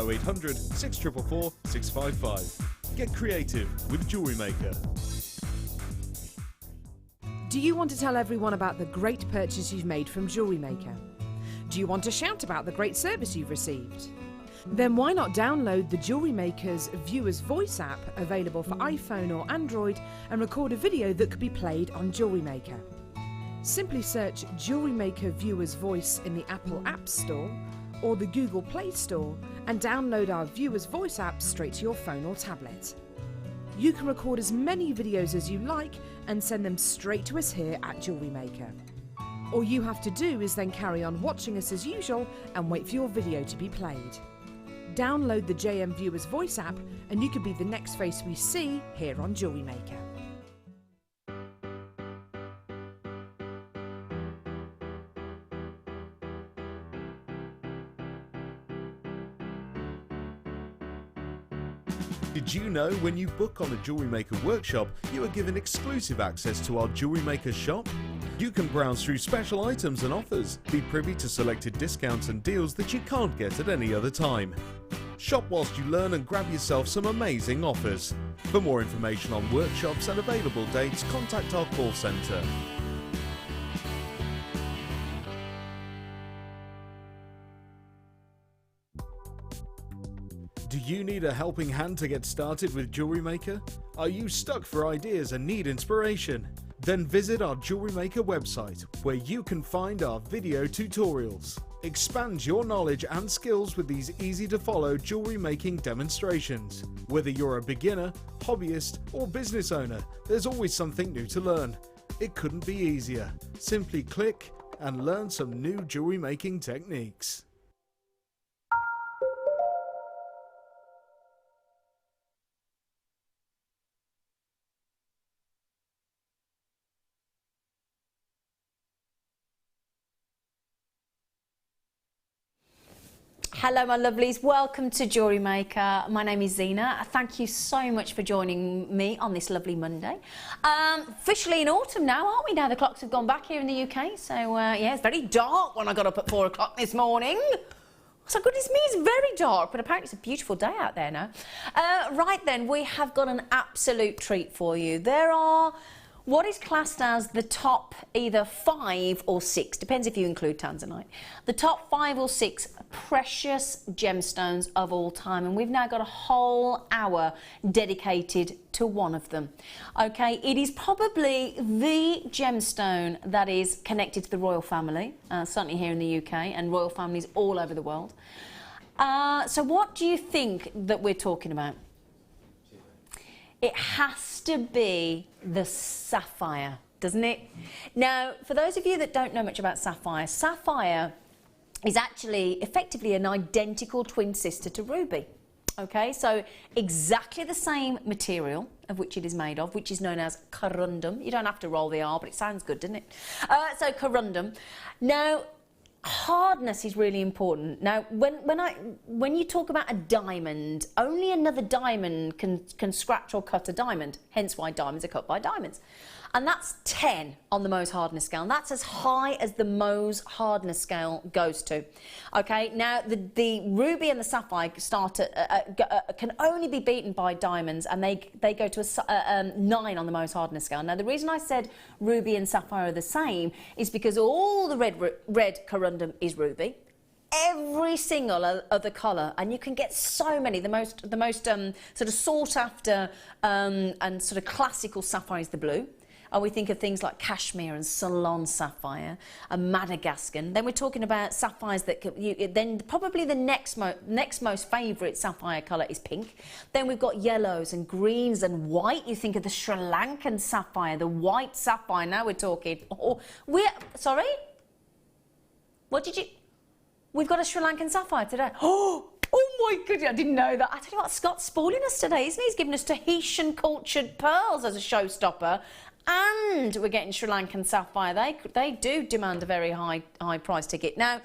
0800 644 655. Get creative with Jewellery Maker. Do you want to tell everyone about the great purchase you've made from Jewellery Maker? Do you want to shout about the great service you've received? Then why not download the Jewellery Maker's Viewer's Voice app, available for iPhone or Android, and record a video that could be played on Jewellery Maker. Simply search Jewellery Maker Viewer's Voice in the Apple App Store or the Google Play Store and download our Viewer's Voice app straight to your phone or tablet. You can record as many videos as you like and send them straight to us here at Jewellery Maker. All you have to do is then carry on watching us as usual and wait for your video to be played. Download the JM Viewer's Voice app and you could be the next face we see here on Jewellery Maker. Did you know when you book on a Jewellery Maker workshop, you are given exclusive access to our Jewellery Maker shop? You can browse through special items and offers, be privy to selected discounts and deals that you can't get at any other time. Shop whilst you learn and grab yourself some amazing offers. For more information on workshops and available dates, contact our call centre. Do you need a helping hand to get started with Jewellery Maker? Are you stuck for ideas and need inspiration? Then visit our Jewellery Maker website, where you can find our video tutorials. Expand your knowledge and skills with these easy-to-follow jewellery making demonstrations. Whether you're a beginner, hobbyist, or business owner, there's always something new to learn. It couldn't be easier. Simply click and learn some new jewellery making techniques. Hello my lovelies, welcome to Jewellery Maker. My name is Zena. Thank you so much for joining me on this lovely Monday. Officially in autumn now, aren't we? Now the clocks have gone back here in the UK, so yeah, it's very dark when I got up at 4 o'clock this morning. So goodness me, it's very dark, but apparently it's a beautiful day out there now. Right then, we have got an absolute treat for you. There are what is classed as the top either 5 or 6, depends if you include tanzanite, the top 5 or 6 precious gemstones of all time, and we've now got a whole hour dedicated to one of them. Okay, it is probably the gemstone that is connected to the royal family, certainly here in the UK, and royal families all over the world. So what do you think that we're talking about? It has to be the sapphire, doesn't it? Now, for those of you that don't know much about sapphire, sapphire is actually effectively an identical twin sister to ruby. Okay, so exactly the same material of which it is made of, which is known as corundum. You don't have to roll the R, but it sounds good, doesn't it? So corundum. Now, hardness is really important. Now, when you talk about a diamond, only another diamond can scratch or cut a diamond, hence why diamonds are cut by diamonds. And that's 10 on the Mohs hardness scale. And that's as high as the Mohs hardness scale goes to. Okay, now the ruby and the sapphire can only be beaten by diamonds, and they go to a 9 on the Mohs hardness scale. Now, the reason I said ruby and sapphire are the same is because all the red corundum is ruby. Every single other colour, and you can get so many. The most sort of sought after and sort of classical sapphire is the blue. And we think of things like cashmere and Ceylon sapphire and Madagascan. Then we're talking about sapphires that then probably the next most favourite sapphire colour is pink. Then we've got yellows and greens and white. You think of the Sri Lankan sapphire, the white sapphire. Now we're talking. Oh, sorry. What did you? We've got a Sri Lankan sapphire today. Oh my goodness, I didn't know that. I tell you what, Scott's spoiling us today, isn't he? He's giving us Tahitian cultured pearls as a showstopper. And we're getting Sri Lankan sapphire. They do demand a very high price ticket. Now,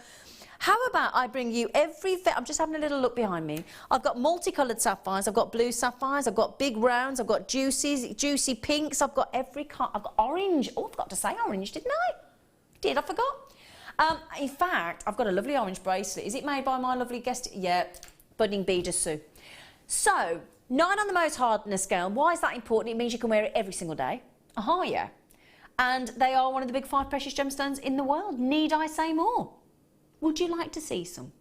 how about I bring you I'm just having a little look behind me. I've got multicoloured sapphires, I've got blue sapphires, I've got big rounds, I've got juicy pinks, I've got I've got orange. Oh, I forgot to say orange, didn't I? I forgot. In fact, I've got a lovely orange bracelet. Is it made by my lovely guest? Yeah, budding bee de Sceaux. So 9 on the Mohs hardness scale. Why is that important? It means you can wear it every single day. Aha, yeah. And they are one of the big 5 precious gemstones in the world. Need I say more? Would you like to see some?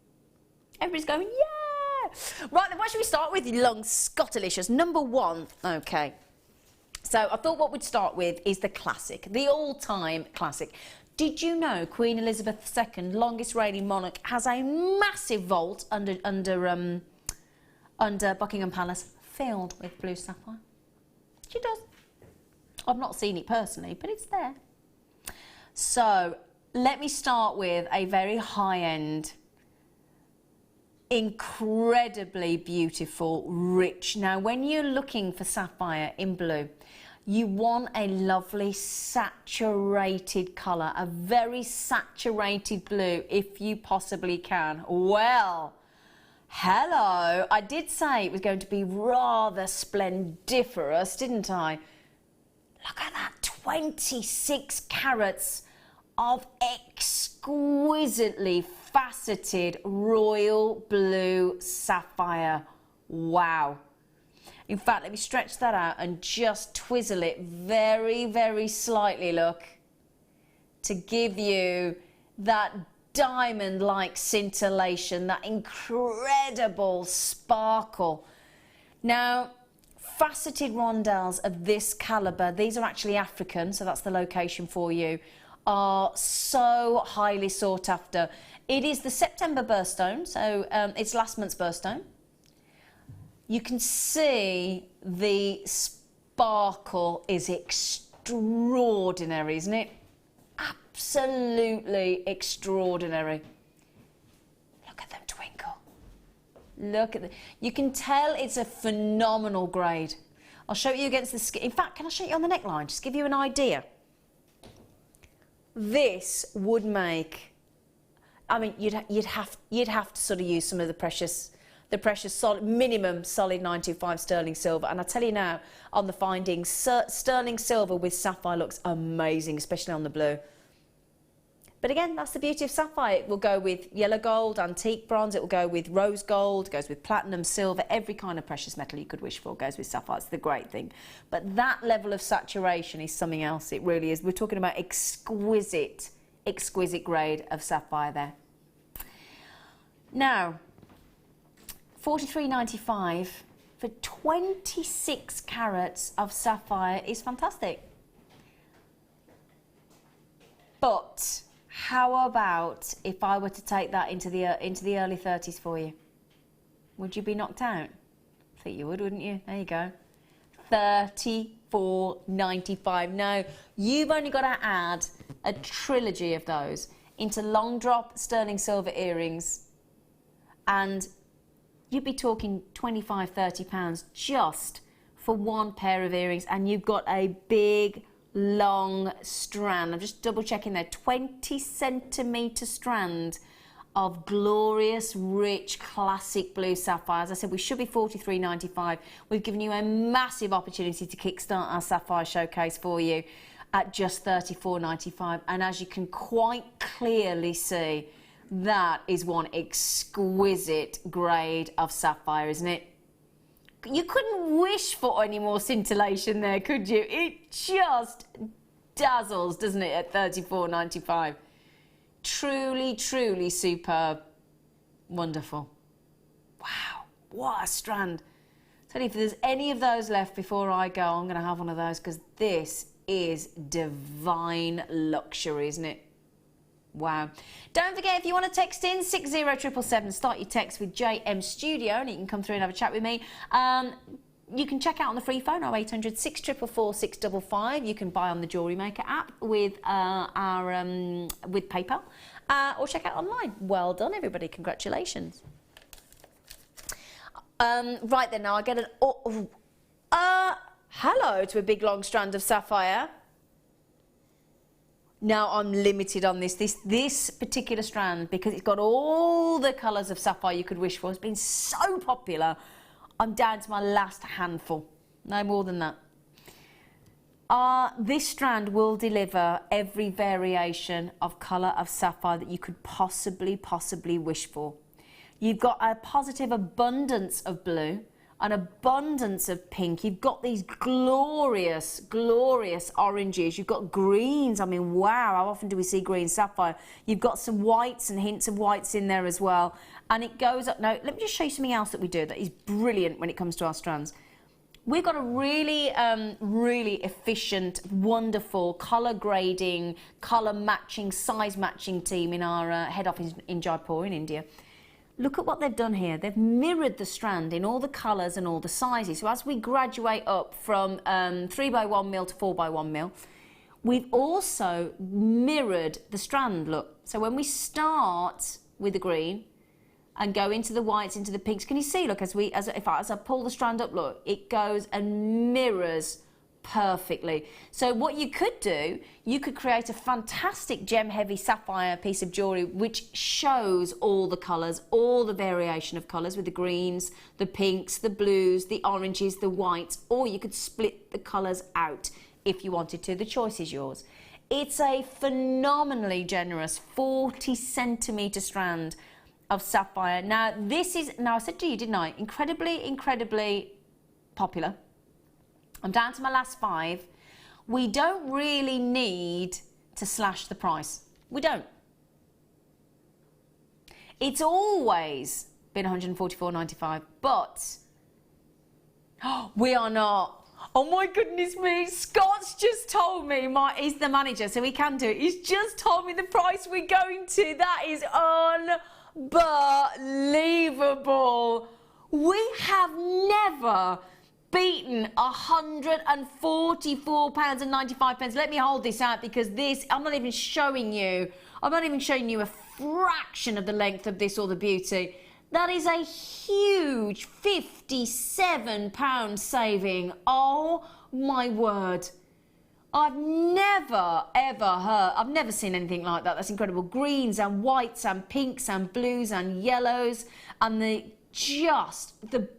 Everybody's going, yeah! Right, then what should we start with? Long Scottalicious. Number 1. Okay. So I thought what we'd start with is the classic, the all-time classic. Did you know Queen Elizabeth II, longest reigning monarch, has a massive vault under Buckingham Palace filled with blue sapphire? She does. I've not seen it personally, but it's there. So let me start with a very high-end, incredibly beautiful, rich. Now, when you're looking for sapphire in blue, you want a lovely saturated colour, a very saturated blue if you possibly can. Well, hello. I did say it was going to be rather splendiferous, didn't I? Look at that, 26 carats of exquisitely faceted royal blue sapphire. Wow. In fact, let me stretch that out and just twizzle it very, very slightly, look, to give you that diamond-like scintillation, that incredible sparkle. Now, faceted rondelles of this calibre, these are actually African, so that's the location for you, are so highly sought after. It is the September birthstone, so it's last month's birthstone. You can see the sparkle is extraordinary, isn't it? Absolutely extraordinary. Look at them twinkle. Look at them. You can tell it's a phenomenal grade. I'll show you against the skin. In fact, can I show you on the neckline? Just give you an idea. This would make, I mean, you'd have to sort of use some of the precious solid, minimum solid 925 sterling silver. And I tell you now, on the findings, sterling silver with sapphire looks amazing, especially on the blue. But again, that's the beauty of sapphire. It will go with yellow gold, antique bronze, it will go with rose gold, it goes with platinum, silver, every kind of precious metal you could wish for goes with sapphire. It's the great thing. But that level of saturation is something else, it really is. We're talking about exquisite, exquisite grade of sapphire there. Now, $43.95 for 26 carats of sapphire is fantastic. But how about if I were to take that into the early 30s for you? Would you be knocked out? I think you would, wouldn't you? There you go. $34.95. Now, you've only got to add a trilogy of those into long drop sterling silver earrings, and you'd be talking £25, £30 just for one pair of earrings, and you've got a big, long strand. I'm just double checking there. 20 centimetre strand of glorious, rich, classic blue sapphire. As I said, we should be $43.95. We've given you a massive opportunity to kickstart our sapphire showcase for you at just $34.95. And as you can quite clearly see, that is one exquisite grade of sapphire, isn't it? You couldn't wish for any more scintillation there, could you? It just dazzles, doesn't it, at $34.95. Truly, truly superb. Wonderful. Wow, what a strand. Tell you, if there's any of those left before I go, I'm going to have one of those, because this is divine luxury, isn't it? Wow. Don't forget, if you want to text in 60777, start your text with JM Studio, and you can come through and have a chat with me. You can check out on the free phone, 0800 644 655. You can buy on the Jewellery Maker app with with PayPal, or check out online. Well done, everybody. Congratulations. Right then, now I get an hello to a big long strand of sapphire. Now I'm limited on this particular strand, because it's got all the colours of sapphire you could wish for. It's been so popular. I'm down to my last handful, no more than that. This strand will deliver every variation of colour of sapphire that you could possibly wish for. You've got a positive abundance of blue, an abundance of pink. You've got these glorious, glorious oranges. You've got greens. I mean, wow, how often do we see green sapphire? You've got some whites and hints of whites in there as well. And it goes up. Now, let me just show you something else that we do that is brilliant when it comes to our strands. We've got a really, really efficient, wonderful colour grading, colour matching, size matching team in our head office in Jaipur in India. Look at what they've done here. They've mirrored the strand in all the colours and all the sizes. So as we graduate up from 3x1 mil to 4x1 mil, we've also mirrored the strand, look. So when we start with the green and go into the whites, into the pinks, can you see, look, as I pull the strand up, look, it goes and mirrors perfectly. So what you could do, you could create a fantastic gem heavy sapphire piece of jewellery which shows all the colours, all the variation of colours with the greens, the pinks, the blues, the oranges, the whites, or you could split the colours out if you wanted to. The choice is yours. It's a phenomenally generous 40 centimetre strand of sapphire. Now this is, now I said to you, didn't I, incredibly popular. I'm down to my last 5. We don't really need to slash the price. We don't. It's always been $144.95, but we are not. Oh my goodness me, Scott's just told me, he's the manager, so he can do it. He's just told me the price we're going to. That is unbelievable. We have never beaten £144.95. Let me hold this out because this, I'm not even showing you a fraction of the length of this or the beauty. That is a huge £57 saving. Oh my word. I've never ever heard, I've never seen anything like that. That's incredible. Greens and whites and pinks and blues and yellows and the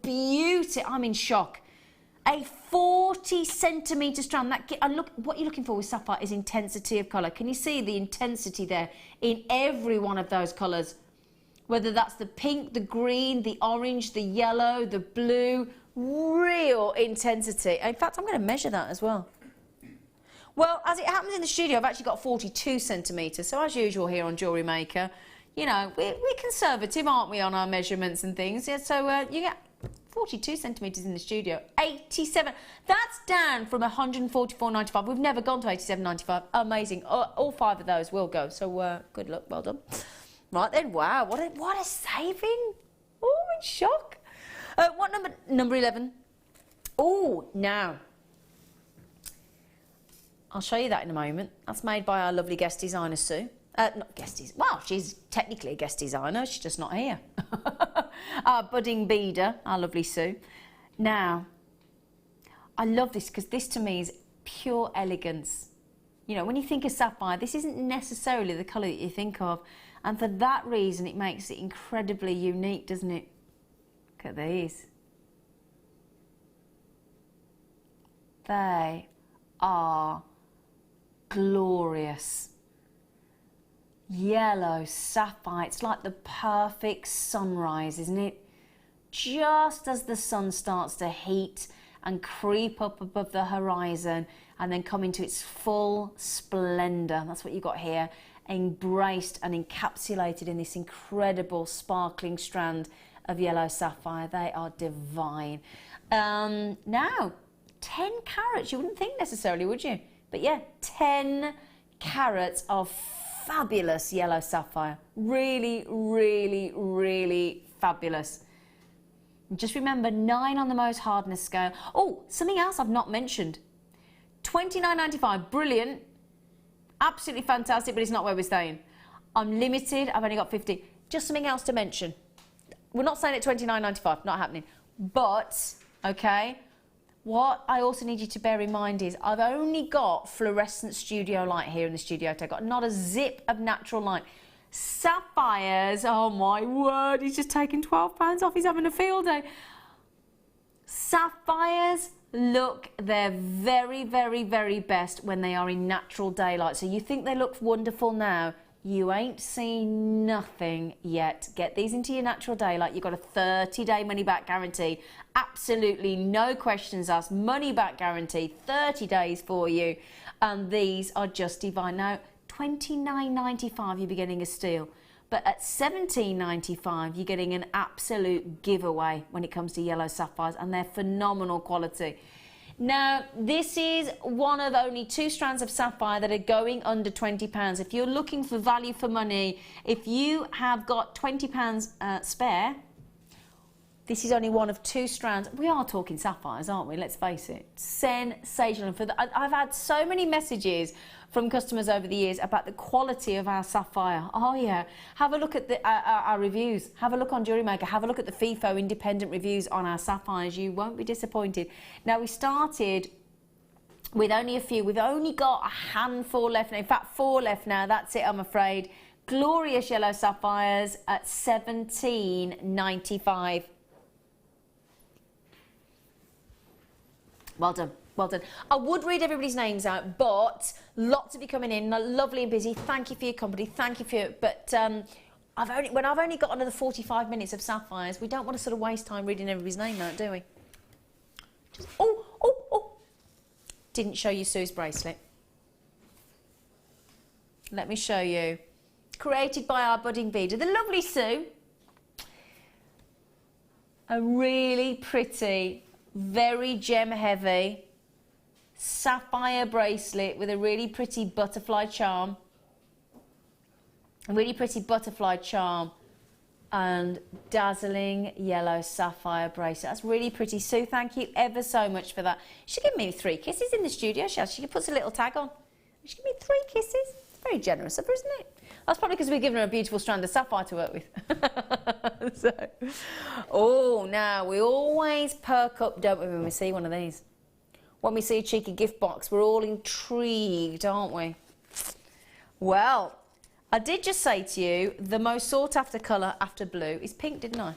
beauty. I'm in shock. A 40 centimetre strand. And look, what you're looking for with sapphire is intensity of colour. Can you see the intensity there in every one of those colours? Whether that's the pink, the green, the orange, the yellow, the blue, real intensity. In fact, I'm going to measure that as well. Well, as it happens in the studio, I've actually got 42 centimetres. So as usual here on Jewellery Maker, you know, we're conservative, aren't we, on our measurements and things? Yeah, so you get 42 centimetres in the studio, 87. That's down from 144.95. We've never gone to 87.95. Amazing. All 5 of those will go. So good luck. Well done. Right then. Wow. What a saving. Oh, I'm in shock. What number? Number 11. Oh, now. I'll show you that in a moment. That's made by our lovely guest designer, Sue. Not guest designer. Well, she's technically a guest designer. She's just not here. Our budding beader, our lovely Sue. Now, I love this because this to me is pure elegance. You know, when you think of sapphire, this isn't necessarily the colour that you think of. And for that reason, it makes it incredibly unique, doesn't it? Look at these. They are glorious. Yellow sapphire, it's like the perfect sunrise, isn't it? Just as the sun starts to heat and creep up above the horizon and then come into its full splendour. That's what you've got here, embraced and encapsulated in this incredible sparkling strand of yellow sapphire. They are divine. Now, 10 carats, you wouldn't think necessarily, would you? But yeah, 10 carats of fabulous yellow sapphire. Really, really, really fabulous. Just remember, 9 on the most hardness scale. Oh, something else I've not mentioned. $29.95, brilliant. Absolutely fantastic, but it's not where we're staying. I'm limited, I've only got 50. Just something else to mention. We're not saying at $29.95, not happening. But, okay, what I also need you to bear in mind is I've only got fluorescent studio light here in the studio. I've got not a zip of natural light. Sapphires, oh my word, he's just taken £12 off. He's having a field day. Sapphires look their very, very, very best when they are in natural daylight. So you think they look wonderful now, you ain't seen nothing yet. Get these into your natural daylight. You've got a 30-day money-back guarantee. Absolutely no questions asked. Money-back guarantee, 30 days for you. And these are just divine. Now, $29.95 you'll be getting a steal. But at $17.95 you're getting an absolute giveaway when it comes to yellow sapphires. And they're phenomenal quality. Now, this is one of only 2 strands of sapphire that are going under £20. If you're looking for value for money, if you have got £20 spare, this is only one of 2 strands. We are talking sapphires, aren't we? Let's face it. Sensational. I've had so many messages from customers over the years about the quality of our sapphire. Oh yeah, have a look at our reviews. Have a look on Jewellery Maker. Have a look at the FIFO independent reviews on our sapphires. You won't be disappointed. Now, we started with only a few. We've only got a handful left now. In fact, 4 left now. That's it, I'm afraid. Glorious yellow sapphires at $17.95. Well done. Well done. I would read everybody's names out, but lots of you coming in, lovely and busy. Thank you for your company. Thank you for it. But when I've only got another 45 minutes of sapphires, we don't want to sort of waste time reading everybody's name out, do we? Just, oh. Didn't show you Sue's bracelet. Let me show you. Created by our budding beader, the lovely Sue. A really pretty, very gem heavy sapphire bracelet with a really pretty butterfly charm. A really pretty butterfly charm and dazzling yellow sapphire bracelet. That's really pretty. Sue, thank you ever so much for that. She gave me 3 kisses in the studio. She puts a little tag on. She gave me 3 kisses. It's very generous of her, isn't it? That's probably because we've given her a beautiful strand of sapphire to work with. Now we always perk up, don't we, when we see one of these? When we see a cheeky gift box, we're all intrigued, aren't we? Well, I did just say to you, the most sought after colour after blue is pink, didn't I?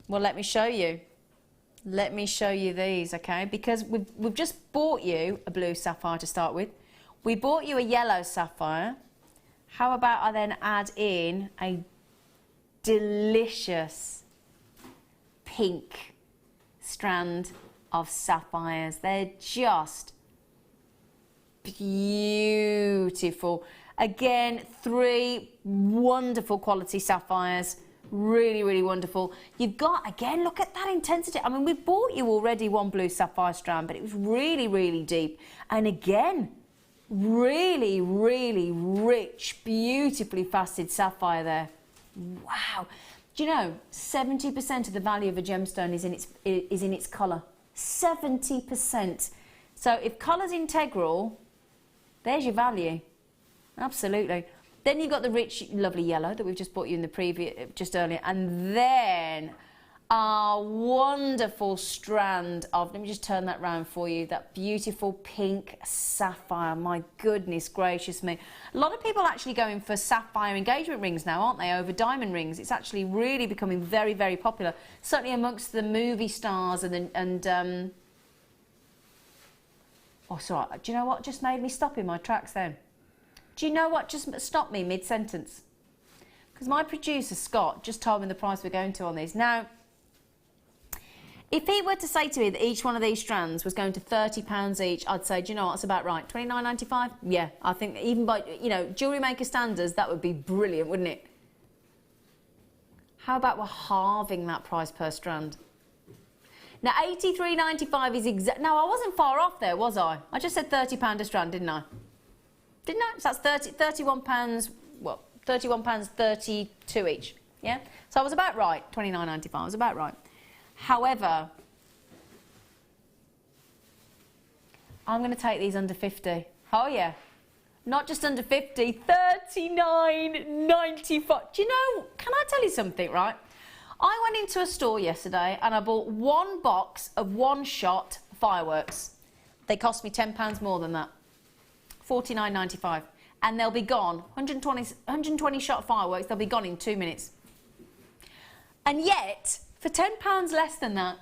Well, let me show you. Let me show you these, okay? Because we've just bought you a blue sapphire to start with. We bought you a yellow sapphire. How about I then add in a delicious pink strand of sapphires. They're just beautiful. Again, 3 wonderful quality sapphires. Really, really wonderful. You've got, again, look at that intensity. I mean, we've bought you already one blue sapphire strand, but it was really, really deep. And again, really, really rich, beautifully faceted sapphire there. Wow. Do you know, 70% of the value of a gemstone is in its colour. 70%. So if colour's integral, there's your value. Absolutely. Then you've got the rich, lovely yellow that we've just bought you in the previous, just earlier. And then our wonderful strand of, let me just turn that round for you, that beautiful pink sapphire. My goodness gracious me. A lot of people are actually going for sapphire engagement rings now, aren't they, over diamond rings. It's actually really becoming very, very popular, certainly amongst the movie stars oh, sorry, do you know what just made me stop in my tracks then? Do you know what just stopped me mid-sentence? Because my producer, Scott, just told me the price we're going to on these. Now, if he were to say to me that each one of these strands was going to £30 each, I'd say, do you know what, that's about right. $29.95? Yeah, I think even by, you know, Jewellery Maker standards, that would be brilliant, wouldn't it? How about we're halving that price per strand? Now, $83.95 is exact. Now, I wasn't far off there, was I? I just said £30 a strand, didn't I? Didn't I? So that's £31, well, £31.32 each, yeah? So I was about right, $29.95, I was about right. However, I'm going to take these under 50. Oh, yeah. Not just under 50, $39.95. Do you know, can I tell you something, right? I went into a store yesterday and I bought 1 box of one-shot fireworks. They cost me £10 more than that. $49.95. And they'll be gone. 120 shot fireworks, they'll be gone in 2 minutes. And yet, for £10 less than that,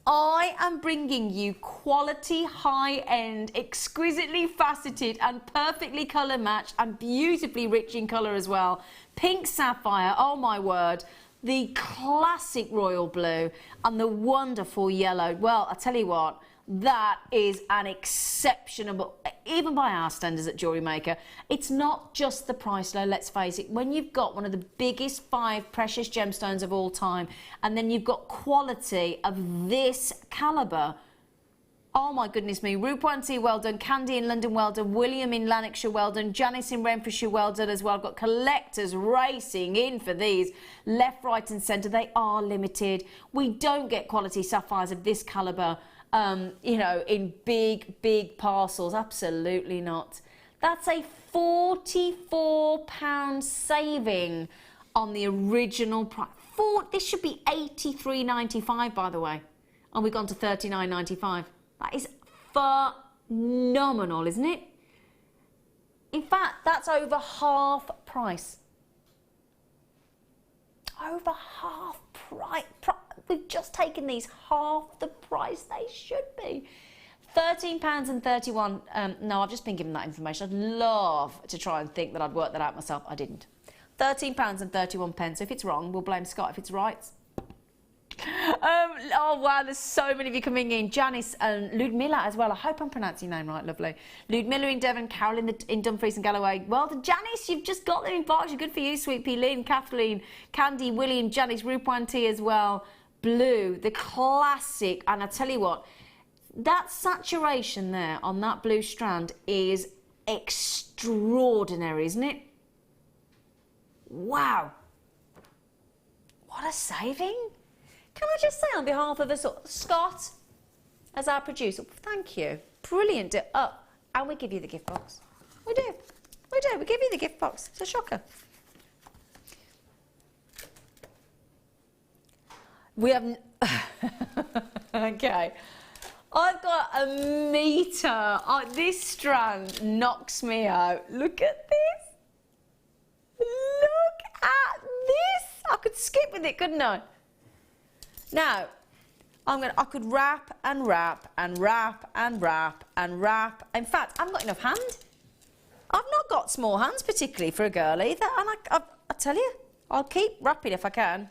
I am bringing you quality, high-end, exquisitely faceted and perfectly colour matched and beautifully rich in colour as well. Pink sapphire, oh my word. The classic royal blue and the wonderful yellow. Well, I tell you what, that is an exceptional, even by our standards at Jewellery Maker. It's not just the price low, let's face it. When you've got one of the biggest 5 precious gemstones of all time, and then you've got quality of this calibre, oh my goodness me. Rupwanti, well done. Candy in London, well done. William in Lanarkshire, well done. Janice in Renfrewshire, well done as well. I've got collectors racing in for these. Left, right and centre, they are limited. We don't get quality sapphires of this calibre, you know, in big parcels. Absolutely not. That's a £44 saving on the original price. This should be £83.95, by the way. And we've gone to £39.95. That is phenomenal, isn't it? In fact, that's over half price. Over half price. We've just taken these half the price they should be. £13.31. No, I've just been given that information. I'd love to try and think that I'd work that out myself. I didn't. £13.31. So if it's wrong, we'll blame Scott. If it's right, oh wow, there's so many of you coming in. Janice and Ludmilla as well. I hope I'm pronouncing your name right, lovely. Ludmilla in Devon, Carolyn in Dumfries and Galloway. Well done, Janice, you've just got them in box. Good for you, Sweet Pea. Lynn, Kathleen, Candy, William, Janice, Rupwanti as well. Blue, the classic. And I tell you what, that saturation there on that blue strand is extraordinary, isn't it? Wow. What a saving. Can I just say on behalf of us, Scott, as our producer, thank you. Brilliant. Oh, and we give you the gift box. We do. We do. We give you the gift box. It's a shocker. We have... Okay. I've got a metre. Oh, this strand knocks me out. Look at this. Look at this. I could skip with it, couldn't I? Now, I could wrap and wrap and wrap and wrap and wrap. In fact, I haven't got enough hand. I've not got small hands particularly for a girl either. And I tell you, I'll keep wrapping if I can.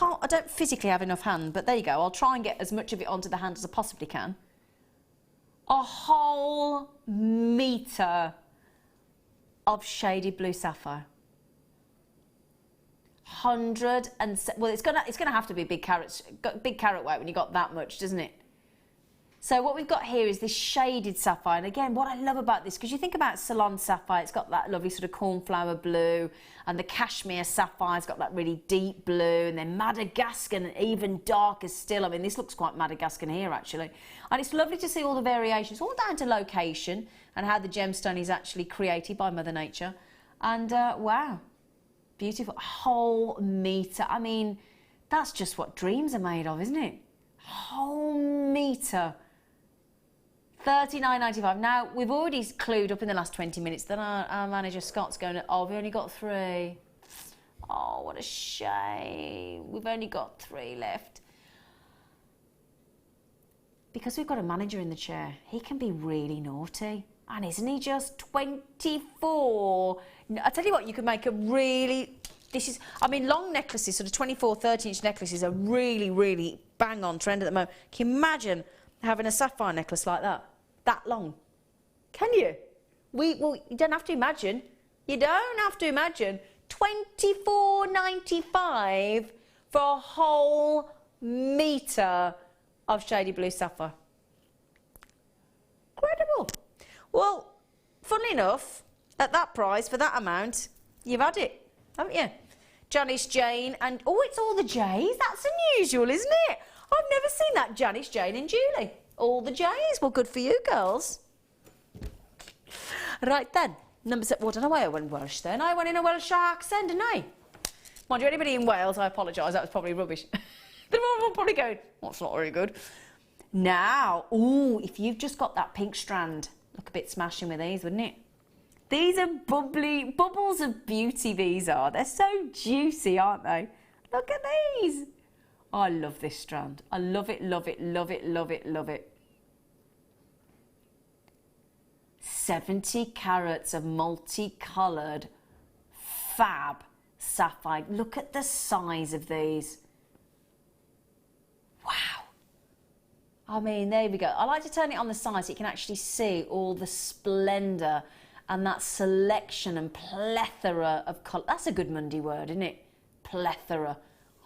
I don't physically have enough hand, but there you go. I'll try and get as much of it onto the hand as I possibly can. A whole metre of shaded blue sapphire. 100 and well, it's gonna have to be big carrot weight when you got that much, doesn't it? So what we've got here is this shaded sapphire, and again, what I love about this, because you think about Ceylon sapphire, it's got that lovely sort of cornflower blue, and the cashmere sapphire's got that really deep blue, and then Madagascan, even darker still. I mean, this looks quite Madagascan here actually, and it's lovely to see all the variations, all down to location and how the gemstone is actually created by Mother Nature, and wow. Beautiful. Whole metre. I mean, that's just what dreams are made of, isn't it? Whole metre. £39.95. Now, we've already clued up in the last 20 minutes that our manager Scott's going, oh, we've only got 3. Oh, what a shame. We've only got 3 left. Because we've got a manager in the chair, he can be really naughty. And isn't he just 24? I tell you what, you could make a really... I mean, long necklaces, sort of 24, 30-inch necklaces are really, really bang on trend at the moment. Can you imagine having a sapphire necklace like that long? Can you? Well, you don't have to imagine. You don't have to imagine. £24.95 for a whole metre of shady blue sapphire. Incredible. Well, funnily enough, at that price, for that amount, you've had it, haven't you? Janice, Jane, and... Oh, it's all the J's. That's unusual, isn't it? I've never seen that. Janice, Jane and Julie. All the J's. Well, good for you, girls. Right then. Number 7. Well, I don't know why I went Welsh then. I went in a Welsh accent, didn't I? Mind you, anybody in Wales, I apologise. That was probably rubbish. They're all probably going, well, that's not very good. Now, ooh, if you've just got that pink strand... Look a bit smashing with these, wouldn't it? These are bubbly, bubbles of beauty, these are. They're so juicy, aren't they? Look at these. Oh, I love this strand. I love it, love it, love it, love it, love it. 70 carats of multicoloured fab sapphire. Look at the size of these. Wow. I mean, there we go. I like to turn it on the side so you can actually see all the splendour and that selection and plethora of colour. That's a good Monday word, isn't it? Plethora.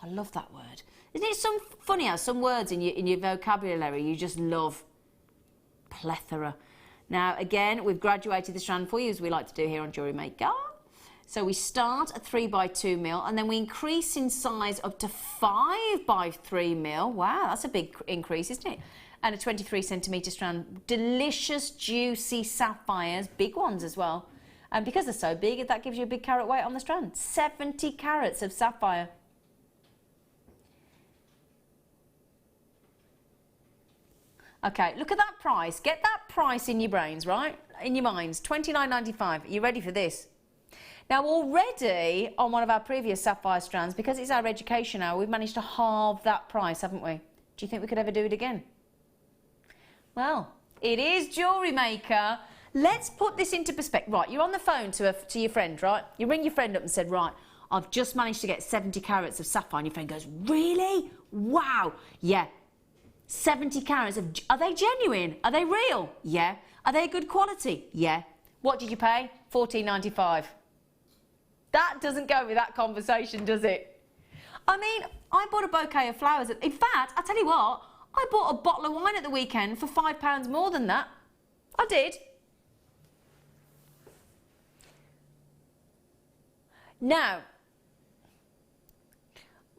I love that word. Isn't it funny how some words in your vocabulary you just love? Plethora. Now, again, we've graduated the strand for you, as we like to do here on Jewellery Maker. So we start at 3x2mm, and then we increase in size up to 5x3mm. Wow, that's a big increase, isn't it? And a 23cm strand. Delicious, juicy sapphires, big ones as well. And because they're so big, that gives you a big carat weight on the strand. 70 carats of sapphire. Okay, look at that price. Get that price in your brains, right? In your minds. $29.95. Are you ready for this? Now, already on one of our previous sapphire strands, because it's our education hour, we've managed to halve that price, haven't we? Do you think we could ever do it again? Well, it is Jewellery Maker. Let's put this into perspective. Right, you're on the phone to your friend, right? You ring your friend up and said, right, I've just managed to get 70 carats of sapphire. And your friend goes, really? Wow. Yeah. 70 carats of... Are they genuine? Are they real? Yeah. Are they good quality? Yeah. What did you pay? $14.95. That doesn't go with that conversation, does it? I mean, I bought a bouquet of flowers. In fact, I tell you what, I bought a bottle of wine at the weekend for £5 more than that. I did. Now,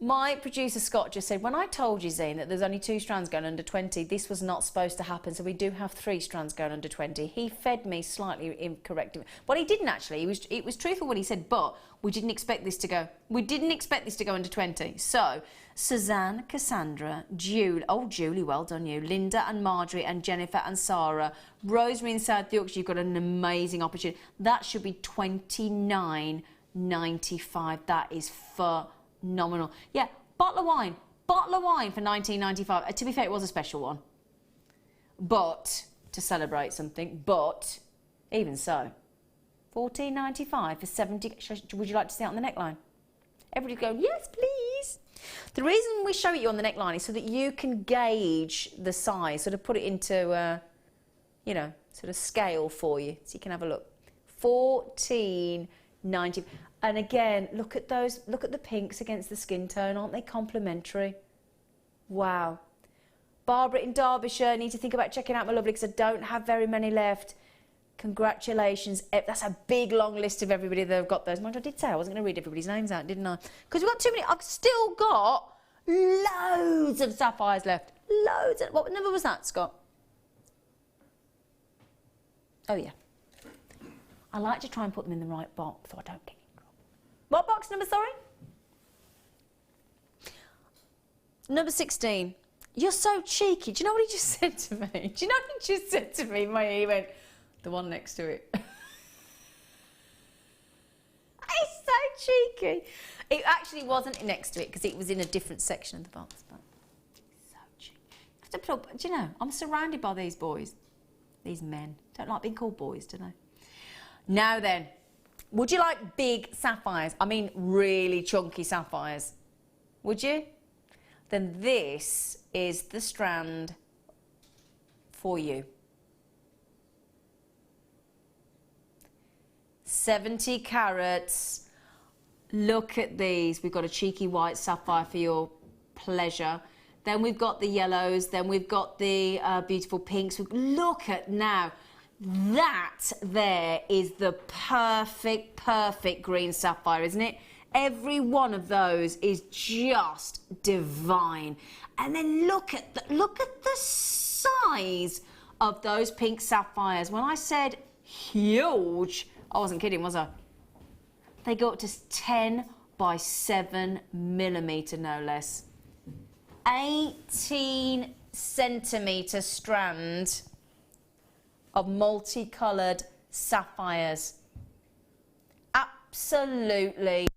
my producer Scott just said, when I told you, Zane, that there's only 2 strands going under 20, this was not supposed to happen, so we do have 3 strands going under 20. He fed me slightly incorrect. Well, he didn't actually. It was truthful what he said, but we didn't expect this to go. We didn't expect this to go under 20. So, Suzanne, Cassandra, Julie, well done you, Linda and Marjorie and Jennifer and Sarah, Rosemary in South Yorkshire, you've got an amazing opportunity. That should be $29.95. That is phenomenal. Yeah, bottle of wine for $19.95. To be fair, it was a special one, but to celebrate something. But even so, $14.95 for 70. Would you like to see it on the neckline? Everybody's going, yes, please. The reason we show it you on the neckline is so that you can gauge the size, sort of put it into, you know, sort of scale for you, so you can have a look. $14.95. And again, look at those, look at the pinks against the skin tone, aren't they complementary? Wow. Barbara in Derbyshire, need to think about checking out my lovely, because I don't have very many left. Congratulations. That's a big long list of everybody that have got those. Mind you, I did say I wasn't going to read everybody's names out, didn't I? Because we've got too many. I've still got loads of sapphires left. Loads. What number was that, Scott? Oh, yeah. I like to try and put them in the right box so I don't get in trouble. What box number, sorry? Number 16. You're so cheeky. Do you know what he just said to me? Do you know what he just said to me? He went, the one next to it. He's so cheeky. It actually wasn't next to it because it was in a different section of the box. But so cheeky. Do you know, I'm surrounded by these boys, these men. Don't like being called boys, do they? Now then, would you like big sapphires? I mean really chunky sapphires. Would you? Then this is the strand for you. 70 carats. Look at these. We've got a cheeky white sapphire for your pleasure. Then we've got the yellows. Then we've got the beautiful pinks. Look at now. That there is the perfect green sapphire, isn't it? Every one of those is just divine. And then look at the size of those pink sapphires. When I said huge, I wasn't kidding, was I? They go up to 10 by 7 millimetre, no less. 18 centimetre strand of multicoloured sapphires. Absolutely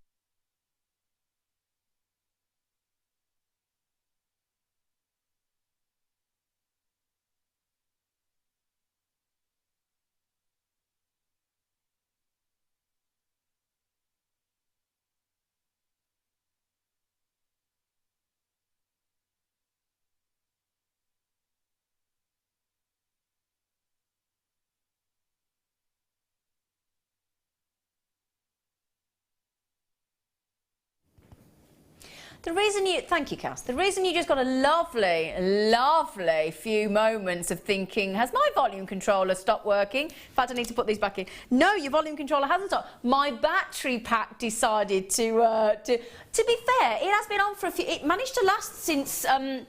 The reason you, thank you, Cass. The reason you just got a lovely, lovely few moments of thinking, has my volume controller stopped working? In fact, I need to put these back in. No, your volume controller hasn't stopped. My battery pack decided to be fair, it has been on for a few, it managed to last since about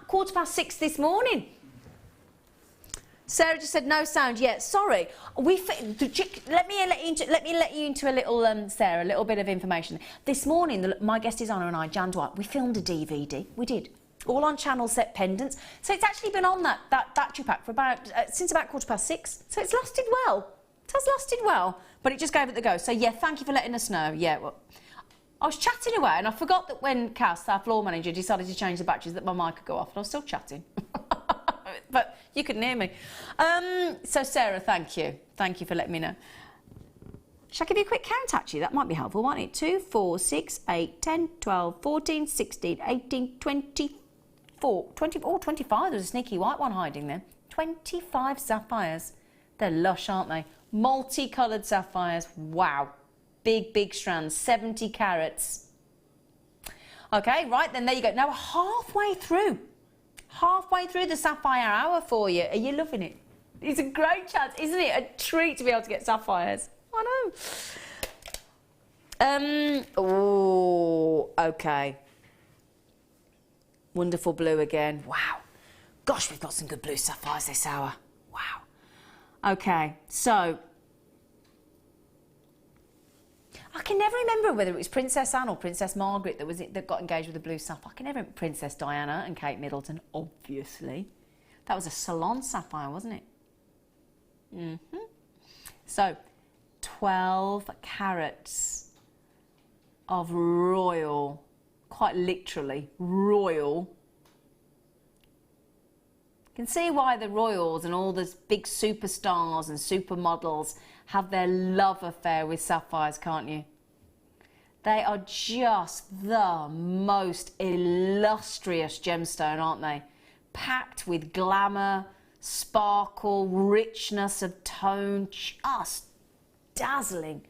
6:15 this morning. Sarah just said no sound yet. Sorry, let me let you into a little Sarah, a little bit of information. This morning, my guest is Hannah and I, Jan Dwight. We filmed a DVD. We did all on channel set pendants. So it's actually been on that battery pack for about since about 6:15. So it's lasted well. It has lasted well, but it just gave it the go. So yeah, thank you for letting us know. Yeah, well, I was chatting away and I forgot that when Cass, our floor manager, decided to change the batteries, that my mic could go off, and I was still chatting. But you couldn't hear me. So Sarah, thank you. Thank you for letting me know. Shall I give you a quick count actually? That might be helpful, mightn't it? 2, 4, 6, 8, 10, 12, 14, 16, 18, 24, 25. There's a sneaky white one hiding there. 25 sapphires. They're lush, aren't they? Multicoloured sapphires. Wow. Big, big strands. 70 carats. Okay, right then, there you go. Now we're halfway through the Sapphire Hour for you. Are you loving it? It's a great chance, isn't it? A treat to be able to get sapphires. I know. Oh, okay. Wonderful blue again. Wow. Gosh, we've got some good blue sapphires this hour. Wow. Okay, so I can never remember whether it was Princess Anne or Princess Margaret that got engaged with the blue sapphire. I can never remember. Princess Diana and Kate Middleton, obviously. That was a salon sapphire, wasn't it? Mm-hmm. So, 12 carats of royal, quite literally, royal. You can see why the royals and all the big superstars and supermodels have their love affair with sapphires, can't you? They are just the most illustrious gemstone, aren't they? Packed with glamour, sparkle, richness of tone, just dazzling.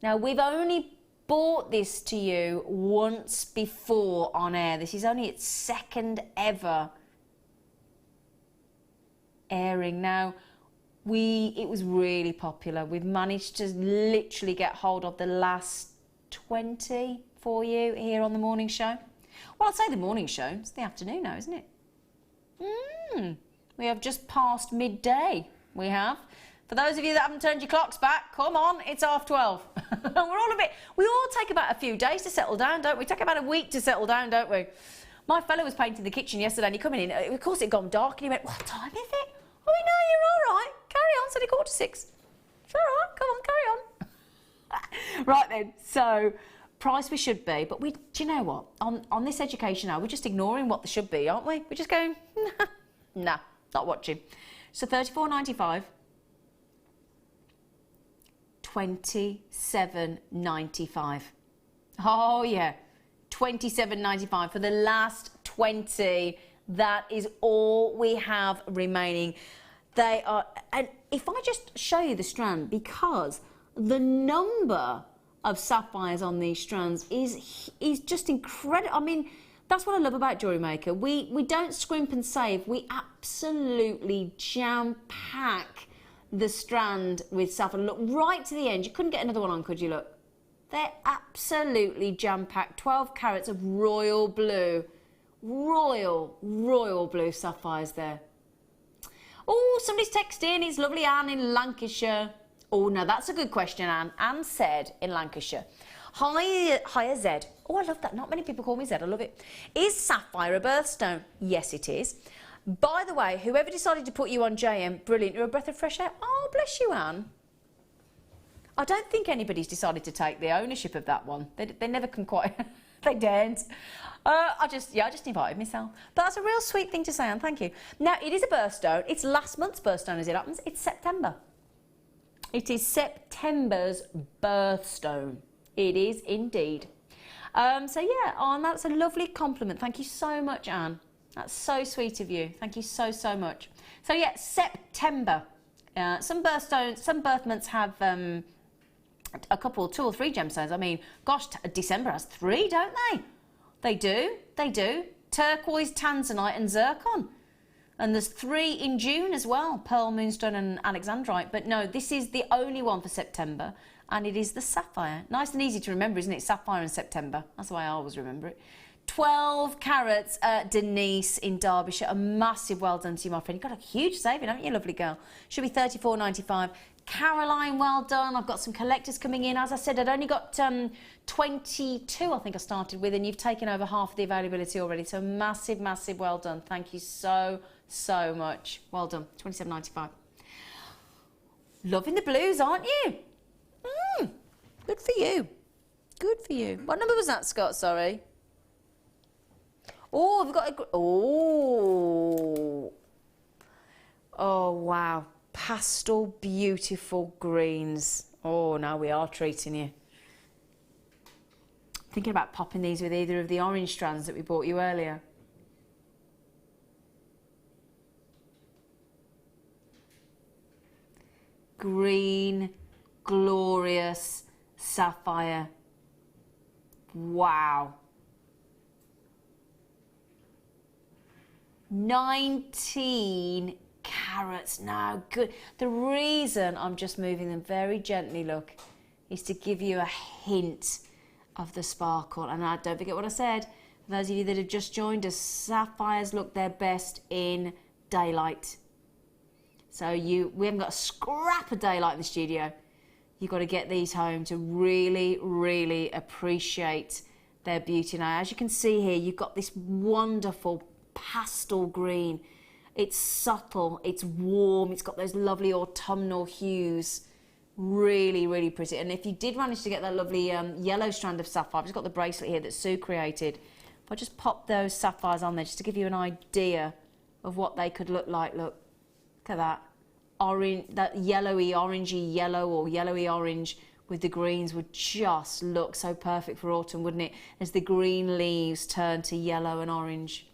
Now, we've only bought this to you once before on air. This is only its second ever airing. Now, it was really popular. We've managed to literally get hold of the last 20 for you here on the morning show. Well, I'd say the morning show. It's the afternoon now, isn't it? We have just passed midday. We have. For those of you that haven't turned your clocks back, come on, it's 12:30. We all take about a few days to settle down, don't we? Take about a week to settle down, don't we? My fellow was painting the kitchen yesterday and he coming in, of course it gone dark, and he went, "What time is it?" "Oh, no, you're all right. Carry on," said he, 6:15. It's all right, come on, carry on. Right then, so price we should be, but do you know what? On this education hour, we're just ignoring what they should be, aren't we? We're just going, nah, not watching. So $34.95. $27.95. Oh yeah, $27.95 for the last 20. That is all we have remaining. They are, and if I just show you the strand, because the number of sapphires on these strands is just incredible. I mean, that's what I love about Jewellery Maker. We don't scrimp and save. We absolutely jam-pack the strand with sapphire. Look, right to the end. You couldn't get another one on, could you? Look. They're absolutely jam-packed. 12 carats of royal blue. Royal blue sapphires there. Oh, somebody's texting. It's lovely Anne in Lancashire. Oh, no, that's a good question, Anne. Anne said in Lancashire. Hi, Zed. Oh, I love that. Not many people call me Zed. I love it. Is sapphire a birthstone? Yes, it is. By the way, whoever decided to put you on JM, brilliant. You're a breath of fresh air. Oh, bless you, Anne. I don't think anybody's decided to take the ownership of that one. They never can quite... They daren't. I just invited myself. But that's a real sweet thing to say, Anne. Thank you. Now, it is a birthstone. It's last month's birthstone, as it happens. It's September. It is September's birthstone. It is indeed. So, yeah, and that's a lovely compliment. Thank you so much, Anne. That's so sweet of you. Thank you so, so much. So, yeah, September. Some birthstones, some birth months have a couple, 2 or 3 gemstones. I mean, gosh, December has 3, don't they? They do, they do. Turquoise, tanzanite and zircon. And there's 3 in June as well, pearl, moonstone and alexandrite. But no, this is the only one for September, and it is the sapphire. Nice and easy to remember, isn't it? Sapphire in September. That's the way I always remember it. 12 carats, Denise in Derbyshire. A massive well done to you, my friend. You've got a huge saving, haven't you, lovely girl? Should be $34.95. Caroline, well done. I've got some collectors coming in. As I said, I'd only got 22, I think I started with, and you've taken over half of the availability already. So massive, massive well done. Thank you so much. Well done. $27.95. Loving the blues, aren't you? Good for you. Good for you. What number was that, Scott? Sorry. Oh, we've got a... Oh, wow. Pastel, beautiful greens. Oh, now we are treating you. Thinking about popping these with either of the orange strands that we bought you earlier. Green, glorious sapphire. Wow. 19 carats now. Good. The reason I'm just moving them very gently, look, is to give you a hint of the sparkle. And don't forget what I said. For those of you that have just joined us, sapphires look their best in daylight. So we haven't got a scrap of daylight in the studio. You've got to get these home to really, really appreciate their beauty. Now, as you can see here, you've got this wonderful pastel green. It's subtle, it's warm, it's got those lovely autumnal hues. Really, really pretty. And if you did manage to get that lovely yellow strand of sapphire, I've just got the bracelet here that Sue created. If I just pop those sapphires on there just to give you an idea of what they could look like. Look at that. Orange, that yellowy, orangey yellow or yellowy orange with the greens would just look so perfect for autumn, wouldn't it? As the green leaves turn to yellow and orange.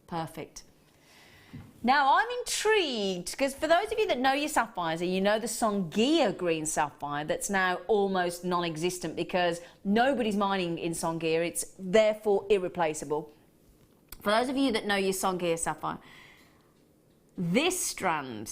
Perfect. Now I'm intrigued because for those of you that know your sapphires, and you know the Songhia green sapphire that's now almost non-existent because nobody's mining in Songhia, it's therefore irreplaceable. For those of you that know your Songhia sapphire, this strand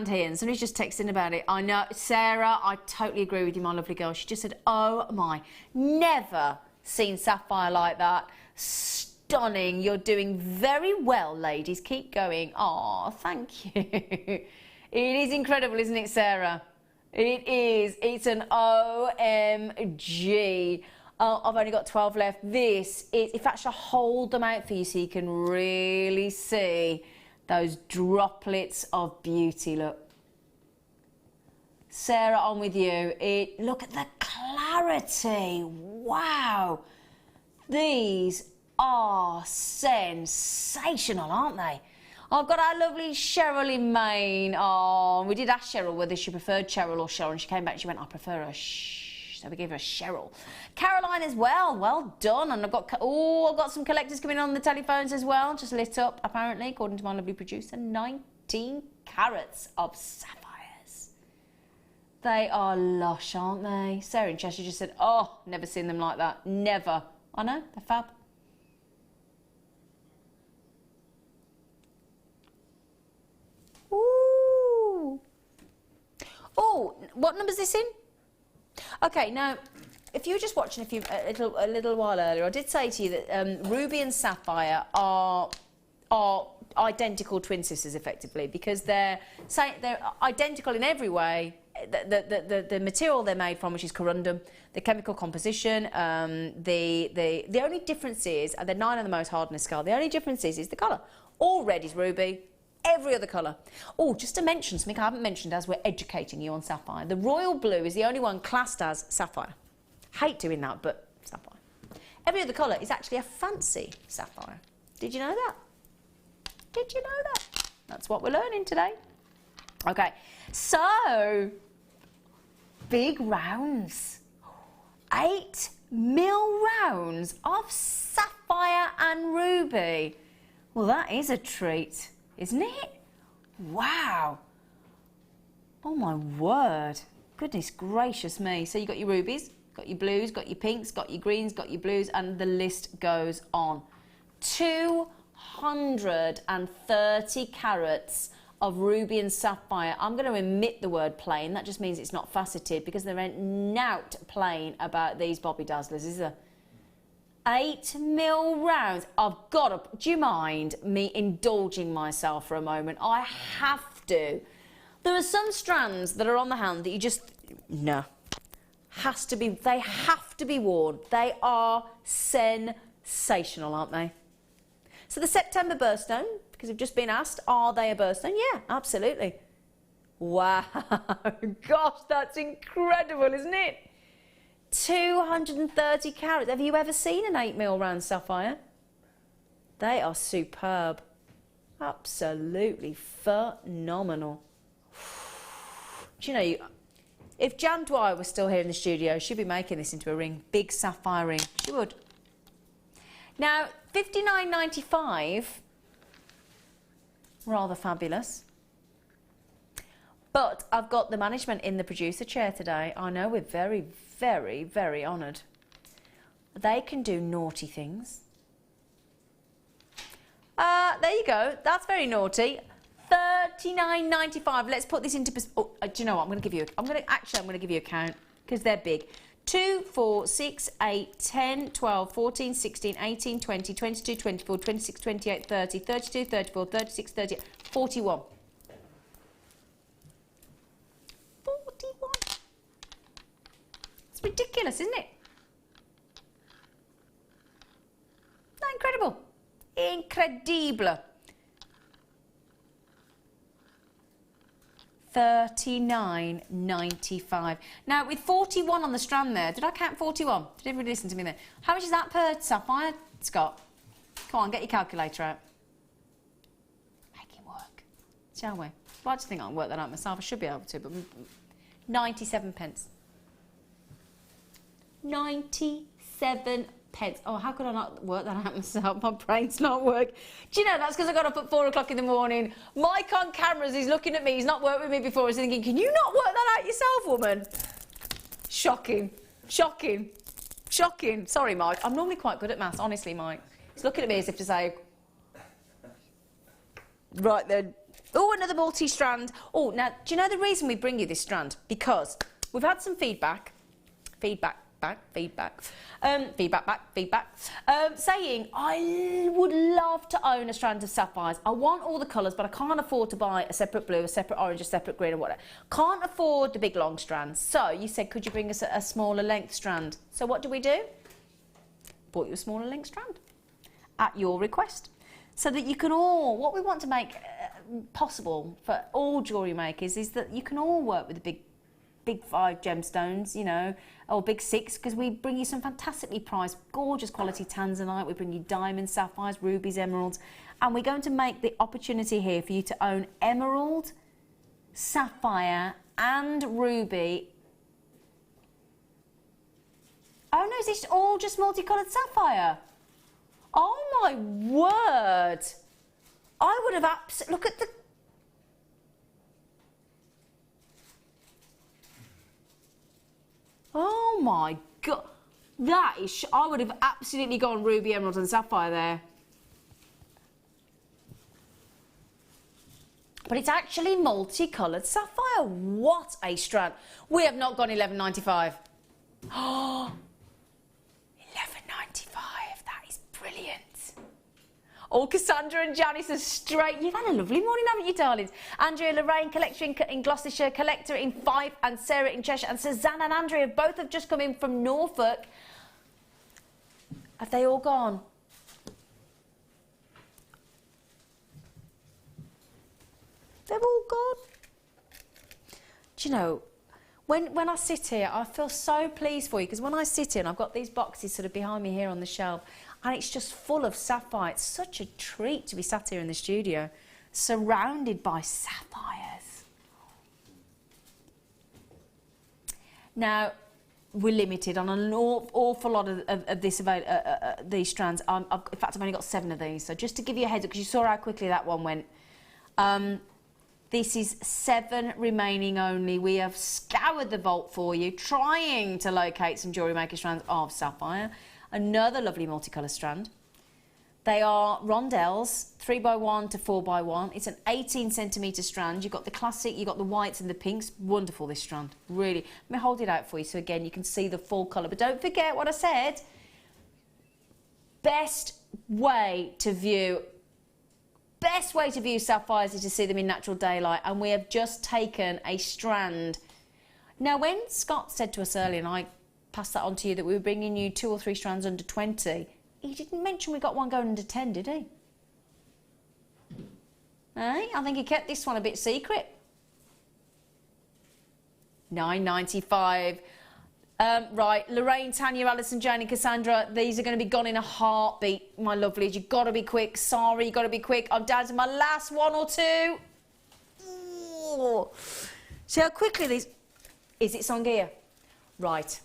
here, and somebody's just texting about it. I know, Sarah, I totally agree with you, my lovely girl. She just said, oh my, never seen sapphire like that. Stunning. You're doing very well, ladies. Keep going. Oh, thank you. It is incredible, isn't it, Sarah? It is. It's an OMG. Oh, I've only got 12 left. This is, in fact, I'll hold them out for you so you can really see those droplets of beauty. Look. Sarah, on with you. Look at the clarity. Wow. These are sensational, aren't they? I've got our lovely Cheryl in Maine. Oh, we did ask Cheryl whether she preferred Cheryl or Cheryl, and she came back and she went, I prefer a so we gave her a Cheryl. Caroline as well, well done. And I've got some collectors coming on the telephones as well, just lit up apparently, according to my lovely producer. 19 carats of sapphires. They are lush, aren't they? Sarah in Cheshire just said, oh, never seen them like that. Never. I know, they're fab. Ooh. Oh, what number is this in? Okay, now, if you were just watching a little while earlier, I did say to you that ruby and sapphire are identical twin sisters, effectively, because they're identical in every way. The material they're made from, which is corundum, the chemical composition, the only difference is, and they're 9 on the most hardness scale, the only difference is the colour. All red is ruby, every other colour. Oh, just to mention something I haven't mentioned as we're educating you on sapphire. The royal blue is the only one classed as sapphire. Hate doing that, but sapphire. Every other colour is actually a fancy sapphire. Did you know that? Did you know that? That's what we're learning today. Okay, so big rounds. 8 mil rounds of sapphire and ruby. Well, that is a treat, isn't it? Wow. Oh my word. Goodness gracious me. So you've got your rubies, got your blues, got your pinks, got your greens, got your blues, and the list goes on. 230 carats of ruby and sapphire. I'm going to omit the word plain. That just means it's not faceted, because there ain't nout plain about these Bobby Dazzlers, is there? 8mm rounds. I've got to... Do you mind me indulging myself for a moment? I have to. There are some strands that are on the hand that you just... No. Has to be... They have to be worn. They are sensational, aren't they? So the September birthstone, because we've just been asked, are they a birthstone? Yeah, absolutely. Wow. Gosh, that's incredible, isn't it? 230 carats. Have you ever seen an 8mm round sapphire? They are superb. Absolutely phenomenal. Do you know, if Jan Dwyer was still here in the studio, she'd be making this into a ring. Big sapphire ring. She would. Now, $59.95, rather fabulous. But I've got the management in the producer chair today. I know we're very, very, very honoured. They can do naughty things. There you go. That's very naughty. $39.95. Let's put this into... do you know what? I'm going to give you a count, because they're big. 2, 4, 6, 8, 10, 12, 14, 16, 18, 20, 22, 24, 26, 28, 30, 32, 34, 36, 38, 41. 41. It's ridiculous, isn't it? Isn't that incredible? Incredible. $39.95. Now, with 41 on the strand there, did I count 41? Did everybody listen to me there? How much is that per sapphire, Scott? Come on, get your calculator out. Make it work, shall we? Well, I just think I can work that out myself. I should be able to, but 97 pence. 97 pence. Oh, how could I not work that out myself? My brain's not working. Do you know, that's because I got up at 4 o'clock in the morning. Mike on cameras, he's looking at me. He's not worked with me before. He's thinking, can you not work that out yourself, woman? Shocking. Shocking. Shocking. Sorry, Mike. I'm normally quite good at maths, honestly, Mike. He's looking at me as if to say... Right then. Oh, another multi-strand. Oh, now, do you know the reason we bring you this strand? Because we've had some feedback, saying, I would love to own a strand of sapphires. I want all the colours, but I can't afford to buy a separate blue, a separate orange, a separate green, or whatever. Can't afford the big long strands. So you said, could you bring us a smaller length strand? So what do? Bought you a smaller length strand at your request. So that you can all, what we want to make possible for all jewellery makers is that you can all work with the big 5 gemstones, you know, or big 6, because we bring you some fantastically priced, gorgeous quality tanzanite. We bring you diamonds, sapphires, rubies, emeralds, and we're going to make the opportunity here for you to own emerald, sapphire, and ruby. Oh no, is this all just multicoloured sapphire? Oh my word! I would have look at the... Oh my God, that is... I would have absolutely gone ruby, emerald and sapphire there. But it's actually multicoloured sapphire. What a strand. We have not gone $11.95. Oh, $11.95, that is brilliant. Oh, Cassandra and Janice are straight. You've had a lovely morning, haven't you, darlings? Andrea Lorraine, collector in Gloucestershire, collector in Fife, and Sarah in Cheshire, and Susanna and Andrea both have just come in from Norfolk. Have they all gone? They've all gone. Do you know, when I sit here, I feel so pleased for you, because when I sit here, and I've got these boxes sort of behind me here on the shelf, and it's just full of sapphire. It's such a treat to be sat here in the studio, surrounded by sapphires. Now, we're limited on an awful lot of these strands. In fact, I've only got 7 of these. So just to give you a heads up, because you saw how quickly that one went. This is 7 remaining only. We have scoured the vault for you, trying to locate some Jewellery Maker strands of sapphire. Another lovely multicolour strand. They are rondelles, 3x1 to 4x1. It's an 18 centimetre strand. You've got the classic, you've got the whites and the pinks. Wonderful, this strand, really. Let me hold it out for you so again you can see the full colour. But don't forget what I said. Best way to view sapphires is to see them in natural daylight, and we have just taken a strand. Now, when Scott said to us earlier, and I passed that on to you, that we were bringing you 2 or 3 strands under 20, he didn't mention we got one going under 10, did he? I think he kept this one a bit secret. $9.95. Right, Lorraine, Tanya, Alison, Jane and Cassandra, these are going to be gone in a heartbeat, my lovelies. You've got to be quick. Sorry, you've got to be quick. I'm down to my last 1 or 2. Ooh. See how quickly these... Is it Sangia? Right.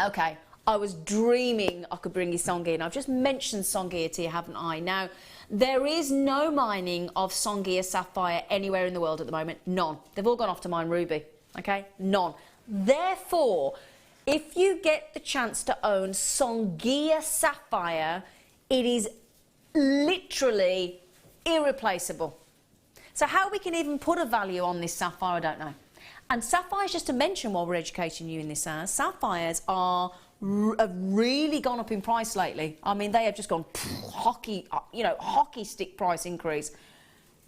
Okay. I was dreaming I could bring you Sangia. I've just mentioned Sangia to you, haven't I? Now, there is no mining of Sangia sapphire anywhere in the world at the moment. None. They've all gone off to mine ruby. Okay? None. Therefore, if you get the chance to own Sangia sapphire, it is literally irreplaceable. So how we can even put a value on this sapphire, I don't know. And sapphires, just to mention while we're educating you in this hour, sapphires have really gone up in price lately. I mean, they have just gone hockey stick price increase.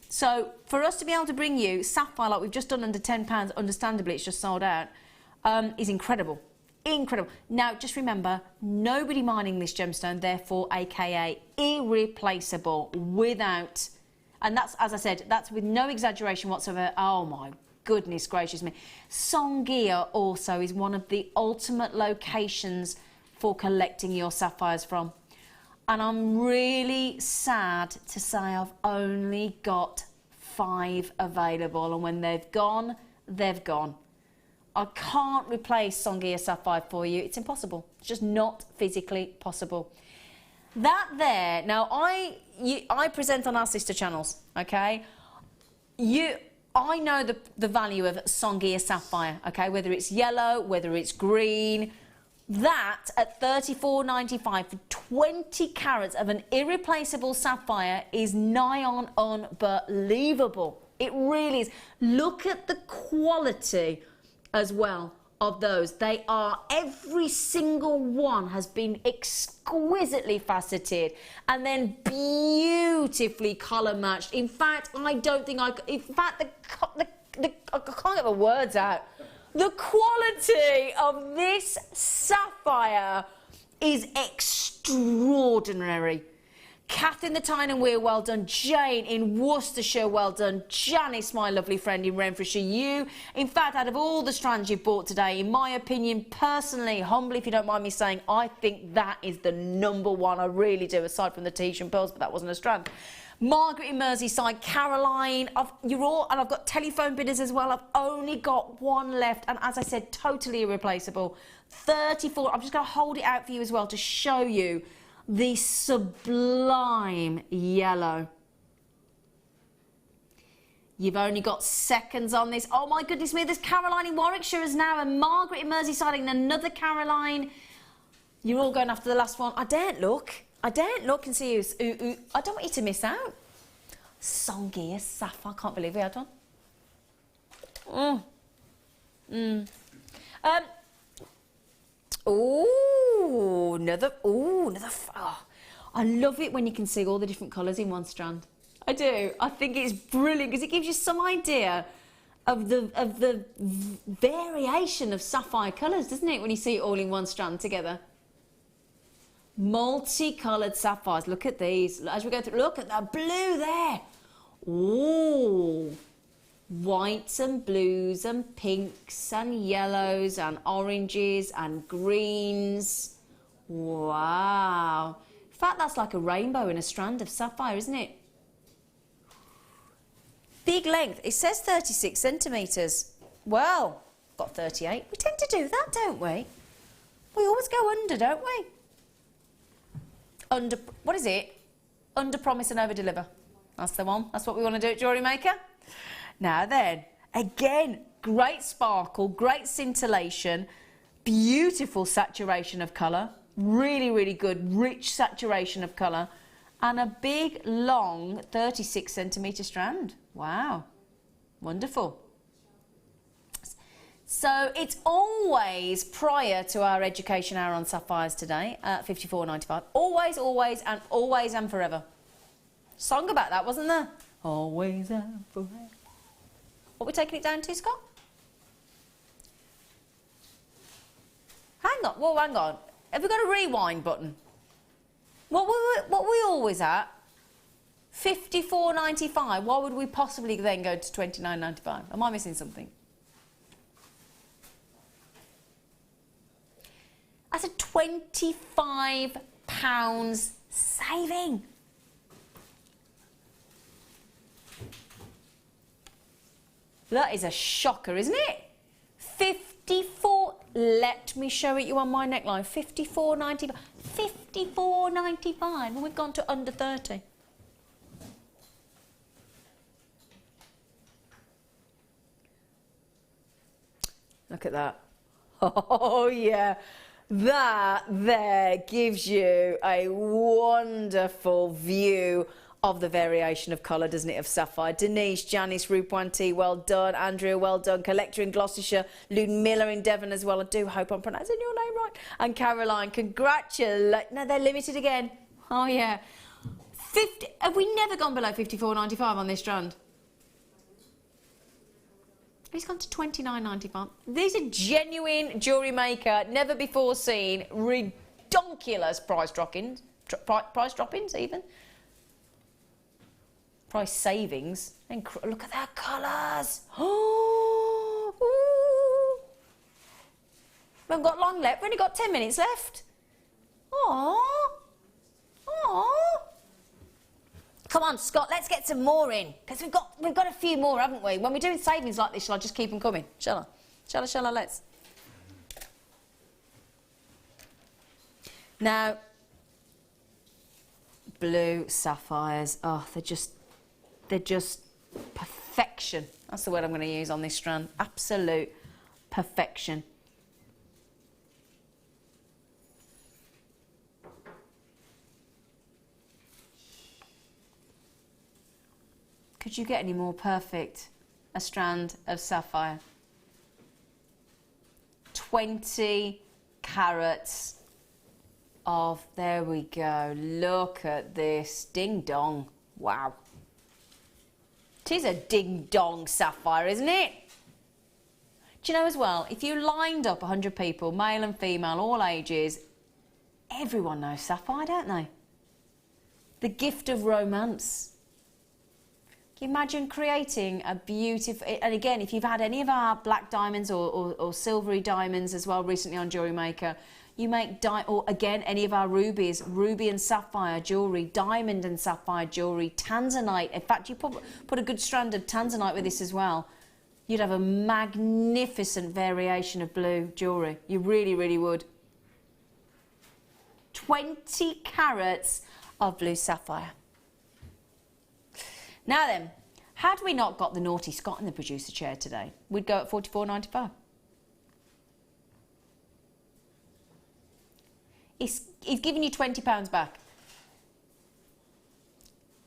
So for us to be able to bring you sapphire like we've just done under £10, understandably it's just sold out, is incredible. Incredible. Now, just remember, nobody mining this gemstone, therefore, aka irreplaceable, without, and that's, as I said, that's with no exaggeration whatsoever. Oh my goodness gracious me. Sangia also is one of the ultimate locations for collecting your sapphires from. And I'm really sad to say I've only got 5 available, and when they've gone, they've gone. I can't replace Sangia sapphire for you. It's impossible. It's just not physically possible. That there, now I present on our sister channels, okay? I know the value of Sangia sapphire, okay? Whether it's yellow, whether it's green. That at $34.95 for 20 carats of an irreplaceable sapphire is nigh on unbelievable. It really is. Look at the quality as well of those. They are, every single one has been exquisitely faceted and then beautifully colour matched. In fact, I don't think I can't get the words out. The quality of this sapphire is extraordinary. Kath in the Tyne and Weir, well done. Jane in Worcestershire, well done. Janice, my lovely friend in Renfrewshire, you. In fact, out of all the strands you've bought today, in my opinion, personally, humbly, if you don't mind me saying, I think that is the #1. I really do, aside from the T-shirt and pearls, but that wasn't a strand. Margaret in Merseyside, Caroline, and I've got telephone bidders as well. I've only got 1 left, and as I said, totally irreplaceable. 34, I'm just going to hold it out for you as well to show you the sublime yellow. You've only got seconds on this. Oh my goodness me, there's Caroline in Warwickshire as now, and Margaret in Merseyside, and another Caroline. You're all going after the last one. I daren't look. I daren't look and see who's... I don't want you to miss out. Sangia sapphire. I can't believe we had one. Another... Oh, I love it when you can see all the different colours in one strand. I do. I think it's brilliant because it gives you some idea of the variation of sapphire colours, doesn't it, when you see it all in one strand together? Multicoloured sapphires. Look at these. As we go through, look at that blue there. Ooh. Whites and blues and pinks and yellows and oranges and greens. Wow. In fact, that's like a rainbow in a strand of sapphire, isn't it? Big length. It says 36 centimetres. Well, got 38. We tend to do that, don't we? We always go under, don't we? What is it? Under promise and over deliver. That's the one. That's what we want to do at Jewellery Maker. Now then, again, great sparkle, great scintillation, beautiful saturation of colour, really, really good, rich saturation of colour, and a big, long 36 centimetre strand. Wow, wonderful. So it's always prior to our education hour on sapphires today at $54.95. Always, always and forever. Song about that, wasn't there? Always and forever. What are we taking it down to, Scott? Hang on, well, hang on. Have we got a rewind button? What were we always at? $54.95. Why would we possibly then go to $29.95? Am I missing something? That's a £25 saving. That is a shocker, isn't it? 54. Let me show it you on my neckline. $54.95. $54.95. And we've gone to under 30. Look at that. Oh yeah. That there gives you a wonderful view of the variation of colour, doesn't it, of sapphire. Denise, Janice, Rupanti, well done. Andrea, well done. Collector in Gloucestershire, Ludmilla in Devon as well. I do hope I'm pronouncing your name right. And Caroline, congratulations. No, they're limited again. Oh, yeah. 50. Have we never gone below $54.95 on this strand? It's gone to $29.95. These are genuine Jewellery Maker, never before seen, redonkulous price droppings, price droppings even. Price savings. And look at their colours. Oh, we haven't got long left. We've only got 10 minutes left. Oh, oh. Come on, Scott, let's get some more in. Because we've got a few more, haven't we? When we're doing savings like this, shall I just keep them coming? Shall I? Shall I? Let's. Now, blue sapphires. Oh, they're just perfection. That's the word I'm going to use on this strand. Absolute perfection. Could you get any more perfect a strand of sapphire? 20 carats of, there we go, look at this, ding dong, wow. It is a ding dong sapphire, isn't it? Do you know as well, if you lined up 100 people, male and female, all ages, everyone knows sapphire, don't they? The gift of romance. Can you imagine creating a beautiful, and again, if you've had any of our black diamonds or silvery diamonds as well recently on Jewellery Maker, you make, or again, any of our rubies, ruby and sapphire jewellery, diamond and sapphire jewellery, tanzanite. In fact, you put a good strand of tanzanite with this as well. You'd have a magnificent variation of blue jewellery. You really, really would. 20 carats of blue sapphire. Now then, had we not got the naughty Scott in the producer chair today, we'd go at $44.95. He's giving you £20 back.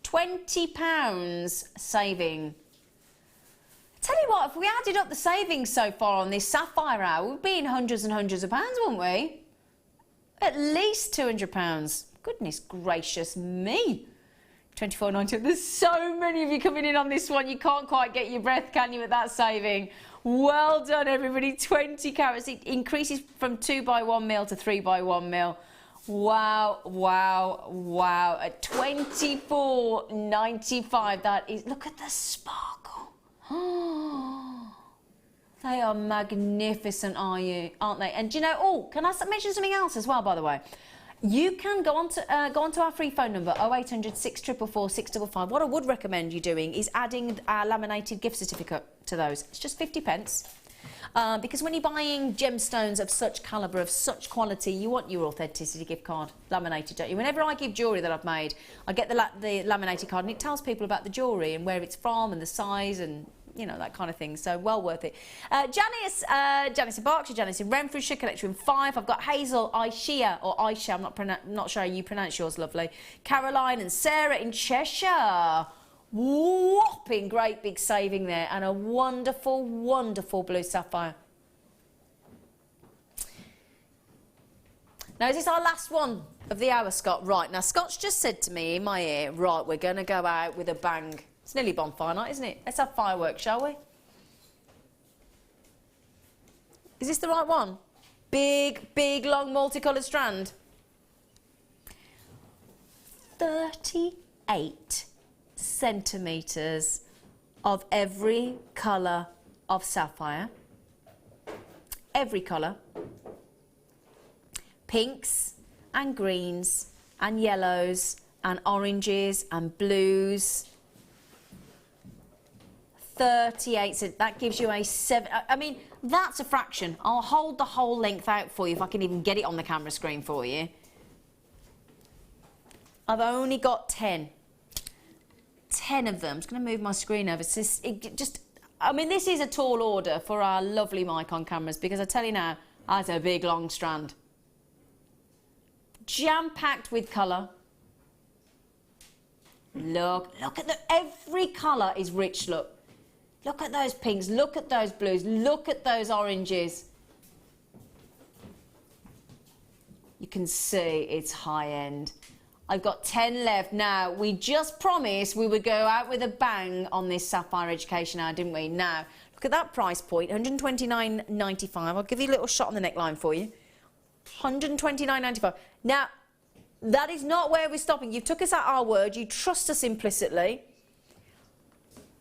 £20 saving. Tell you what, if we added up the savings so far on this sapphire hour, we'd be in hundreds and hundreds of pounds, wouldn't we? At least £200. Goodness gracious me. $24.90. There's so many of you coming in on this one. You can't quite get your breath, can you, at that saving? Well done, everybody. 20 carats. It increases from 2x1 mil to 3x1 mil. Wow, wow, wow. At $24.95, that is... Look at the sparkle. They are magnificent, aren't they? And do you know... Oh, can I mention something else as well, by the way? You can go on to our free phone number 0800 644 655. What I would recommend you doing is adding our laminated gift certificate to those. It's just 50p. Because when you're buying gemstones of such calibre, of such quality, you want your authenticity gift card laminated, don't you? Whenever I give jewellery that I've made, I get the laminated card and it tells people about the jewellery and where it's from and the size and you know, that kind of thing. So well worth it. Janice in Berkshire, Janice in Renfrewshire, collection 5. I've got Hazel, Aisha, or Aisha, I'm not sure how you pronounce yours, lovely. Caroline and Sarah in Cheshire. Whopping great big saving there, and a wonderful, wonderful blue sapphire. Now, is this our last one of the hour, Scott? Right, now Scott's just said to me in my ear, right, we're going to go out with a bang. It's nearly bonfire night, isn't it? Let's have fireworks, shall we? Is this the right one? Big, big, long, multicoloured strand. 38 centimetres of every colour of sapphire. Every colour. Pinks and greens and yellows and oranges and blues. 38, so that gives you a 7. I mean, that's a fraction. I'll hold the whole length out for you if I can even get it on the camera screen for you. I've only got 10. 10 of them. I'm just going to move my screen over. So I mean, this is a tall order for our lovely Micon cameras, because I tell you now, that's a big long strand. Jam-packed with colour. Look at every colour is rich, look. Look at those pinks, look at those blues, look at those oranges. You can see it's high end. I've got 10 left. Now, we just promised we would go out with a bang on this Sapphire Education hour, didn't we? Now, look at that price point, $129.95. I'll give you a little shot on the neckline for you. $129.95. Now, that is not where we're stopping. You took us at our word. You trust us implicitly.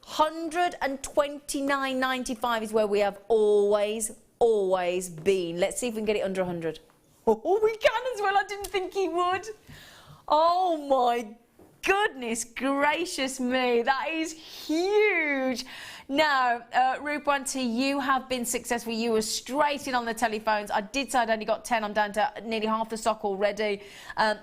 $129.95 is where we have always been. Let's see if we can get it under 100. Oh, we can as well. I didn't think he would. Oh, my goodness gracious me. That is huge. Now, Rupanti, you have been successful. You were straight in on the telephones. I did say I'd only got 10. I'm down to nearly half the stock already.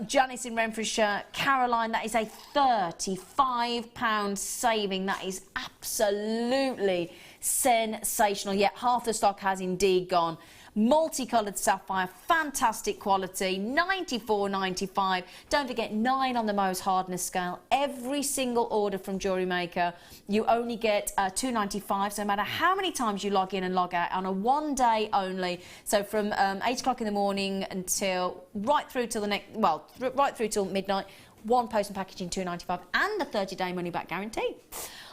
Janice in Renfrewshire. Caroline, that is a £35 saving. That is absolutely sensational. Yet half the stock has indeed gone. Multicoloured sapphire, fantastic quality, $94.95. Don't forget 9 on the Mohs hardness scale. Every single order from Jewellery Maker, you only get $2.95. So no matter how many times you log in and log out on a 1 day only. So from 8 o'clock in the morning until right through till the next, well, right through till midnight. 1 post and packaging $2.95 and a 30-day money-back guarantee.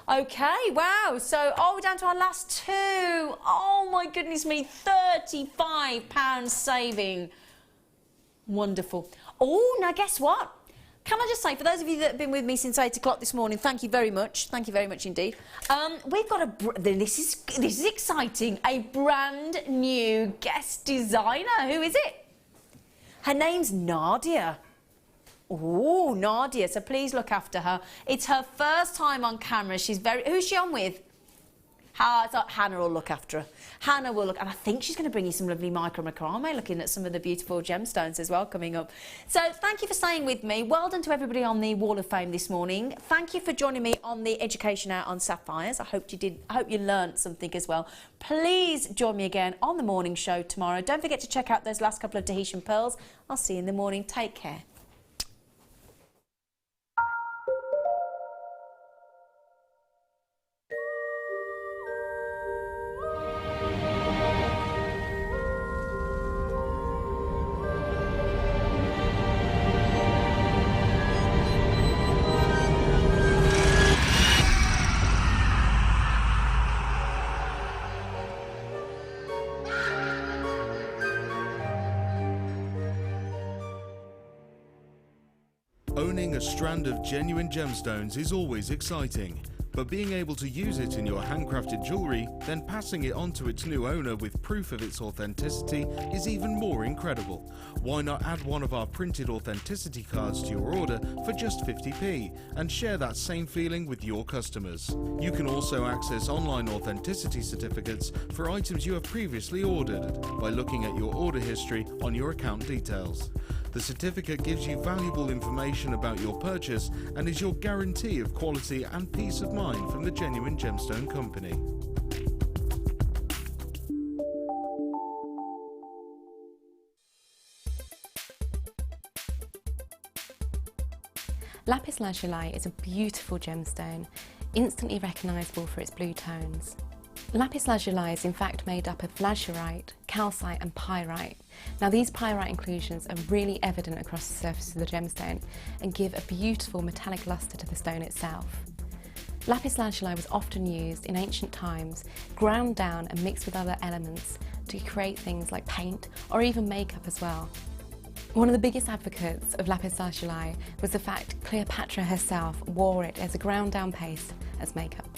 Okay, wow, so we're down to our last 2. Oh my goodness me, £35 saving. Wonderful. Oh, now guess what? Can I just say, for those of you that have been with me since 8 o'clock this morning, thank you very much. Thank you very much indeed. We've got this is exciting, a brand new guest designer. Who is it? Her name's Nadja. Oh, Nadja, so please look after her. It's her first time on camera. Who's she on with? Hannah will look after her. Hannah will look, and I think she's going to bring you some lovely macrame, looking at some of the beautiful gemstones as well coming up. So thank you for staying with me. Well done to everybody on the Wall of Fame this morning. Thank you for joining me on the education hour on sapphires. I hope you did. I hope you learnt something as well. Please join me again on the morning show tomorrow. Don't forget to check out those last couple of Tahitian pearls. I'll see you in the morning. Take care. Owning a strand of genuine gemstones is always exciting, but being able to use it in your handcrafted jewellery, then passing it on to its new owner with proof of its authenticity is even more incredible. Why not add one of our printed authenticity cards to your order for just 50p and share that same feeling with your customers? You can also access online authenticity certificates for items you have previously ordered by looking at your order history on your account details. The certificate gives you valuable information about your purchase and is your guarantee of quality and peace of mind from the genuine Gemstone company. Lapis lazuli is a beautiful gemstone, instantly recognisable for its blue tones. Lapis lazuli is in fact made up of lazurite, calcite and pyrite. Now these pyrite inclusions are really evident across the surface of the gemstone and give a beautiful metallic lustre to the stone itself. Lapis lazuli was often used in ancient times, ground down and mixed with other elements to create things like paint or even makeup as well. One of the biggest advocates of lapis lazuli was the fact Cleopatra herself wore it as a ground down paste as makeup.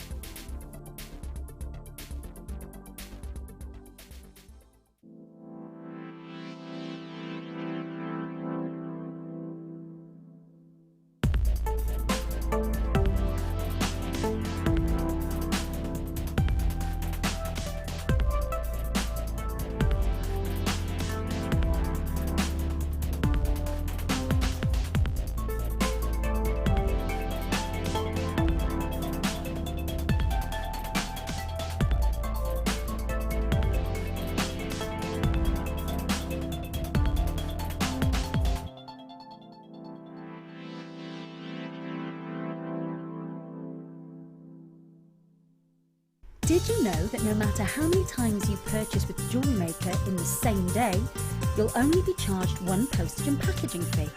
Did you know that no matter how many times you purchase with Jewellery Maker in the same day, you'll only be charged one postage and packaging fee?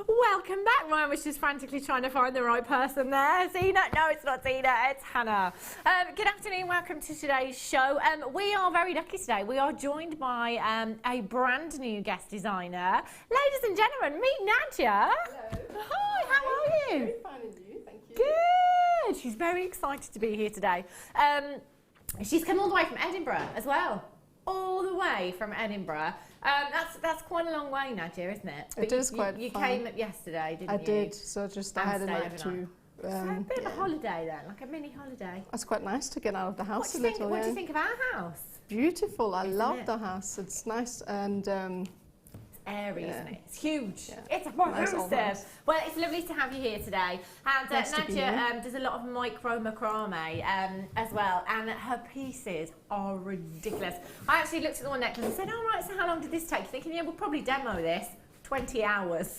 Welcome back. Ryan was just frantically trying to find the right person there. Zena? No, it's not Zena, it's Hannah. Good afternoon, welcome to today's show. We are very lucky today. We are joined by a brand new guest designer. Ladies and gentlemen, meet Nadja. Hello. Hi, how are you? Very fine, and you? Thank you. Good. She's very excited to be here today. She's come all the way from Edinburgh as well. All the way from Edinburgh. That's quite a long way, Nadja, isn't it? It is quite You fun. came up yesterday, didn't you? I did, so just I had a night to... so a bit of a holiday then, like a mini holiday. It's quite nice to get out of the house a little. What do you think of our house? Beautiful. I love it? the house. It's nice and Airy, yeah. isn't it? It's huge. Yeah. It's Nice old massive. house. Well, it's lovely to have you here today. And Nice to be here. Nadja does a lot of micro macrame as well, and her pieces are ridiculous. I actually looked at the one necklace and said, "Oh right, so how long did this take?" Thinking, yeah, we'll probably demo this 20 hours.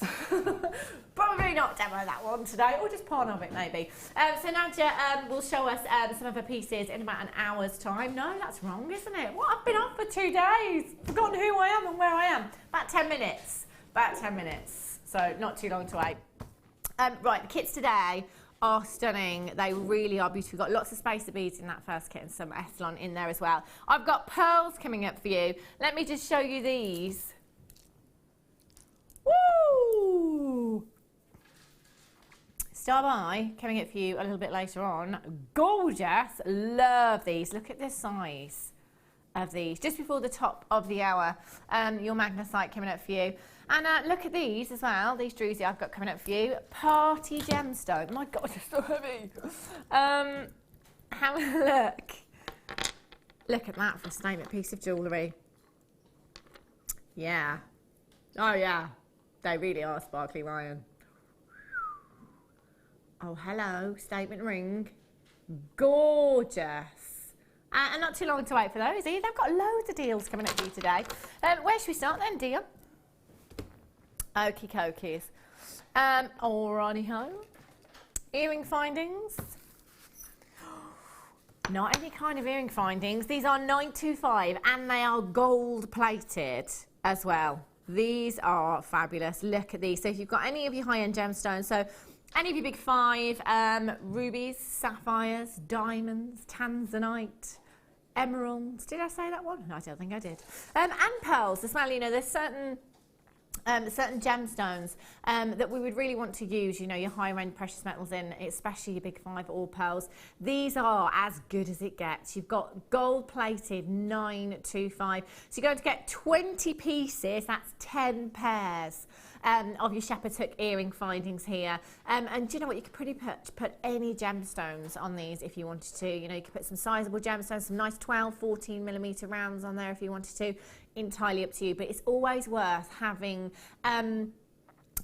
Probably not demo that one today, or just part of it maybe. So Nadja will show us some of her pieces in about an hour's time. No, that's wrong, isn't it? What? I've been off for 2 days. Forgotten who I am and where I am. About 10 minutes. About 10 minutes. So not too long to wait. Right, the kits today are stunning. They really are beautiful. We've got lots of spacer beads in that first kit and some Ethlon in there as well. I've got pearls coming up for you. Let me just show you these. Woo! Star by coming up for you a little bit later on. Gorgeous. Love these. Look at the size of these. Just before the top of the hour. Your Magnesite coming up for you. And look at these as well. These druzy I've got coming up for you. Party Gemstone. My God, they're so heavy. Have a look. Look at that for a statement piece of jewellery. Yeah. Oh, yeah. They really are sparkly, Ryan. Oh, hello. Statement ring. Gorgeous. And not too long to wait for those either. They've got loads of deals coming up for you today. Where should we start then, dear? Okie dokies. Alrighty ho. Earring findings. Not any kind of earring findings. These are 925 and they are gold plated. as well. These are fabulous. Look at these. So if you've got any of your high-end gemstones, so any of your big 5, rubies, sapphires, diamonds, tanzanite, emeralds. Did I say that one? No, I don't think I did. And pearls as well. You know, there's certain gemstones that we would really want to use, you know, your higher end precious metals in, especially your big 5 or pearls. These are as good as it gets. You've got gold plated 925. So you're going to get 20 pieces, that's 10 pairs. Of your shepherd's hook earring findings here, and do you know what, you could pretty put any gemstones on these if you wanted to. You know, you could put some sizable gemstones, some nice 12-14 millimeter rounds on there if you wanted to. Entirely up to you, but it's always worth having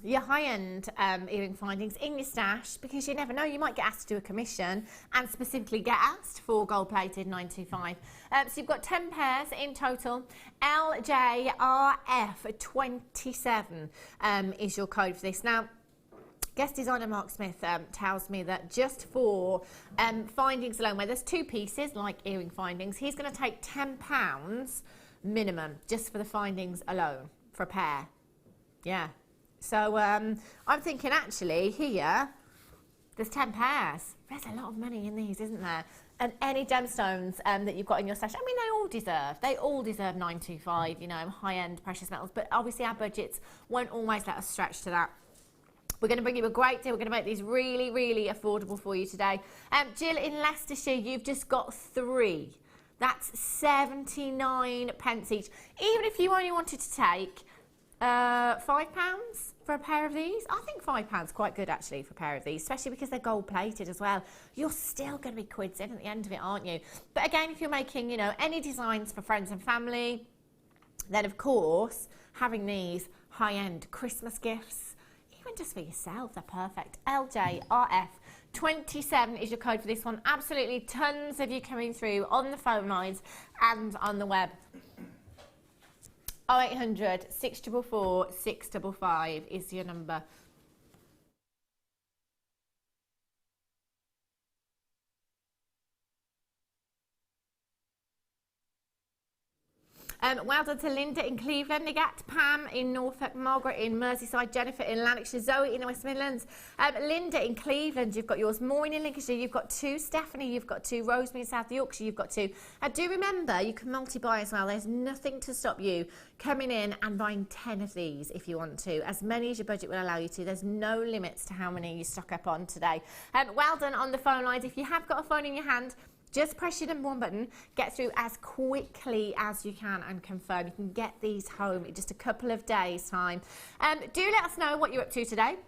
your high-end earring findings in your stash, because you never know, you might get asked to do a commission and specifically get asked for gold-plated 925. So you've got 10 pairs in total. LJRF27 is your code for this. Now, guest designer Mark Smith tells me that just for findings alone, where there's 2 pieces, like earring findings, he's going to take £10 minimum just for the findings alone, for a pair. Yeah. So I'm thinking actually here, there's 10 pairs. There's a lot of money in these, isn't there? And any gemstones that you've got in your stash, I mean, they all deserve 925, you know, high-end precious metals. But obviously our budgets won't always let us stretch to that. We're going to bring you a great deal. We're going to make these really, really affordable for you today. Jill, in Leicestershire, you've just got 3. That's 79 pence each. Even if you only wanted to take £5 for a pair of these, I think £5 quite good actually for a pair of these, especially because they're gold plated as well. You're still going to be quids in at the end of it, aren't you? But again, if you're making, you know, any designs for friends and family, then of course having these high-end Christmas gifts, even just for yourself, they're perfect. LJRF27 is your code for this one. Absolutely tons of you coming through on the phone lines and on the web. 0800 644 655 is your number. Well done to Linda in Cleveland, Nagat, Pam in Norfolk, Margaret in Merseyside, Jennifer in Lanarkshire, Zoe in the West Midlands, Linda in Cleveland, you've got yours, Maureen in Lincolnshire, you've got 2, Stephanie, you've got 2, Rosemary in South Yorkshire, you've got 2. Do remember, you can multi-buy as well. There's nothing to stop you coming in and buying 10 of these if you want to, as many as your budget will allow you to. There's no limits to how many you stock up on today. Well done on the phone lines. If you have got a phone in your hand, just press your number 1 button, get through as quickly as you can and confirm. You can get these home in just a couple of days' time. Do let us know what you're up to today.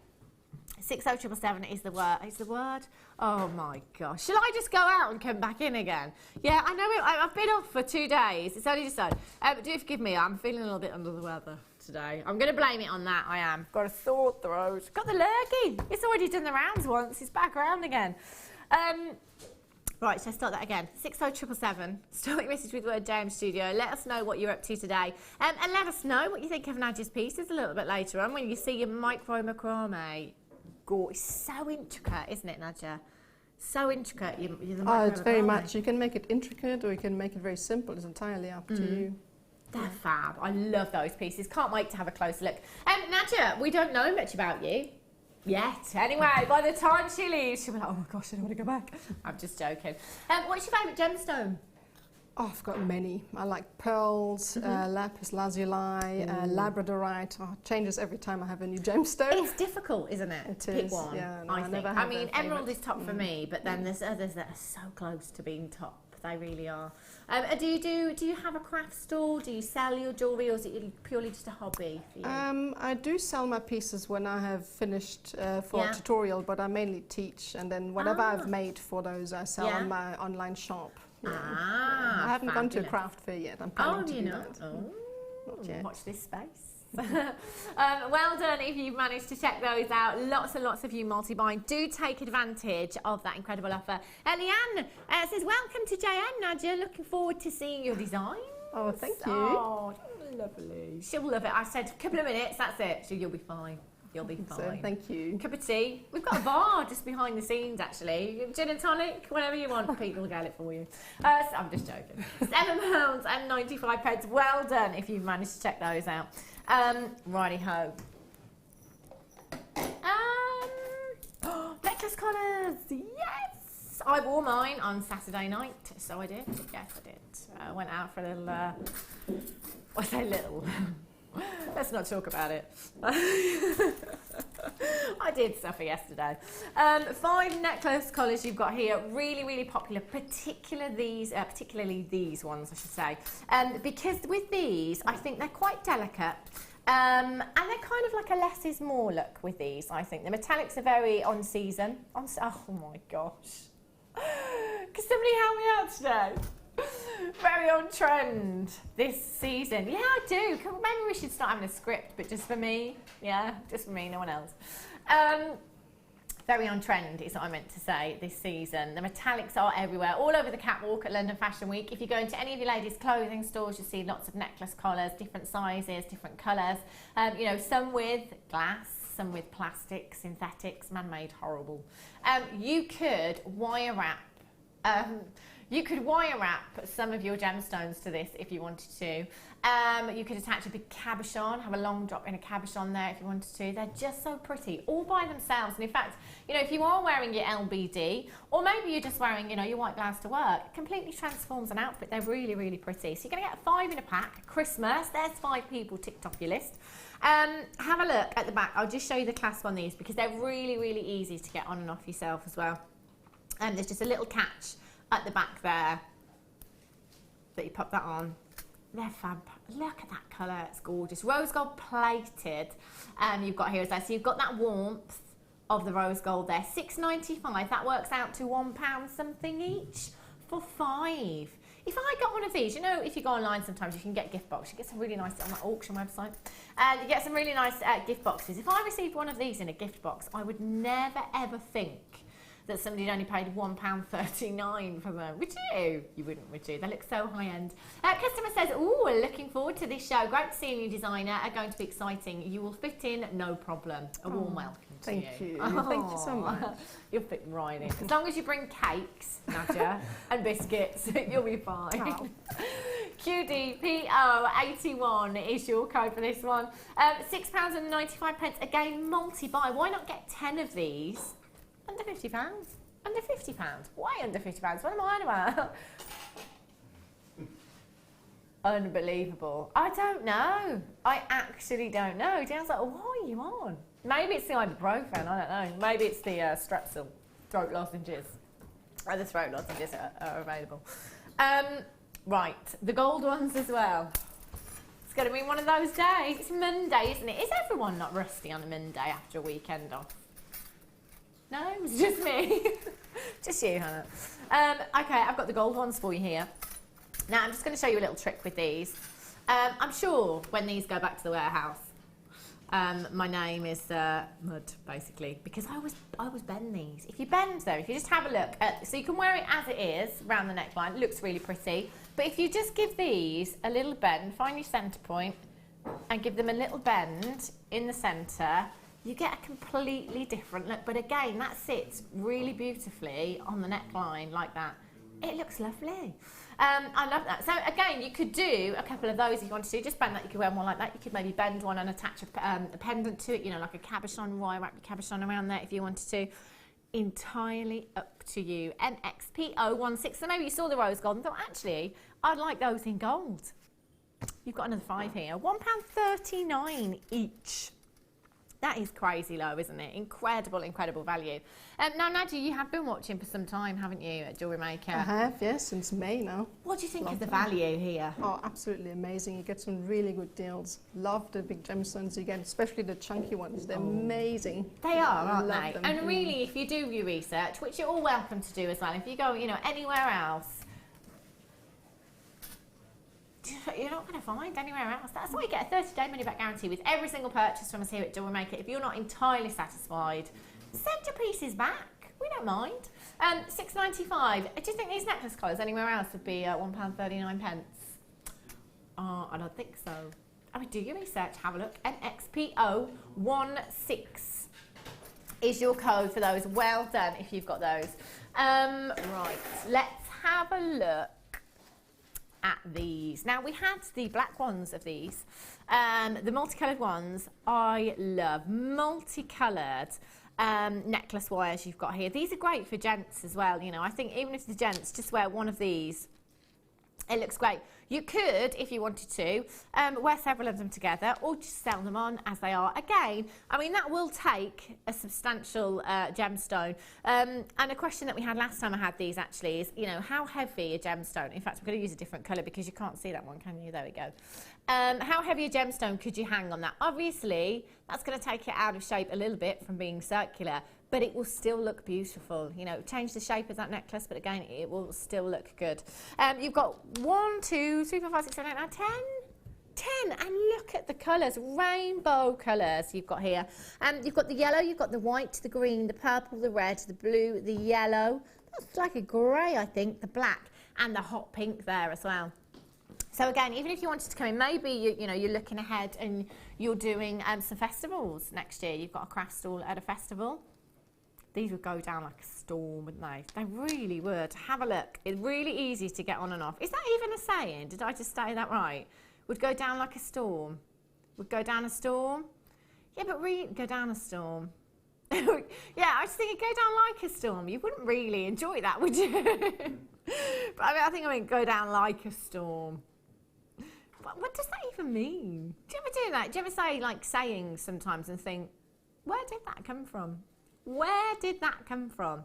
60777 is the word. Is the word? Oh my gosh. Shall I just go out and come back in again? Yeah, I know I've been off for 2 days. It's only just started. Do forgive me, I'm feeling a little bit under the weather today. I'm going to blame it on that, I am. Got a sore throat. Got the lurgy. It's already done the rounds once. It's back around again. Right, so start that again. 60777. Start your message with the word JM Studio. Let us know what you're up to today. And let us know what you think of Nadja's pieces a little bit later on when you see your micro macrame. It's so intricate, isn't it, Nadja? So intricate. You're the micro it's very macrame. much. You can make it intricate or you can make it very simple. It's entirely up to you. They're fab. I love those pieces. Can't wait to have a closer look. Nadja, we don't know much about you. Yet. Anyway, by the time she leaves, she'll be like, oh my gosh, I don't want to go back. I'm just joking. What's your favourite gemstone? Oh, I've got many. I like pearls, lapis lazuli, labradorite. Oh, it changes every time I have a new gemstone. It's difficult, isn't it? To pick one. Yeah, no, I think. I mean, emerald is top for me, but then there's others that are so close to being top. They really are. Do you have a craft store? Do you sell your jewellery, or is it purely just a hobby for you? I do sell my pieces when I have finished for a tutorial, but I mainly teach, and then whatever I've made for those, I sell on my online shop. Yeah. I haven't gone to a craft fair yet. I'm planning to do that. Not yet. Watch this space. Well done if you've managed to check those out. Lots and lots of you multi-buying. Do take advantage of that incredible offer. Leanne says, welcome to JN, Nadja. Looking forward to seeing your designs. Oh, thank you. Oh, lovely. She'll love it. I said a couple of minutes, that's it. So you'll be fine. You'll be fine. So, thank you. Cup of tea. We've got a bar just behind the scenes, actually. Gin and tonic, whatever you want. Pete will get it for you. So I'm just joking. £7.95. Well done if you've managed to check those out. Righty-ho. Necklace colours. Yes! I wore mine on Saturday night, so I did. Yes, I did. I went out for a little, I say little. Let's not talk about it. I did suffer yesterday. 5 necklace colours you've got here, really, really popular, particularly these ones, I should say. Because with these, I think they're quite delicate. And they're kind of like a less is more look with these, I think. The metallics are very on season. Oh my gosh. Can somebody help me out today? Very on trend this season. Yeah, I do. Maybe we should start having a script, but just for me. Yeah, just for me, no one else. Very on trend is what I meant to say this season. The metallics are everywhere, all over the catwalk at London Fashion Week. If you go into any of your ladies' clothing stores, you'll see lots of necklace collars, different sizes, different colours. You know, some with glass, some with plastic, synthetics, man-made, horrible. You could wire wrap. You could wire wrap some of your gemstones to this if you wanted to. You could attach a big cabochon, have a long drop in a cabochon there if you wanted to. They're just so pretty, all by themselves. And in fact, you know, if you are wearing your LBD, or maybe you're just wearing, you know, your white blouse to work, it completely transforms an outfit. They're really, really pretty. So you're going to get 5 in a pack. Christmas, there's 5 people ticked off your list. Have a look at the back. I'll just show you the clasp on these because they're really, really easy to get on and off yourself as well. There's just a little catch at the back there that you pop that on. They're fab. Look at that colour, it's gorgeous. Rose gold plated you've got here as well. So you've got that warmth of the rose gold there. £6.95, that works out to £1 something each for 5. If I got one of these, you know, if you go online sometimes you can get gift box. You get some really nice on that auction website. You get some really nice gift boxes. If I received one of these in a gift box, I would never ever think that somebody had only paid £1.39 for them. Would you? You wouldn't, would you? They look so high-end. Customer says, ooh, looking forward to this show. Great to see a new designer. Are going to be exciting. You will fit in, no problem. A warm welcome to you. Thank you. Thank you so much. You'll fit right in. As long as you bring cakes, Nadja, and biscuits, you'll be fine. Oh. QDPO81 is your code for this one. £6.95. Again, multi-buy. Why not get 10 of these? Under £50. Under £50. Why under £50? What am I on about? Unbelievable. I don't know. I actually don't know. Dan's like, what are you on? Maybe it's the ibuprofen. I don't know. Maybe it's the Strepsil throat lozenges. The throat lozenges are available. Right, the gold ones as well. It's going to be one of those days. It's Monday, isn't it? Is everyone not rusty on a Monday after a weekend off? No, it's just me. Just you, Hannah. Okay, I've got the gold ones for you here. Now, I'm just going to show you a little trick with these. I'm sure when these go back to the warehouse, my name is mud, basically, because I always bend these. If you bend them, if you just have a look, so you can wear it as it is, around the neckline, it looks really pretty. But if you just give these a little bend, find your centre point, and give them a little bend in the centre, you get a completely different look. But again, that sits really beautifully on the neckline like that. It looks lovely. I love that. So again, you could do a couple of those if you wanted to. Just bend that. You could wear one like that. You could maybe bend one and attach a pendant to it, you know, like a cabochon, wire wrap your cabochon around there if you wanted to. Entirely up to you. NXPO16. So maybe you saw the rose gold and thought, actually, I'd like those in gold. You've got another 5 here. £1.39 each. That is crazy low, isn't it? Incredible, incredible value. Now, Nadja, you have been watching for some time, haven't you, at Jewellery Maker? I have, yes, since May now. What do you think of the value here? Oh, absolutely amazing. You get some really good deals. Love the big gemstones you get, especially the chunky ones. They're amazing. They are, aren't Love they? them. And really, if you do your research, which you're all welcome to do as well, if you go, you know, anywhere else, you're not going to find anywhere else. That's why you get a 30-day money-back guarantee with every single purchase from us here at Jewellery Maker. If you're not entirely satisfied, send your pieces back. We don't mind. £6.95. Do you think these necklace colours anywhere else would be £1.39? I don't think so. I mean, do your research, have a look. NXPO16 is your code for those. Well done if you've got those. Right, let's have a look at these. Now, we had the black ones of these. The multicoloured ones I love. Multicoloured necklace wires you've got here. These are great for gents as well. You know, I think even if the gents just wear one of these, it looks great. You could, if you wanted to, wear several of them together or just sell them on as they are. Again, I mean, that will take a substantial gemstone. And a question that we had last time I had these actually is, you know, how heavy a gemstone? In fact, I'm going to use a different colour because you can't see that one, can you? There we go. How heavy a gemstone could you hang on that? Obviously, that's going to take it out of shape a little bit from being circular, but it will still look beautiful. You know, change the shape of that necklace, but again, it will still look good. You've got 1, 2, 3, 4, 5, 6, 7, 8, 9, 10, and look at the colours, rainbow colours you've got here. You've got the yellow, you've got the white, the green, the purple, the red, the blue, the yellow. That's like a grey, I think, the black, and the hot pink there as well. So again, even if you wanted to come in, maybe you know, you're looking ahead and you're doing some festivals next year. You've got a craft stall at a festival. These would go down like a storm, wouldn't they? They really would. Have a look. It's really easy to get on and off. Is that even a saying? Did I just say that right? Would go down like a storm. Would go down a storm? Yeah, but go down a storm. Yeah, I just think it'd go down like a storm. You wouldn't really enjoy that, would you? But I mean, go down like a storm. What does that even mean? Do you ever do that? Do you ever say like sayings sometimes and think, where did that come from? Where did that come from?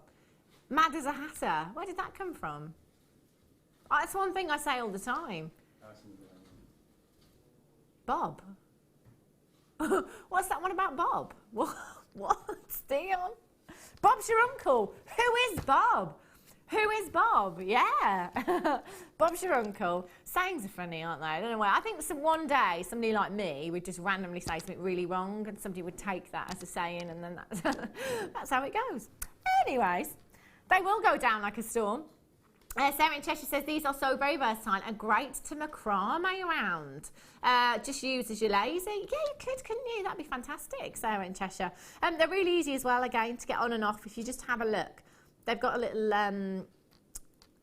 Mad as a hatter. Where did that come from? Oh, that's one thing I say all the time. Bob. What's that one about Bob? What's Dion? Bob's your uncle. Who is Bob? Who is Bob? Yeah. Bob's your uncle. Sayings are funny, aren't they? I don't know why. I think one day somebody like me would just randomly say something really wrong and somebody would take that as a saying and then that's how it goes. Anyways, they will go down like a storm. Sarah in Cheshire says, these are so very versatile and great to macrame around. Just use as you're lazy. Yeah, you could, couldn't you? That'd be fantastic, Sarah in Cheshire. They're really easy as well, again, to get on and off if you just have a look. They've got a little,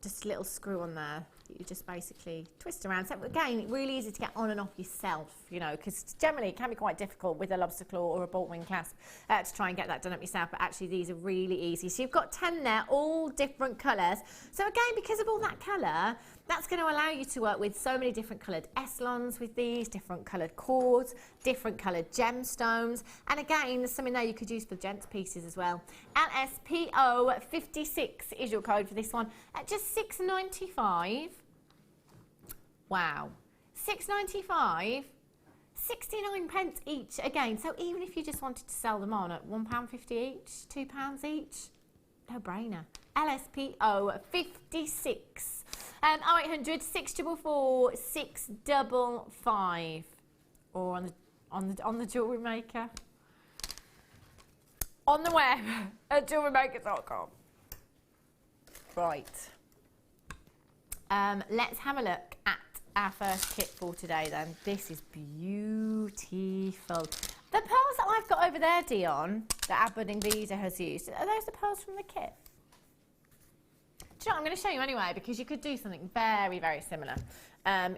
just a little screw on there that you just basically twist around. So again, really easy to get on and off yourself, you know, because generally it can be quite difficult with a lobster claw or a bolt wing clasp to try and get that done up yourself. But actually, these are really easy. So you've got 10 there, all different colours. So again, because of all that colour, that's going to allow you to work with so many different coloured S-lons with these, different coloured cords, different coloured gemstones. And again, there's something there you could use for gents pieces as well. LSPO56 is your code for this one at just $6.95. Wow. $6.95, 69 pence each again. So even if you just wanted to sell them on at £1.50 each, £2 each, no brainer. LSPO 56. 0800 644 655, or on the Jewellery Maker, on the web at jewellerymaker.com. Right. Let's have a look at our first kit for today then. This is beautiful. The pearls that I've got over there, Dion, that our budding beader has used, are those the pearls from the kit? Do you know what, I'm going to show you anyway, because you could do something very, very similar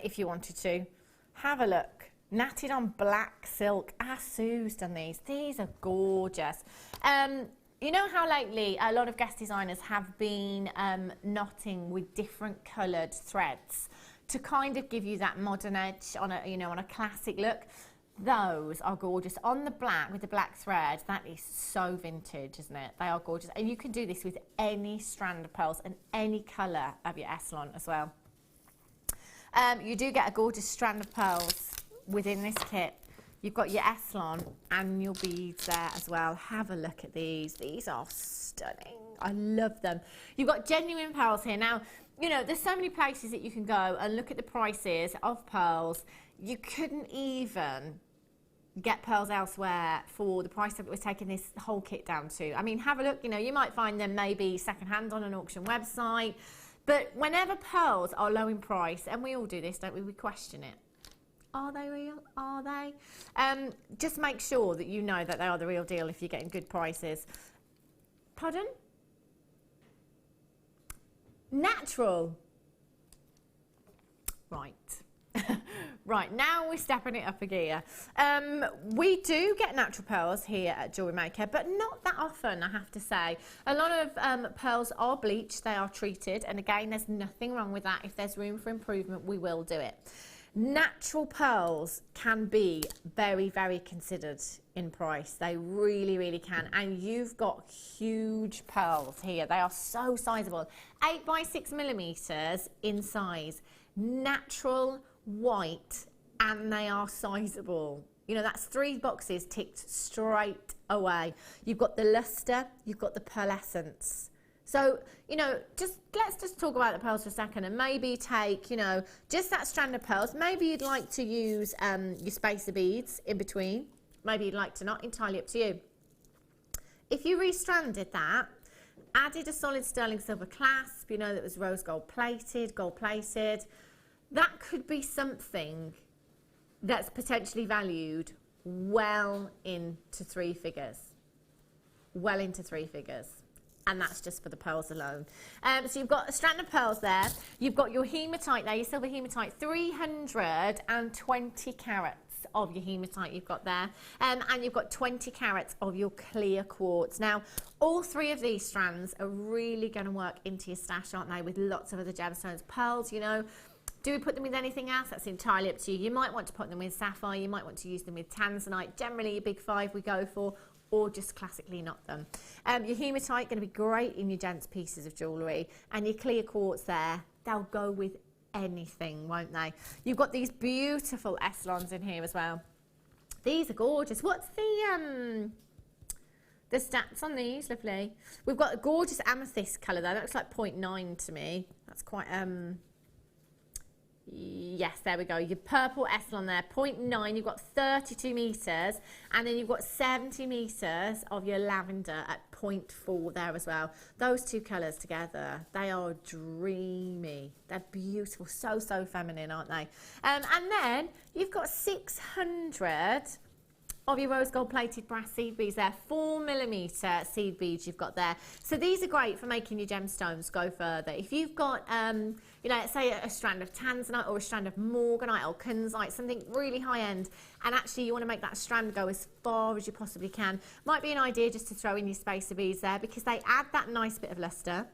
if you wanted to. Have a look. Natted on black silk. Sue's done these. These are gorgeous. You know how lately a lot of guest designers have been knotting with different coloured threads to kind of give you that modern edge on a, you know, on a classic look. Those are gorgeous. On the black, with the black thread, that is so vintage, isn't it? They are gorgeous. And you can do this with any strand of pearls and any colour of your S-lon as well. You do get a gorgeous strand of pearls within this kit. You've got your S-lon and your beads there as well. Have a look at these. These are stunning. I love them. You've got genuine pearls here. Now, you know, there's so many places that you can go and look at the prices of pearls. You couldn't even get pearls elsewhere for the price that we're taking this whole kit down to. I mean, have a look, you know, you might find them maybe secondhand on an auction website, but whenever pearls are low in price, and we all do this, don't we? We question it. Are they real? Are they? Just make sure that you know that they are the real deal if you're getting good prices. Pardon? Natural. Right. Right, now we're stepping it up a gear. We do get natural pearls here at Jewellery Maker, but not that often, I have to say. A lot of pearls are bleached, they are treated, and again, there's nothing wrong with that. If there's room for improvement, we will do it. Natural pearls can be very, very considered in price. They really, really can. And you've got huge pearls here. They are so sizable. 8 by 6 millimeters in size. Natural, white, and they are sizable. You know, that's 3 boxes ticked straight away. You've got the luster, you've got the pearlescence. So, you know, let's just talk about the pearls for a second and maybe take, you know, just that strand of pearls. Maybe you'd like to use your spacer beads in between. Maybe you'd like to not, entirely up to you. If you restranded that, added a solid sterling silver clasp, you know, that was rose gold plated, that could be something that's potentially valued well into 3 figures. Well into 3 figures. And that's just for the pearls alone. So you've got a strand of pearls there. You've got your hematite there, your silver hematite, 320 carats of your hematite you've got there. And you've got 20 carats of your clear quartz. Now, all 3 of these strands are really going to work into your stash, aren't they, with lots of other gemstones. Pearls, you know, do we put them with anything else? That's entirely up to you. You might want to put them with sapphire. You might want to use them with tanzanite. Generally, your big 5 we go for, or just classically not them. Your hematite going to be great in your gents pieces of jewellery, and your clear quartz there, they'll go with anything, won't they? You've got these beautiful Essilons in here as well. These are gorgeous. What's the stats on these? Lovely. We've got a gorgeous amethyst colour there. That looks like 0.9 to me. That's quite yes, there we go. Your purple Essilon there, 0.9. You've got 32 metres, and then you've got 70 metres of your lavender at 0.4 there as well. Those 2 colours together, they are dreamy. They're beautiful, so feminine, aren't they? And then you've got 600 of your rose gold plated brass seed beads there, 4mm seed beads you've got there. So these are great for making your gemstones go further. If you've got, you know, let's say a strand of tanzanite or a strand of morganite or kunzite, something really high end, and actually you want to make that strand go as far as you possibly can, might be an idea just to throw in your spacer beads there, because they add that nice bit of luster.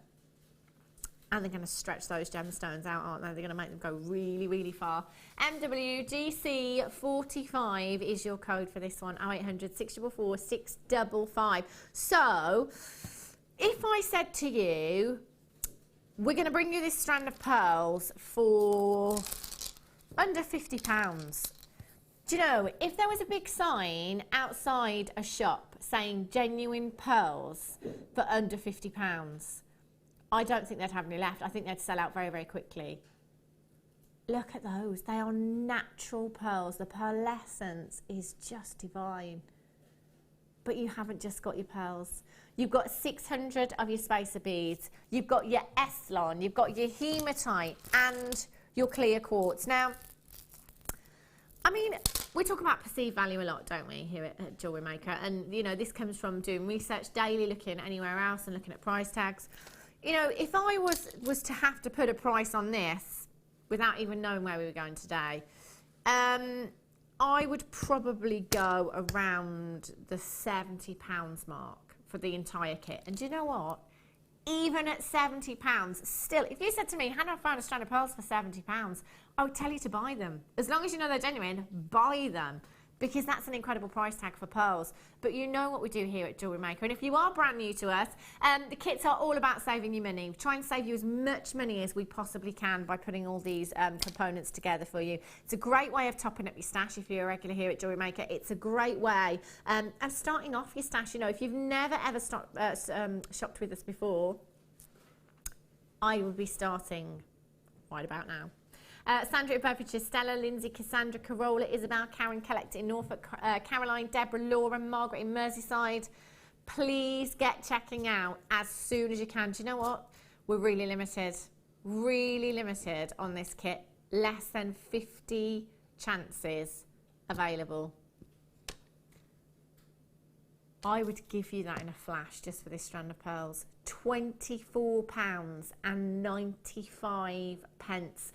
And they're going to stretch those gemstones out, aren't they? They're going to make them go really, really far. MWGC45 is your code for this one. 0800 644 655. So, if I said to you, we're going to bring you this strand of pearls for under £50. Do you know, if there was a big sign outside a shop saying genuine pearls for under £50, I don't think they'd have any left. I think they'd sell out very, very quickly. Look at those. They are natural pearls. The pearlescence is just divine. But you haven't just got your pearls. You've got 600 of your spacer beads. You've got your Essilon. You've got your hematite and your clear quartz. Now, I mean, we talk about perceived value a lot, don't we, here at Jewellery Maker? And, you know, this comes from doing research daily, looking anywhere else and looking at price tags. You know, if I was to have to put a price on this without even knowing where we were going today, I would probably go around the £70 mark for the entire kit. And do you know what? Even at £70, still, if you said to me, Hannah, I found a strand of pearls for £70, I would tell you to buy them. As long as you know they're genuine, buy them. Because that's an incredible price tag for pearls. But you know what we do here at Jewellery Maker. And if you are brand new to us, the kits are all about saving you money. We try and save you as much money as we possibly can by putting all these components together for you. It's a great way of topping up your stash if you're a regular here at Jewellery Maker. It's a great way of starting off your stash. You know, if you've never ever shopped with us before, I would be starting right about now. Sandra in Bedfordshire, Stella, Lindsay, Cassandra, Carola, Isabel, Karen, Collector in Norfolk, Caroline, Deborah, Laura, Margaret in Merseyside. Please get checking out as soon as you can. Do you know what? We're really limited on this kit. Less than 50 chances available. I would give you that in a flash just for this strand of pearls. £24.95.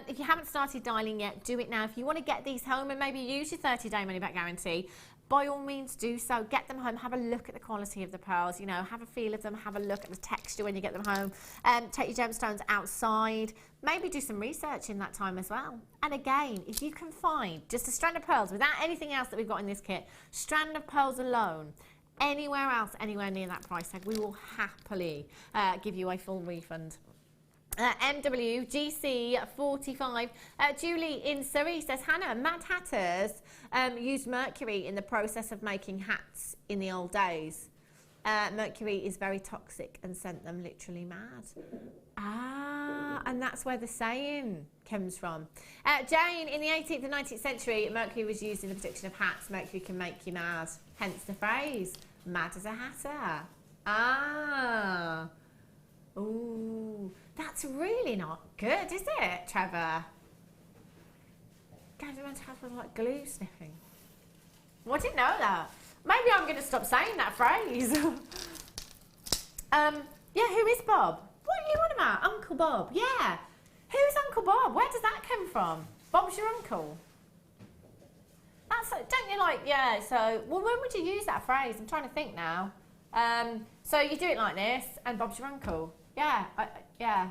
If you haven't started dialing yet, do it now. If you want to get these home and maybe use your 30-day money-back guarantee, by all means do so. Get them home, have a look at the quality of the pearls, you know, have a feel of them, have a look at the texture when you get them home. Take your gemstones outside, maybe do some research in that time as well. And again, if you can find just a strand of pearls without anything else that we've got in this kit, strand of pearls alone, anywhere else, anywhere near that price tag, we will happily give you a full refund. MWGC45. Julie in Surrey says, Hannah, Mad Hatters used mercury in the process of making hats in the old days. Mercury is very toxic and sent them literally mad. Ah, and that's where the saying comes from. Jane, in the 18th and 19th century, mercury was used in the production of hats. Mercury can make you mad, hence the phrase, mad as a hatter. Ah. Ooh, that's really not good, is it, Trevor? Guys, around to have like glue sniffing. Well, I didn't know that. Maybe I'm going to stop saying that phrase. Yeah, who is Bob? What are you on about? Uncle Bob, yeah. Who's Uncle Bob? Where does that come from? Bob's your uncle? That's, don't you like, yeah, so, well, when would you use that phrase? I'm trying to think now. So you do it like this, and Bob's your uncle. Yeah, yeah.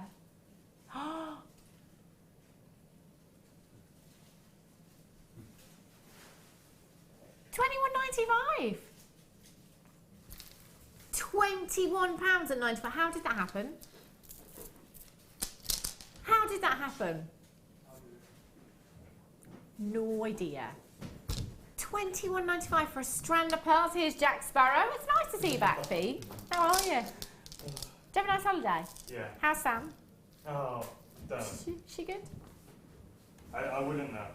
£21.95. £21.95. How did that happen? How did that happen? No idea. £21.95 for a strand of pearls. Here's Jack Sparrow. It's nice to see you back, Pete. How are you? Did you have a nice holiday? Yeah. How's Sam? Oh, don't. She good? I wouldn't know.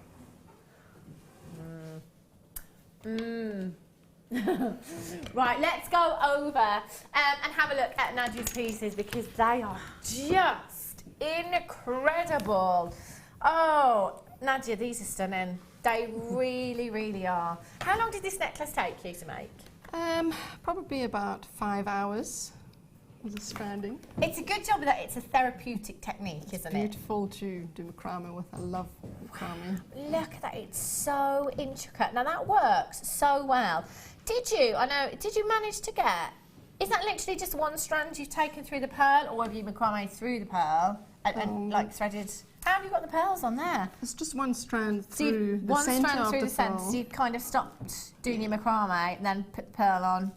Right, let's go over and have a look at Nadja's pieces because they are just incredible. Oh, Nadja, these are stunning. They really, really are. How long did this necklace take you to make? Probably about 5 hours. The stranding. It's a good job that it's a therapeutic technique, isn't it? Beautiful to do macrame with. I love macrame. Look at that, it's so intricate. Now that works so well. Did you manage to get, is that literally just one strand you've taken through the pearl, or have you macrame through the pearl and like threaded? How have you got the pearls on there? It's just one strand So through the one centre strand of through the the centre, pearl. so you kind of stopped doing your macrame and then put the pearl on.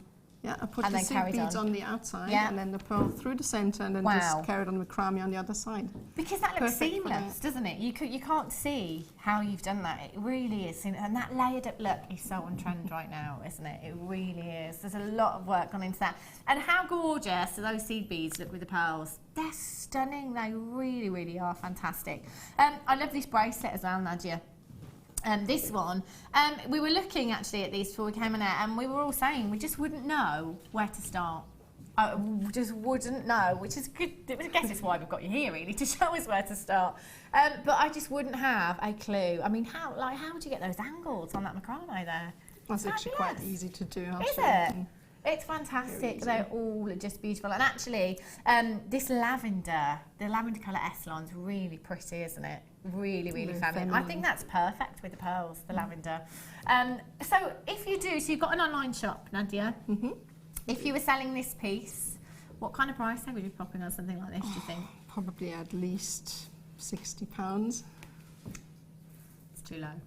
Yeah, I put and the then seed carried beads on. on the outside, Yeah. and then the pearl through the centre, and then Wow. just carried on macrame on the other side. Because that looks Perfect for seamless, doesn't it? You can't see how you've done that. It really is, and that layered up look is so on trend right now, isn't it? It really is. There's a lot of work gone into that. And how gorgeous do those seed beads look with the pearls? They're stunning. They really, really are fantastic. I love this bracelet as well, Nadja. This one, we were looking actually at these before we came in there, and we were all saying we just wouldn't know where to start. We just wouldn't know, which is good. I guess it's why we've got you here, really, to show us where to start. But I just wouldn't have a clue. I mean, how would you get those angles on that macrame there? That's actually quite easy to do. Is it? It's fantastic. They're all just beautiful. And actually, this lavender, the lavender colour Esselon's really pretty, isn't it? Really, really feminine. I think that's perfect with the pearls, the lavender. So if you do, so you've got an online shop, Nadja. Mm-hmm. If you were selling this piece, what kind of price tag would you be popping on something like this, do you think? Probably at least £60. It's too low.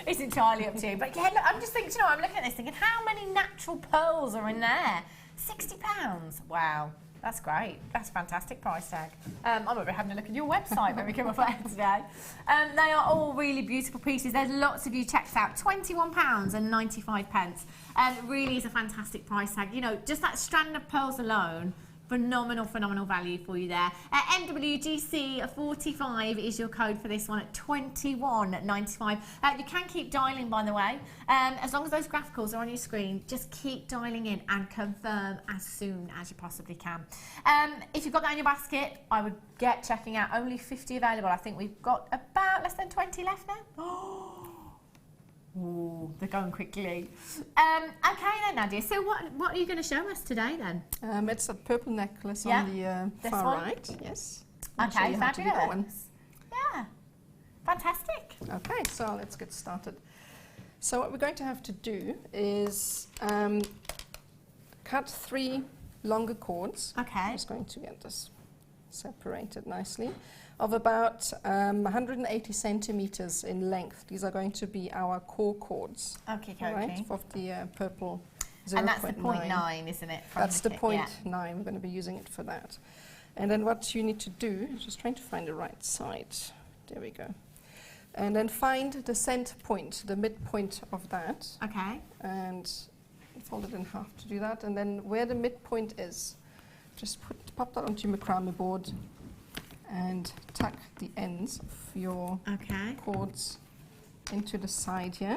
It's entirely up to you. But yeah, look, I'm just thinking, you know, I'm looking at this thinking, how many natural pearls are in there? £60. Wow. That's great. That's a fantastic price tag. I might be having a look at your website when we come off air today. They are all really beautiful pieces. There's lots of you checked out. £21.95. Really is a fantastic price tag. You know, just that strand of pearls alone Phenomenal value for you there. NWGC 45 is your code for this one at $21.95. You can keep dialing, by the way. As long as those graphicals are on your screen, just keep dialing in and confirm as soon as you possibly can. If you've got that in your basket, I would get checking out. Only 50 available. I think we've got about less than 20 left now. Ooh, they're going quickly. Okay then, Nadia. So what are you going to show us today then? It's a purple necklace on the far right. Yes. Okay, fabulous. Yeah, fantastic. Okay, so let's get started. So what we're going to have to do is cut 3 longer cords. Okay. I'm just going to get this separated nicely, of about 180 centimeters in length. These are going to be our core cords. Okay, right, of the purple 0.9. And that's the 0.9, isn't it? That's the 0.9. We're going to be using it for that. And then what you need to do, just trying to find the right side. There we go. And then find the center point, the midpoint of that. Okay. And fold it in half to do that. And then where the midpoint is, just pop that onto your macrame board and tuck the ends of your cords into the side here.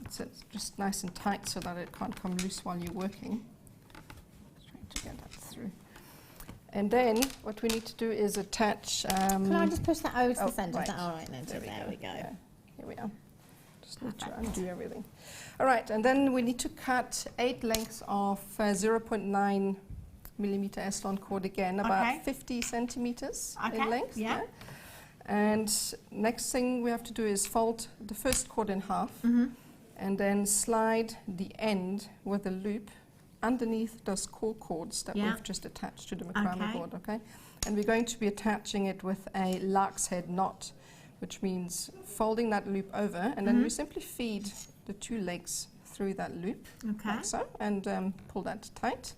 That's it, just nice and tight so that it can't come loose while you're working. Just trying to get that through. And then what we need to do is attach... Can I just push that over to the centre? Right. Is that all right then? There we go. Yeah, here we are. Just need to undo everything. All right, and then we need to cut 8 lengths of 0.9 millimeter Eston cord again, about 50 centimeters in length. Yeah. And next thing we have to do is fold the first cord in half and then slide the end with a loop underneath those core cords that we've just attached to the macrame board, okay? And we're going to be attaching it with a lark's head knot, which means folding that loop over, and then we simply feed the 2 legs through that loop, like so, and pull that tight.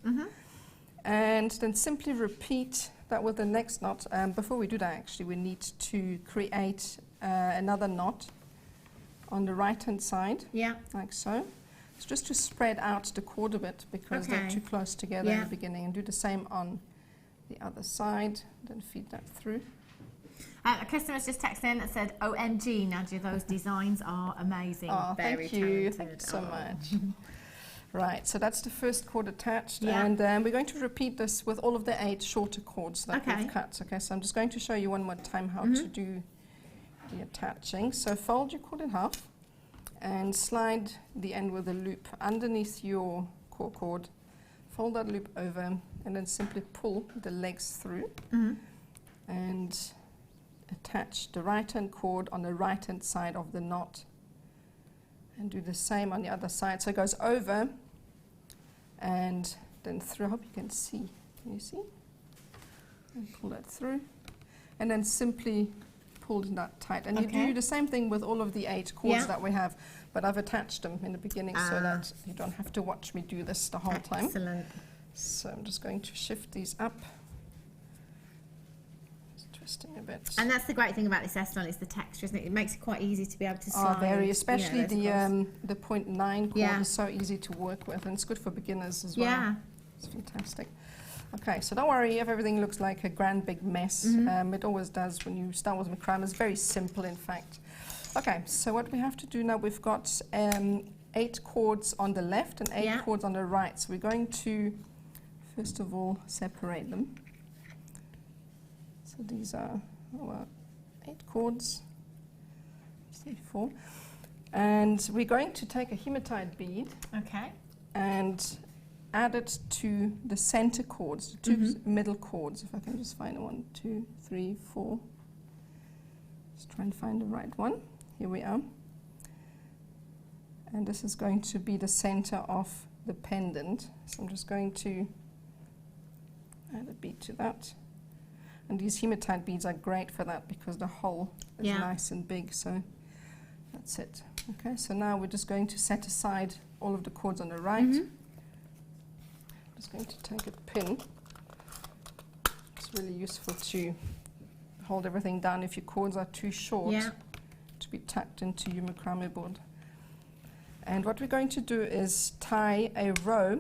And then simply repeat that with the next knot. Before we do that, actually, we need to create another knot on the right-hand side, like so. It's just to spread out the cord a bit because they're too close together in the beginning, and do the same on the other side, then feed that through. A customer's just texted in and said, OMG, Nadja, those designs are amazing. Oh, very thank you. talented. Thank you so much. Right, so that's the first cord attached, and we're going to repeat this with all of the 8 shorter cords that we've cut. Okay, so I'm just going to show you one more time how to do the attaching. So fold your cord in half and slide the end with a loop underneath your core cord. Fold that loop over and then simply pull the legs through and attach the right-hand cord on the right-hand side of the knot. And do the same on the other side. So it goes over and then through. I hope you can see. Can you see? And pull that through. And then simply pull that tight. And you do the same thing with all of the 8 cords that we have. But I've attached them in the beginning so that you don't have to watch me do this the whole time. Excellent. So I'm just going to shift these up. A bit. And that's the great thing about this Eston, is the texture, isn't it? It makes it quite easy to be able to slide. Oh, very, especially the 0.9 cord is so easy to work with, and it's good for beginners as well. Yeah. It's fantastic. Okay, so don't worry if everything looks like a grand big mess. It always does when you start with macrame. It's very simple, in fact. Okay, so what we have to do now, we've got 8 cords on the left and 8 cords on the right. So we're going to, first of all, separate them. So these are our 8 cords, 3, 4, and we're going to take a hematite bead and add it to the center cords, the 2 middle cords. If I can just find 1, 2, 3, 4. Just try and find the right one. Here we are. And this is going to be the center of the pendant. So I'm just going to add a bead to that. And these hematite beads are great for that because the hole is nice and big, so that's it. Okay, so now we're just going to set aside all of the cords on the right. I'm just going to take a pin. It's really useful to hold everything down if your cords are too short to be tucked into your macrame board. And what we're going to do is tie a row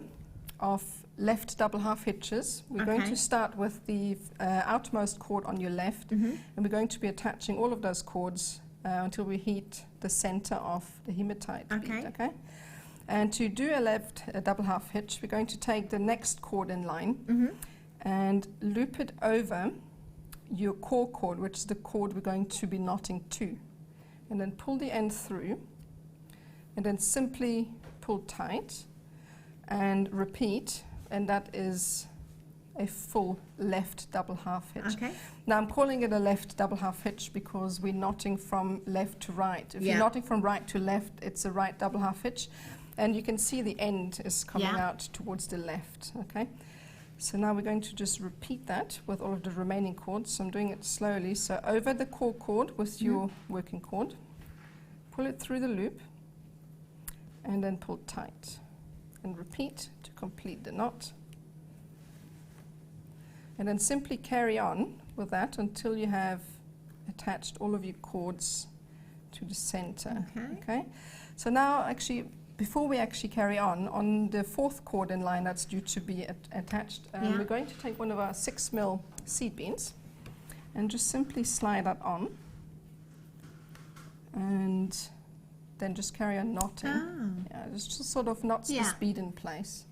of left double half hitches. We're going to start with the outermost cord on your left, and we're going to be attaching all of those cords until we hit the center of the hematite bead, okay? And to do a double half hitch, we're going to take the next cord in line and loop it over your core cord, which is the cord we're going to be knotting to. And then pull the end through, and then simply pull tight and repeat, and that is a full left double half hitch. Now I'm calling it a left double half hitch because we're knotting from left to right. If you're knotting from right to left, it's a right double half hitch, and you can see the end is coming out towards the left, okay? So now we're going to just repeat that with all of the remaining cords. So I'm doing it slowly. So over the core cord with your working cord, pull it through the loop, and then pull tight. And repeat to complete the knot. And then simply carry on with that until you have attached all of your cords to the center. Okay. So now actually, before we actually carry on the fourth cord in line that's due to be attached, we're going to take one of our 6mm seed beans and just simply slide that on, and then just carry on knotting. Yeah, just sort of knots this bead in place.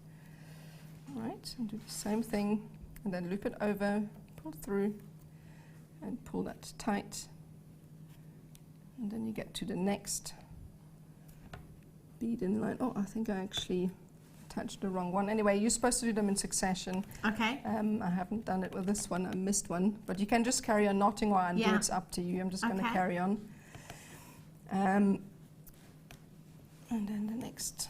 All right, and do the same thing, and then loop it over, pull through, and pull that tight. And then you get to the next bead in line. Oh, I think I actually attached the wrong one. Anyway, you're supposed to do them in succession. I haven't done it with this one. I missed one. But you can just carry on knotting while I do. It's up to you. I'm just going to carry on. And then the next.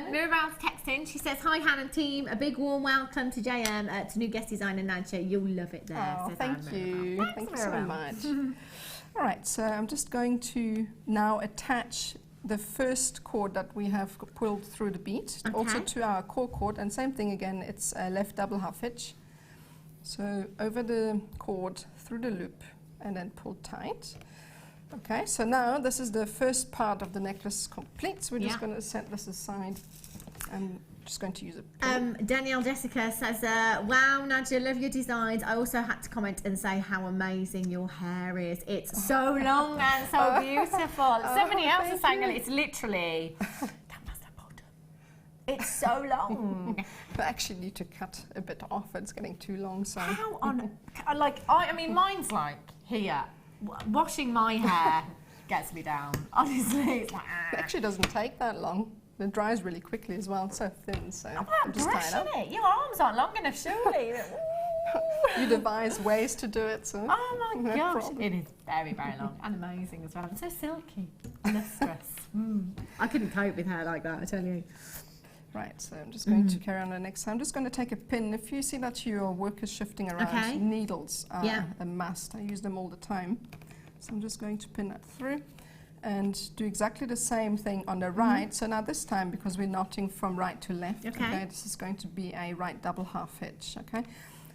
Mirabelle's texting. She says, "Hi Hannah and team. A big warm welcome to JM, to new guest designer Nadja. You'll love it there." Oh, thank you. Thank you so much. All right, so I'm just going to now attach the first cord that we have pulled through the bead, also to our core cord, and same thing again, it's a left double half hitch. So over the cord, through the loop, and then pull tight. Okay, so now this is the first part of the necklace complete, so we're just going to set this aside. I'm just going to use it. Danielle Jessica says, "Wow, Nadja, love your designs. I also had to comment and say how amazing your hair is. It's so long and so beautiful." Somebody else is saying it's literally, that must have pulled. It's so long. I actually need to cut a bit off. It's getting too long. So how on? I mean, mine's like here. Washing my hair gets me down. Honestly, it's like. It actually doesn't take that long. It dries really quickly as well. It's so thin, so I'm just brushing it. Your arms aren't long enough, surely. You devise ways to do it. So oh my gosh, it is very, very long and amazing as well. And so silky, lustrous. I couldn't cope with hair like that, I tell you. Right, so I'm just going to carry on the next. I'm just going to take a pin. If you see that your work is shifting around, needles are a must. I use them all the time. So I'm just going to pin that through and do exactly the same thing on the right. So now this time, because we're knotting from right to left, this is going to be a right double half hitch, okay?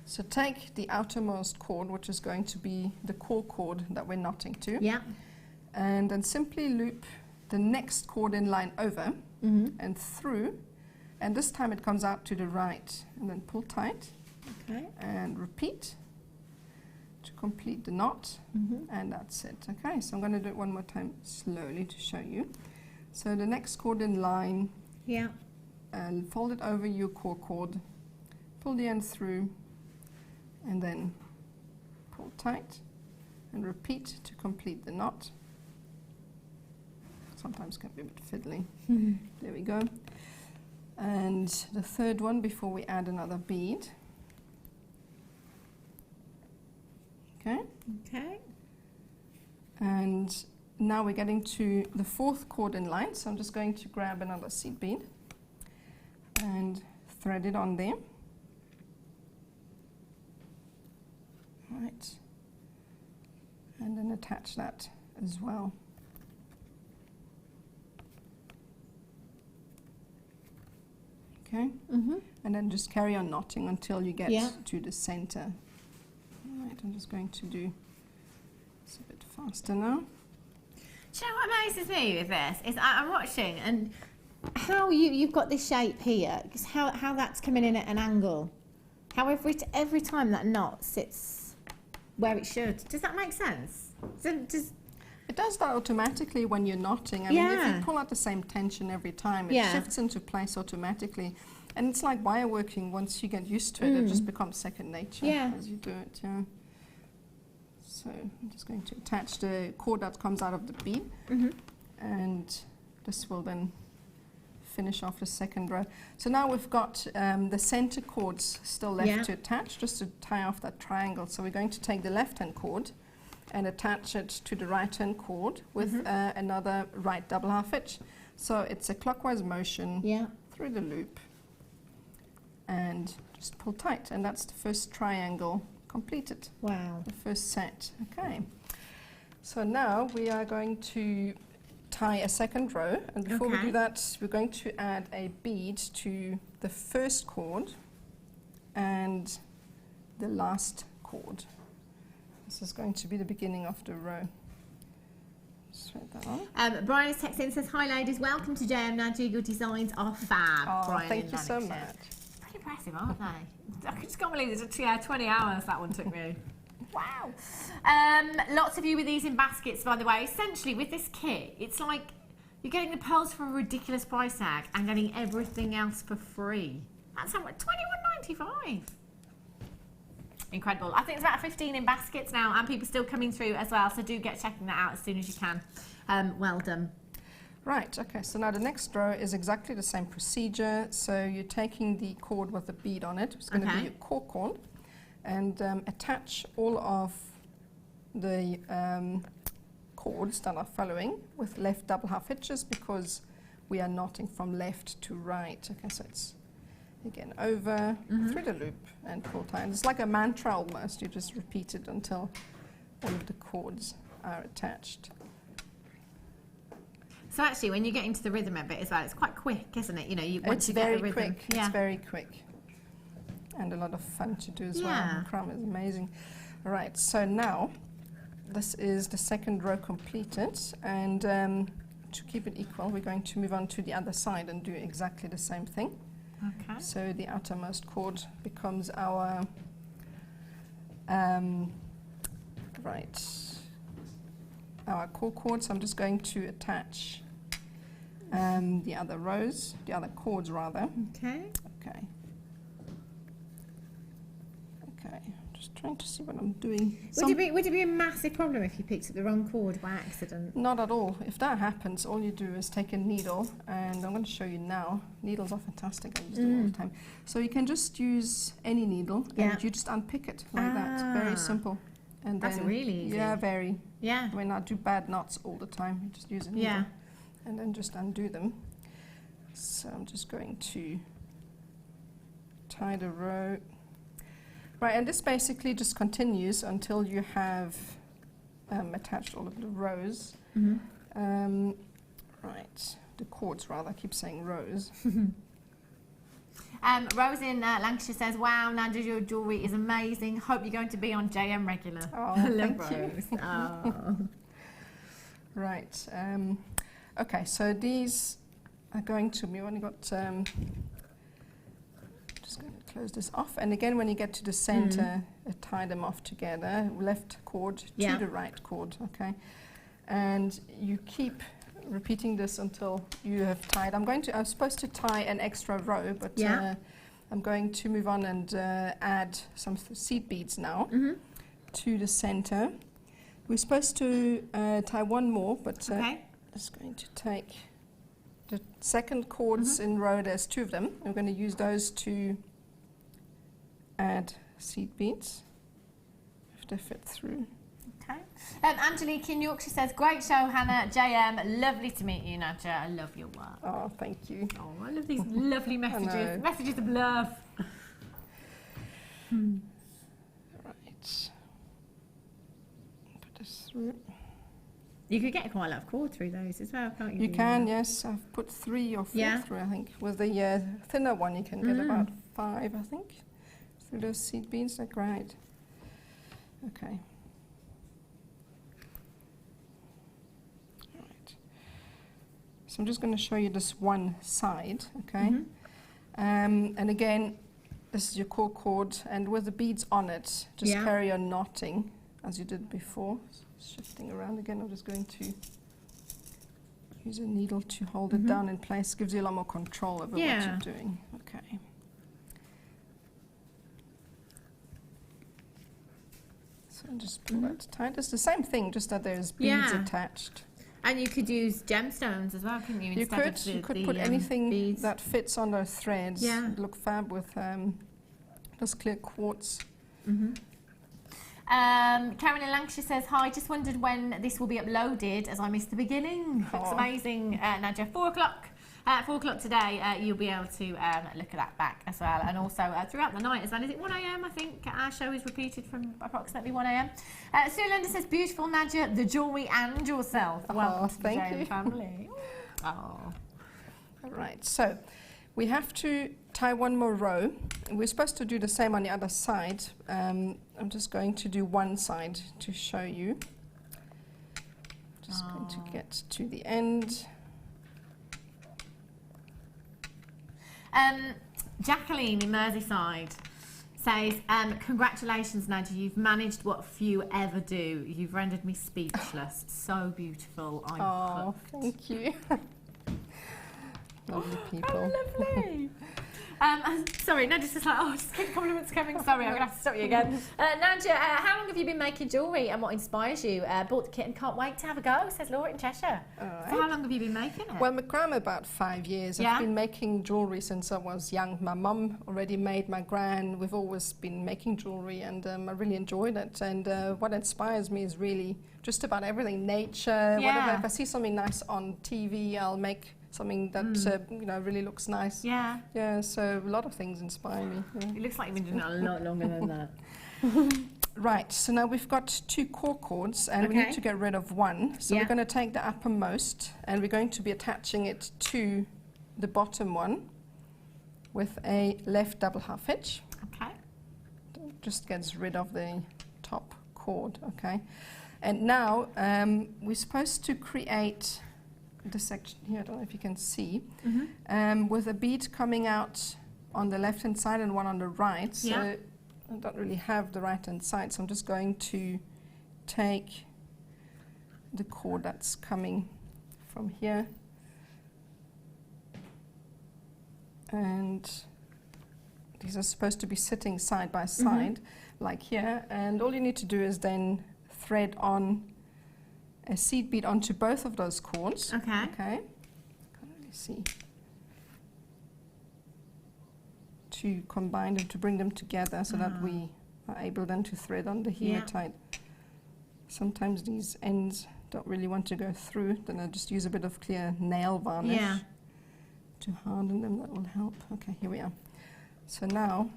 So take the outermost cord, which is going to be the core cord that we're knotting to, and then simply loop the next cord in line over and through, and this time it comes out to the right, and then pull tight, and repeat to complete the knot, and that's it. Okay, so I'm going to do it one more time slowly to show you. So the next cord in line, and fold it over your core cord, pull the end through, and then pull tight, and repeat to complete the knot. Sometimes can be a bit fiddly. There we go. And the third one before we add another bead. Okay. And now we're getting to the fourth cord in line, so I'm just going to grab another seed bead and thread it on there. Right. And then attach that as well. Okay. And then just carry on knotting until you get to the center. Right, I'm just going to do this a bit faster now. Do you know what amazes me with this? Is I'm watching, and how you've got this shape here, because how that's coming in at an angle, how every time that knot sits where it should. Does that make sense? It does that automatically when you're knotting. I mean, if you pull out the same tension every time, it shifts into place automatically. And it's like wire working. Once you get used to it, it just becomes second nature as you do it. Yeah. So I'm just going to attach the cord that comes out of the bead, and this will then finish off the second row. So now we've got the center cords still left to attach, just to tie off that triangle. So we're going to take the left-hand cord and attach it to the right-hand cord with another right double half hitch. So it's a clockwise motion through the loop and just pull tight, and that's the first triangle completed. Wow. The first set. Okay. So now we are going to tie a second row, and before we do that, we're going to add a bead to the first cord and the last cord. This is going to be the beginning of the row. Just write that on. Brian is texting and says, "Hi ladies, welcome to Nadja. Your designs are fab." Oh, Brian thank you so much. Pretty impressive, aren't they? I just can't believe it's 20 hours that one took me. Wow. Lots of you with these in baskets, by the way. Essentially, with this kit, it's like you're getting the pearls for a ridiculous price tag and getting everything else for free. That's how much? $21.95. Incredible. I think it's about 15 in baskets now, and people still coming through as well, so do get checking that out as soon as you can. Well done. Right, okay, so now the next row is exactly the same procedure. So you're taking the cord with the bead on it, it's going to be your core cord, and attach all of the cords that are following with left double half hitches, because we are knotting from left to right. Okay, so it's again over through the loop and pull tight. It's like a mantra almost. You just repeat it until all of the cords are attached. So actually, when you get into the rhythm of it as well, it's quite quick, isn't it? You know, It's very quick. It's very quick, and a lot of fun to do as well. Macrame is amazing. All right, so now this is the second row completed, and to keep it equal, we're going to move on to the other side and do exactly the same thing. Okay. So the outermost cord becomes our our core cord. So I'm just going to attach the other rows, the other cords rather. Okay. Okay. Okay. Just trying to see what I'm doing. Would it be a massive problem if you picked up the wrong cord by accident? Not at all. If that happens, all you do is take a needle, and I'm going to show you now. Needles are fantastic. I use them all the time. So you can just use any needle, and you just unpick it like that. Very simple. And that's then, really easy. Yeah, very. Yeah. I mean, I do bad knots all the time. You just use a needle, and then just undo them. So I'm just going to tie the row. Right, and this basically just continues until you have attached all of the rows. Right, the cords rather. I keep saying rows. Rose in Lancashire says, "Wow, Nadja, your jewellery is amazing. Hope you're going to be on JM regular." Oh, Love thank you. Rose. Oh. Right. Okay, so these are going to be, only got, just going to close this off. And again, when you get to the center, tie them off together, left cord to the right cord, okay? And you keep repeating this until you have tied. I was supposed to tie an extra row, but I'm going to move on and add some seed beads now to the center. We're supposed to tie one more, but I'm just going to take the second cords in row. There's two of them. I'm going to use those to add seed beads if they fit through. Okay. Angelique in Yorkshire says, "Great show, Hannah. JM, lovely to meet you, Nadja. I love your work." Oh, thank you. Oh, I love these lovely messages. Messages of love. Right. Put this through. You could get quite a lot of cord through those as well, can't you? You can, yes. I've put 3 or 4 through, I think. With the thinner one, you can get about 5, I think, through those seed beads. They're great. Okay. So I'm just going to show you this one side, okay? And again, this is your core cord, and with the beads on it, just carry on knotting as you did before. Shifting around again, I'm just going to use a needle to hold it down in place. Gives you a lot more control over what you're doing. Okay. So just pull that tight. It's the same thing, just that there's beads attached. And you could use gemstones as well, couldn't you? You could put anything beads that fits on those threads. Yeah. It'd look fab with this clear quartz. Karen in Lancashire says, hi, just wondered when this will be uploaded as I missed the beginning. Looks amazing, Nadja. 4 o'clock. 4 o'clock today, you'll be able to look at that back as well. And also throughout the night as well. Is it 1 a.m? I think our show is repeated from approximately 1 a.m. Sue Linda says, beautiful, Nadja, the jewellery and yourself. Welcome to the JM family. Oh. All right, so we have to tie one more row. We're supposed to do the same on the other side. I'm just going to do one side to show you. Just going to get to the end. Jacqueline in Merseyside says, congratulations, Nadja, you've managed what few ever do. You've rendered me speechless. So beautiful. I'm hooked. Thank you. Lovely people. Lovely. Sorry, Nadja's just like, just keep compliments coming. Sorry, I'm going to have to stop you again. Nadja, how long have you been making jewellery and what inspires you? Bought the kit and can't wait to have a go, says Laura in Cheshire. So how long have you been making it? Well, Macrame about 5 years. I've been making jewellery since I was young. My mum already made, my gran. We've always been making jewellery, and I really enjoyed it. And what inspires me is really just about everything, nature, whatever. If I see something nice on TV, I'll make something that you know, really looks nice. Yeah, so a lot of things inspire me. It looks like you've been doing it a lot longer than that. Right, so now we've got 2 core cords, and we need to get rid of one. So we're going to take the uppermost, and we're going to be attaching it to the bottom one with a left double half hitch. Okay. Just gets rid of the top cord, okay. And now we're supposed to create the section here, I don't know if you can see, with a bead coming out on the left hand side and one on the right. So I don't really have the right hand side, so I'm just going to take the cord that's coming from here, and these are supposed to be sitting side by side like here, and all you need to do is then thread on a seed bead onto both of those cords. Okay. Can't really see. To combine them, to bring them together, so that we are able then to thread on the hematite. Sometimes these ends don't really want to go through, then I just use a bit of clear nail varnish to harden them. That will help. Okay, here we are. So now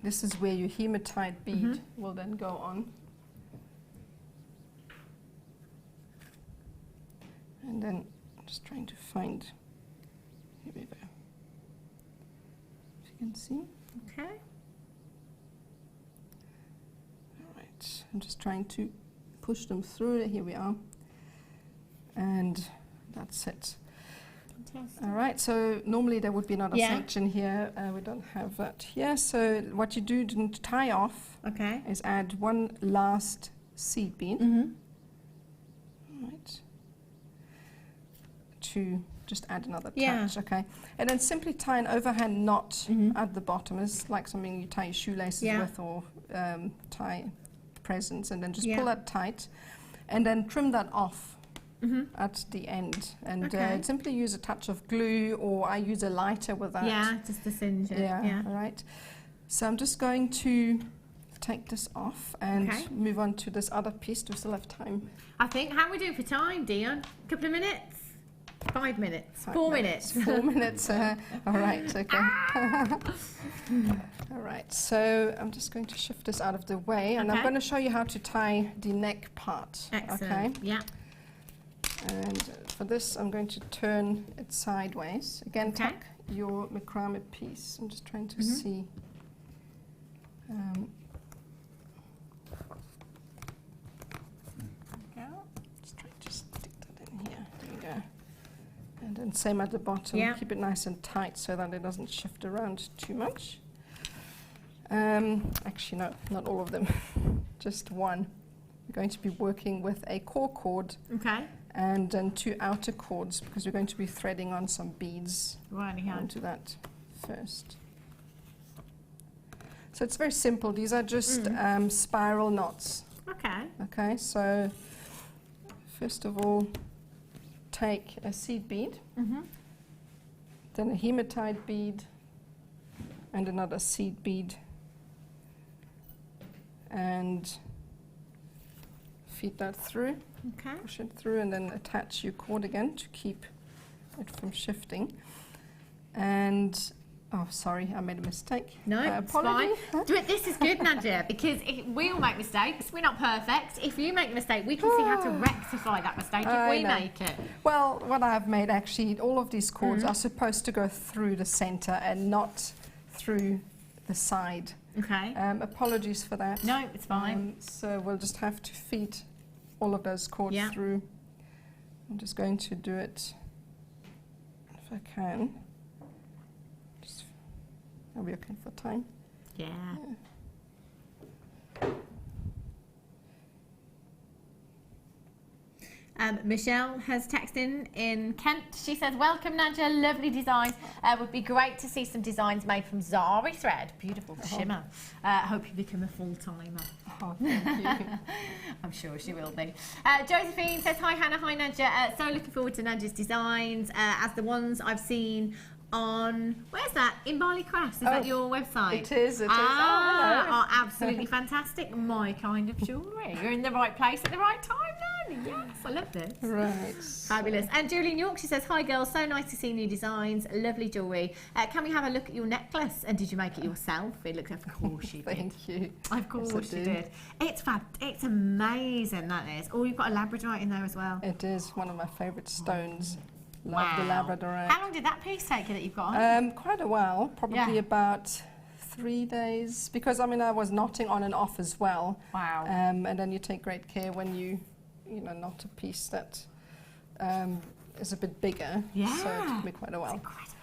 this is where your hematite bead will then go on. And then I'm just trying to find, here we go, if you can see. Okay. All right, I'm just trying to push them through. Here we are. And that's it. Fantastic. All right, so normally there would be another section here. We don't have that here. So what you do to tie off is add one last seed bead. All right. To just add another touch, okay? And then simply tie an overhand knot at the bottom. It's like something you tie your shoelaces with, or tie presents, and then just pull that tight, and then trim that off at the end. And simply use a touch of glue, or I use a lighter with that. Yeah, just to singe it. All right. So I'm just going to take this off and move on to this other piece. Do we still have time? I think. How are we doing for time, Dion? A couple of minutes? 5 minutes? 4 minutes? 4 minutes. All right, okay. All right, so I'm just going to shift this out of the way, and I'm going to show you how to tie the neck part. Excellent. Okay? And for this, I'm going to turn it sideways. Again, tuck your macrame piece. I'm just trying to see. Just trying to stick that in here. There you go. And then same at the bottom. Yeah. Keep it nice and tight so that it doesn't shift around too much. Actually, no, not all of them, just one. We're going to be working with a core cord Okay. and then 2 outer cords because we're going to be threading on some beads onto that first. So it's very simple. These are just spiral knots. Okay. Okay, so first of all, take a seed bead, then a hematite bead, and another seed bead, and feed that through, Okay. push it through, and then attach your cord again to keep it from shifting. And oh, sorry, I made a mistake. No, it's fine. apology. This is good, Nadja, because we all make mistakes. We're not perfect. If you make a mistake, we can see how to rectify that mistake if we make it. Well, what I've made actually, all of these cords are supposed to go through the center and not through the side. Okay. Apologies for that. No, it's fine. So we'll just have to feed all of those cords through. I'm just going to do it if I can. Just, are we okay for time? Yeah. Michelle has texted in Kent. She says, welcome Nadja, lovely designs. Would be great to see some designs made from Zari thread. Beautiful shimmer. Hope you become a full-timer. Oh, thank you. I'm sure she will be. Josephine says, hi Hannah, hi Nadja. So looking forward to Nadja's designs as the ones I've seen on, where's that? In Barley Crafts, is that your website? It is, it is. Oh, absolutely fantastic. My kind of jewellery. You're in the right place at the right time then. Yes, I love this. Right. Fabulous. And Julie in York, she says, hi girls, so nice to see new designs, lovely jewellery. Can we have a look at your necklace? And did you make it yourself? It looks, of course you did. Thank you. Of course Yes, I you did. did. It's it's amazing, that is. Oh, you've got a Labradorite in there as well. It is one of my favourite stones. Love the Labradorite. How long did that piece take you that you've got on? Quite a while, probably about 3 days, because I mean I was knotting on and off as well. Wow. And then you take great care when you knot a piece that is a bit bigger. Yeah. So it took me quite a while. Incredible.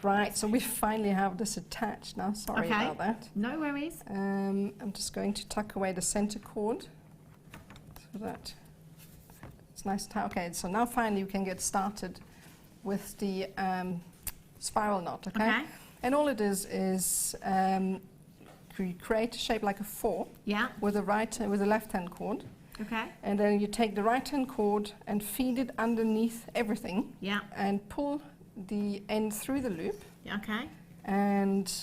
Right, so we finally have this attached now. Sorry about that. No worries. I'm just going to tuck away the center cord so that it's nice to. Okay, so now finally you can get started with the spiral knot, okay? And all it is you create a shape like a 4 with the left-hand cord. Okay. And then you take the right-hand cord and feed it underneath everything. Yeah. And pull the end through the loop. Okay. And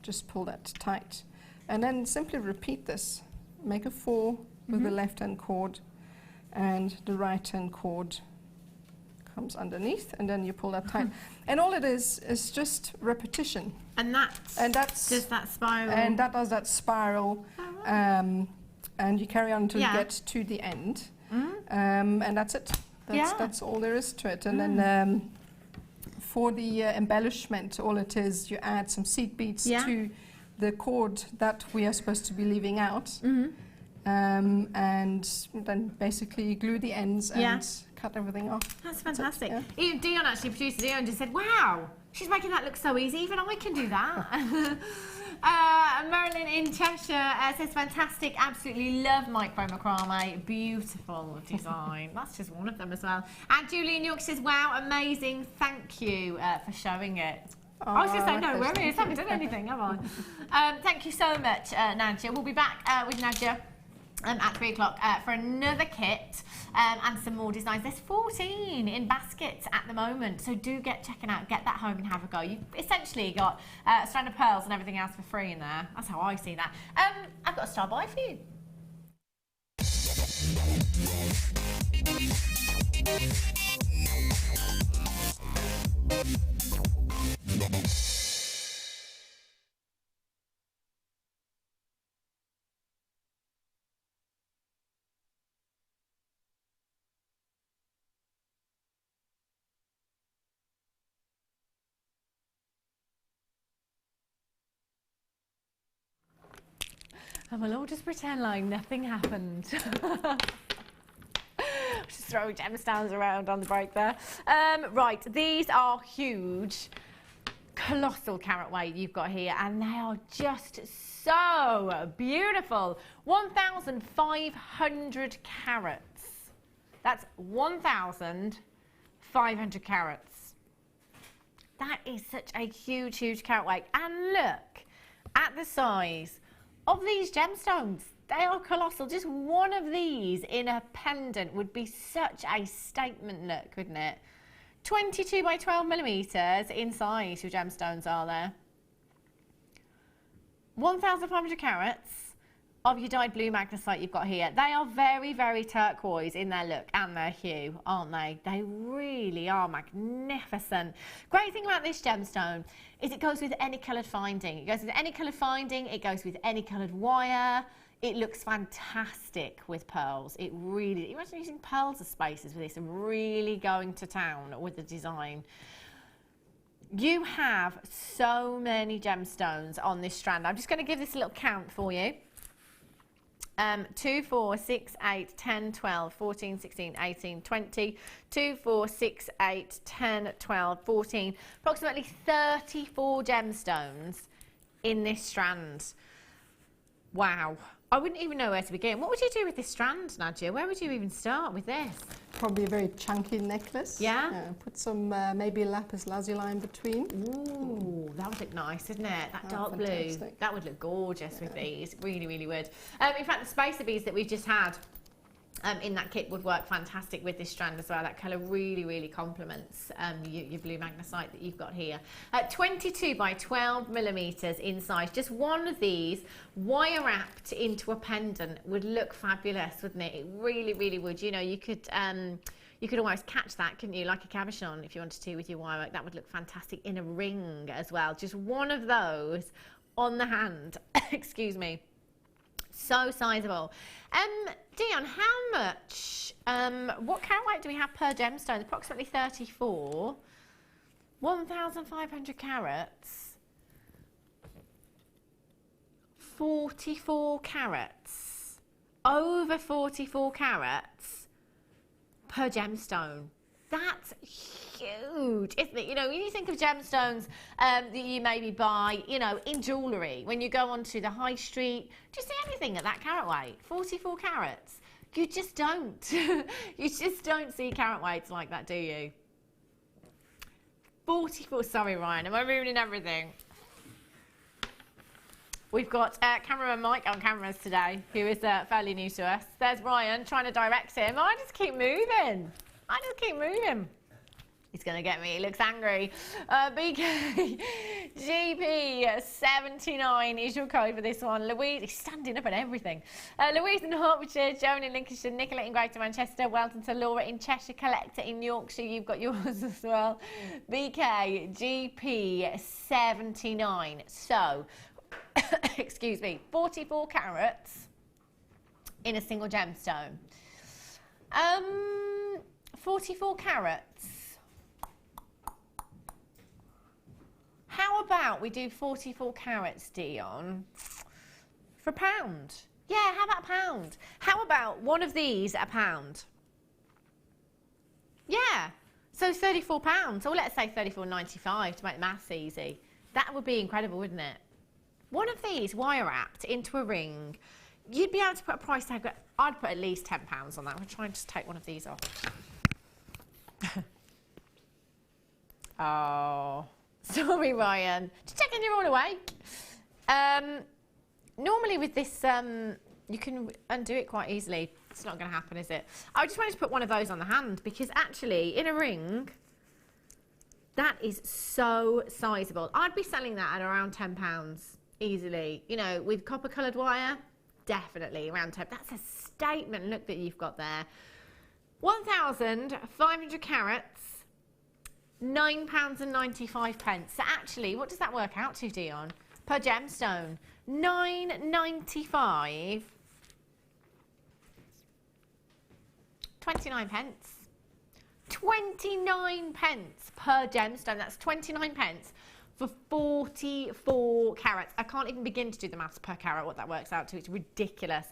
just pull that tight. And then simply repeat this. Make a 4 with the left-hand cord, and the right-hand cord comes underneath, and then you pull that tight. And all it is just repetition. And that's just that spiral. And that does that spiral. Oh, right. And you carry on until you get to the end. And that's it. That's all there is to it. And then for the embellishment, all it is, you add some seed beads to the cord that we are supposed to be leaving out. And then basically you glue the ends and cut everything off. That's fantastic. That's it, Even Dion, actually, producer Dion, just said, wow, she's making that look so easy. Even I can do that. Marilyn in Cheshire says, fantastic, absolutely love micro macrame, beautiful design. That's just one of them as well. And Julie in York says, wow, amazing, thank you for showing it. I was going to say, no worries, haven't done anything, have I? Thank you so much, Nadja. We'll be back with Nadja at 3 o'clock for another kit and some more designs. There's 14 in baskets at the moment, so do get checking out, get that home and have a go. You've essentially got a strand of pearls and everything else for free in there. That's how I see that. I've got a star buy for you. And we'll all just pretend like nothing happened. Which is Just throwing gemstones around on the break there. Right, these are huge, colossal carat weight you've got here, and they are just so beautiful. 1,500 carats. That's 1,500 carats. That is such a huge, huge carat weight. And look at the size of these gemstones. They are colossal. Just one of these in a pendant would be such a statement look, wouldn't it? 22 by 12 millimeters in size, your gemstones are there. 1,500 carats of your dyed blue magnesite you've got here. They are very, very turquoise in their look and their hue, aren't they? They really are magnificent. Great thing about this gemstone is it goes with any coloured finding. It goes with any coloured finding, it goes with any coloured wire. It looks fantastic with pearls. It really, imagine using pearls as spaces with this and really going to town with the design. You have so many gemstones on this strand. I'm just going to give this a little count for you. 2, 4, 6, 8, 10, 12, 14, 16, 18, 20, 2, 4, 6, 8, 10, 12, 14, approximately 34 gemstones in this strand. Wow. I wouldn't even know where to begin. What would you do with this strand, Nadja? Where would you even start with this? Probably a very chunky necklace. Yeah? Put some maybe lapis lazuli in between. Ooh, that would look nice, wouldn't it? That dark blue. That would look gorgeous with these. Really, really would. In fact, the spacer beads that we've just had in that kit would work fantastic with this strand as well. That colour really, really complements your blue magnesite that you've got here. 22 by 12 millimeters in size. Just one of these wire wrapped into a pendant would look fabulous, wouldn't it? It really, really would. You know, you could almost catch that, couldn't you, like a cabochon if you wanted to with your wire work. That would look fantastic in a ring as well. Just one of those on the hand. Excuse me. So sizable. Dion, how much, what carat weight do we have per gemstone? Approximately 34. 1,500 carats. 44 carats. Over 44 carats per gemstone. That's huge, isn't it? You know, when you think of gemstones that you maybe buy, you know, in jewellery, when you go onto the high street, do you see anything at that carat weight? 44 carats. You just don't. You just don't see carat weights like that, do you? 44, sorry Ryan, am I ruining everything? We've got cameraman Mike on cameras today, who is fairly new to us. There's Ryan trying to direct him. I just keep moving. He's going to get me. He looks angry. BK GP 79 is your code for this one. Louise, he's standing up and everything. Louise in Hertfordshire, Joan in Lincolnshire, Nicola in Greater Manchester, Welton to Laura in Cheshire, Collector in Yorkshire. You've got yours as well. BK GP 79. So, excuse me, 44 carats in a single gemstone. 44 carats. How about we do 44 carats, Dion, for £1? Yeah, how about £1? How about one of these at £1? Yeah, so £34, or let's say £34.95 to make the maths easy. That would be incredible, wouldn't it? One of these wire wrapped into a ring, you'd be able to put a price tag, I'd put at least £10 on that. I'm going to try and just take one of these off. Oh, sorry Ryan, just checking you're all awake. Normally with this you can undo it quite easily. It's not going to happen, is it? I just wanted to put one of those on the hand because actually in a ring that is so sizable. I'd be selling that at around £10 easily. You know, with copper coloured wire, definitely around 10. That's a statement look that you've got there. 1,500 carats, £9.95. So actually, what does that work out to, Dion? Per gemstone, £9.95. 29 pence. 29 pence per gemstone. That's 29 pence for 44 carats. I can't even begin to do the maths per carat, what that works out to. It's ridiculous.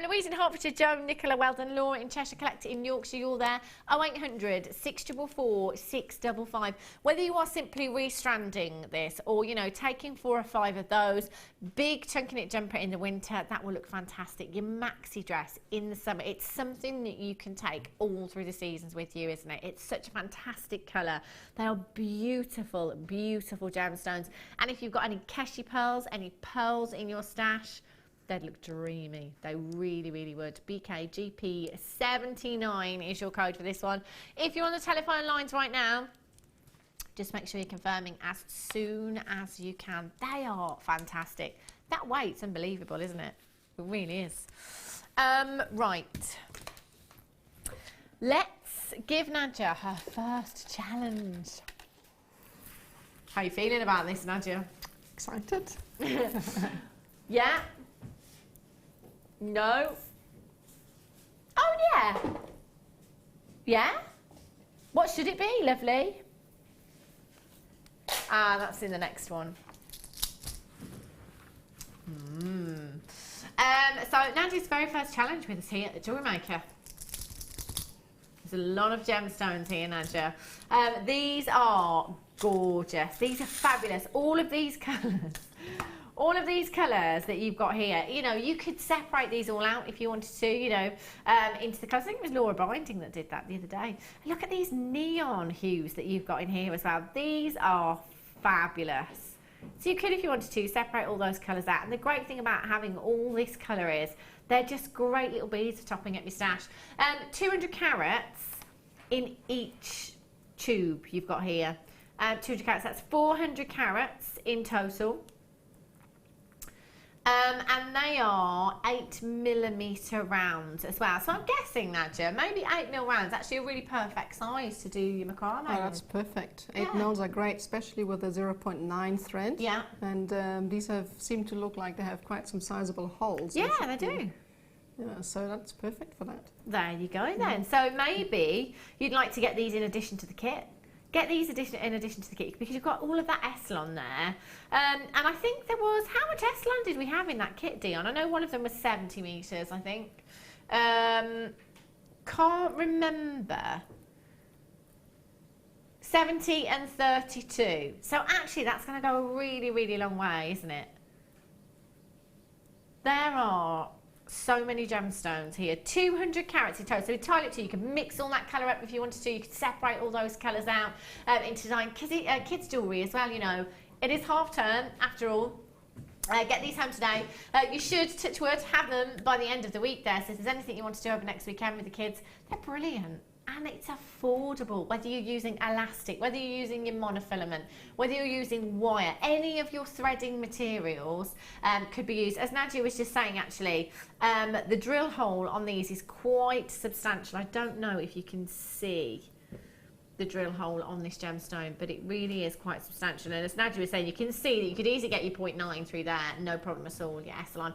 Louise in Hertfordshire, Joe, Nicola, well done. Laura in Cheshire, Collector in Yorkshire, you're there. 0800 644 655. Whether you are simply restranding this or, you know, taking 4 or 5 of those, big chunky knit jumper in the winter, that will look fantastic. Your maxi dress in the summer, it's something that you can take all through the seasons with you, isn't it? It's such a fantastic colour. They are beautiful, beautiful gemstones. And if you've got any Keshi pearls, any pearls in your stash, they'd look dreamy. They really, really would. BKGP79 is your code for this one. If you're on the telephone lines right now, just make sure you're confirming as soon as you can. They are fantastic. That weight's unbelievable, isn't it? It really is. Right. Let's give Nadja her first challenge. How are you feeling about this, Nadja? Excited? Yeah? No? Oh, yeah. Yeah? What should it be, lovely? Ah, that's in the next one. So Nadja's very first challenge with us here at the Jewellery Maker. There's a lot of gemstones here, Nadja. These are gorgeous. These are fabulous. All of these colours. All of these colours that you've got here, you know, you could separate these all out if you wanted to, you know, into the colours. I think it was Laura Binding that did that the other day. Look at these neon hues that you've got in here as well. These are fabulous. So you could, if you wanted to, separate all those colours out. And the great thing about having all this colour is they're just great little beads for topping up your stash. 200 carats in each tube you've got here. 200 carats, that's 400 carats in total. And they are 8mm rounds as well. So I'm guessing, Nadja, maybe 8mm rounds, actually a really perfect size to do your macrame. Oh, that's perfect. 8mm are great, especially with the 0.9 thread. Yeah. And these seem to look like they have quite some sizable holes. Yeah, they do. Yeah, so that's perfect for that. There you go then. So maybe you'd like to get these in addition to the kit. Get these in addition to the kit because you've got all of that Eslon there. And I think there was, how much Eslon did we have in that kit, Dion? I know one of them was 70 metres, I think. Can't remember. 70 and 32. So actually that's going to go a really, really long way, isn't it? There are so many gemstones here, 200 carats in total, so entirely up to you. You can mix all that colour up if you wanted to. You could separate all those colours out into design kids jewellery as well, you know. It is half term after all. Get these home today. You should, touch wood, have them by the end of the week there, so if there's anything you want to do over next weekend with the kids, they're brilliant. And it's affordable, whether you're using elastic, whether you're using your monofilament, whether you're using wire, any of your threading materials could be used. As Nadja was just saying, actually, the drill hole on these is quite substantial. I don't know if you can see the drill hole on this gemstone, but it really is quite substantial. And as Nadja was saying, you can see that you could easily get your 0.9 through there, no problem at all, your Eslon.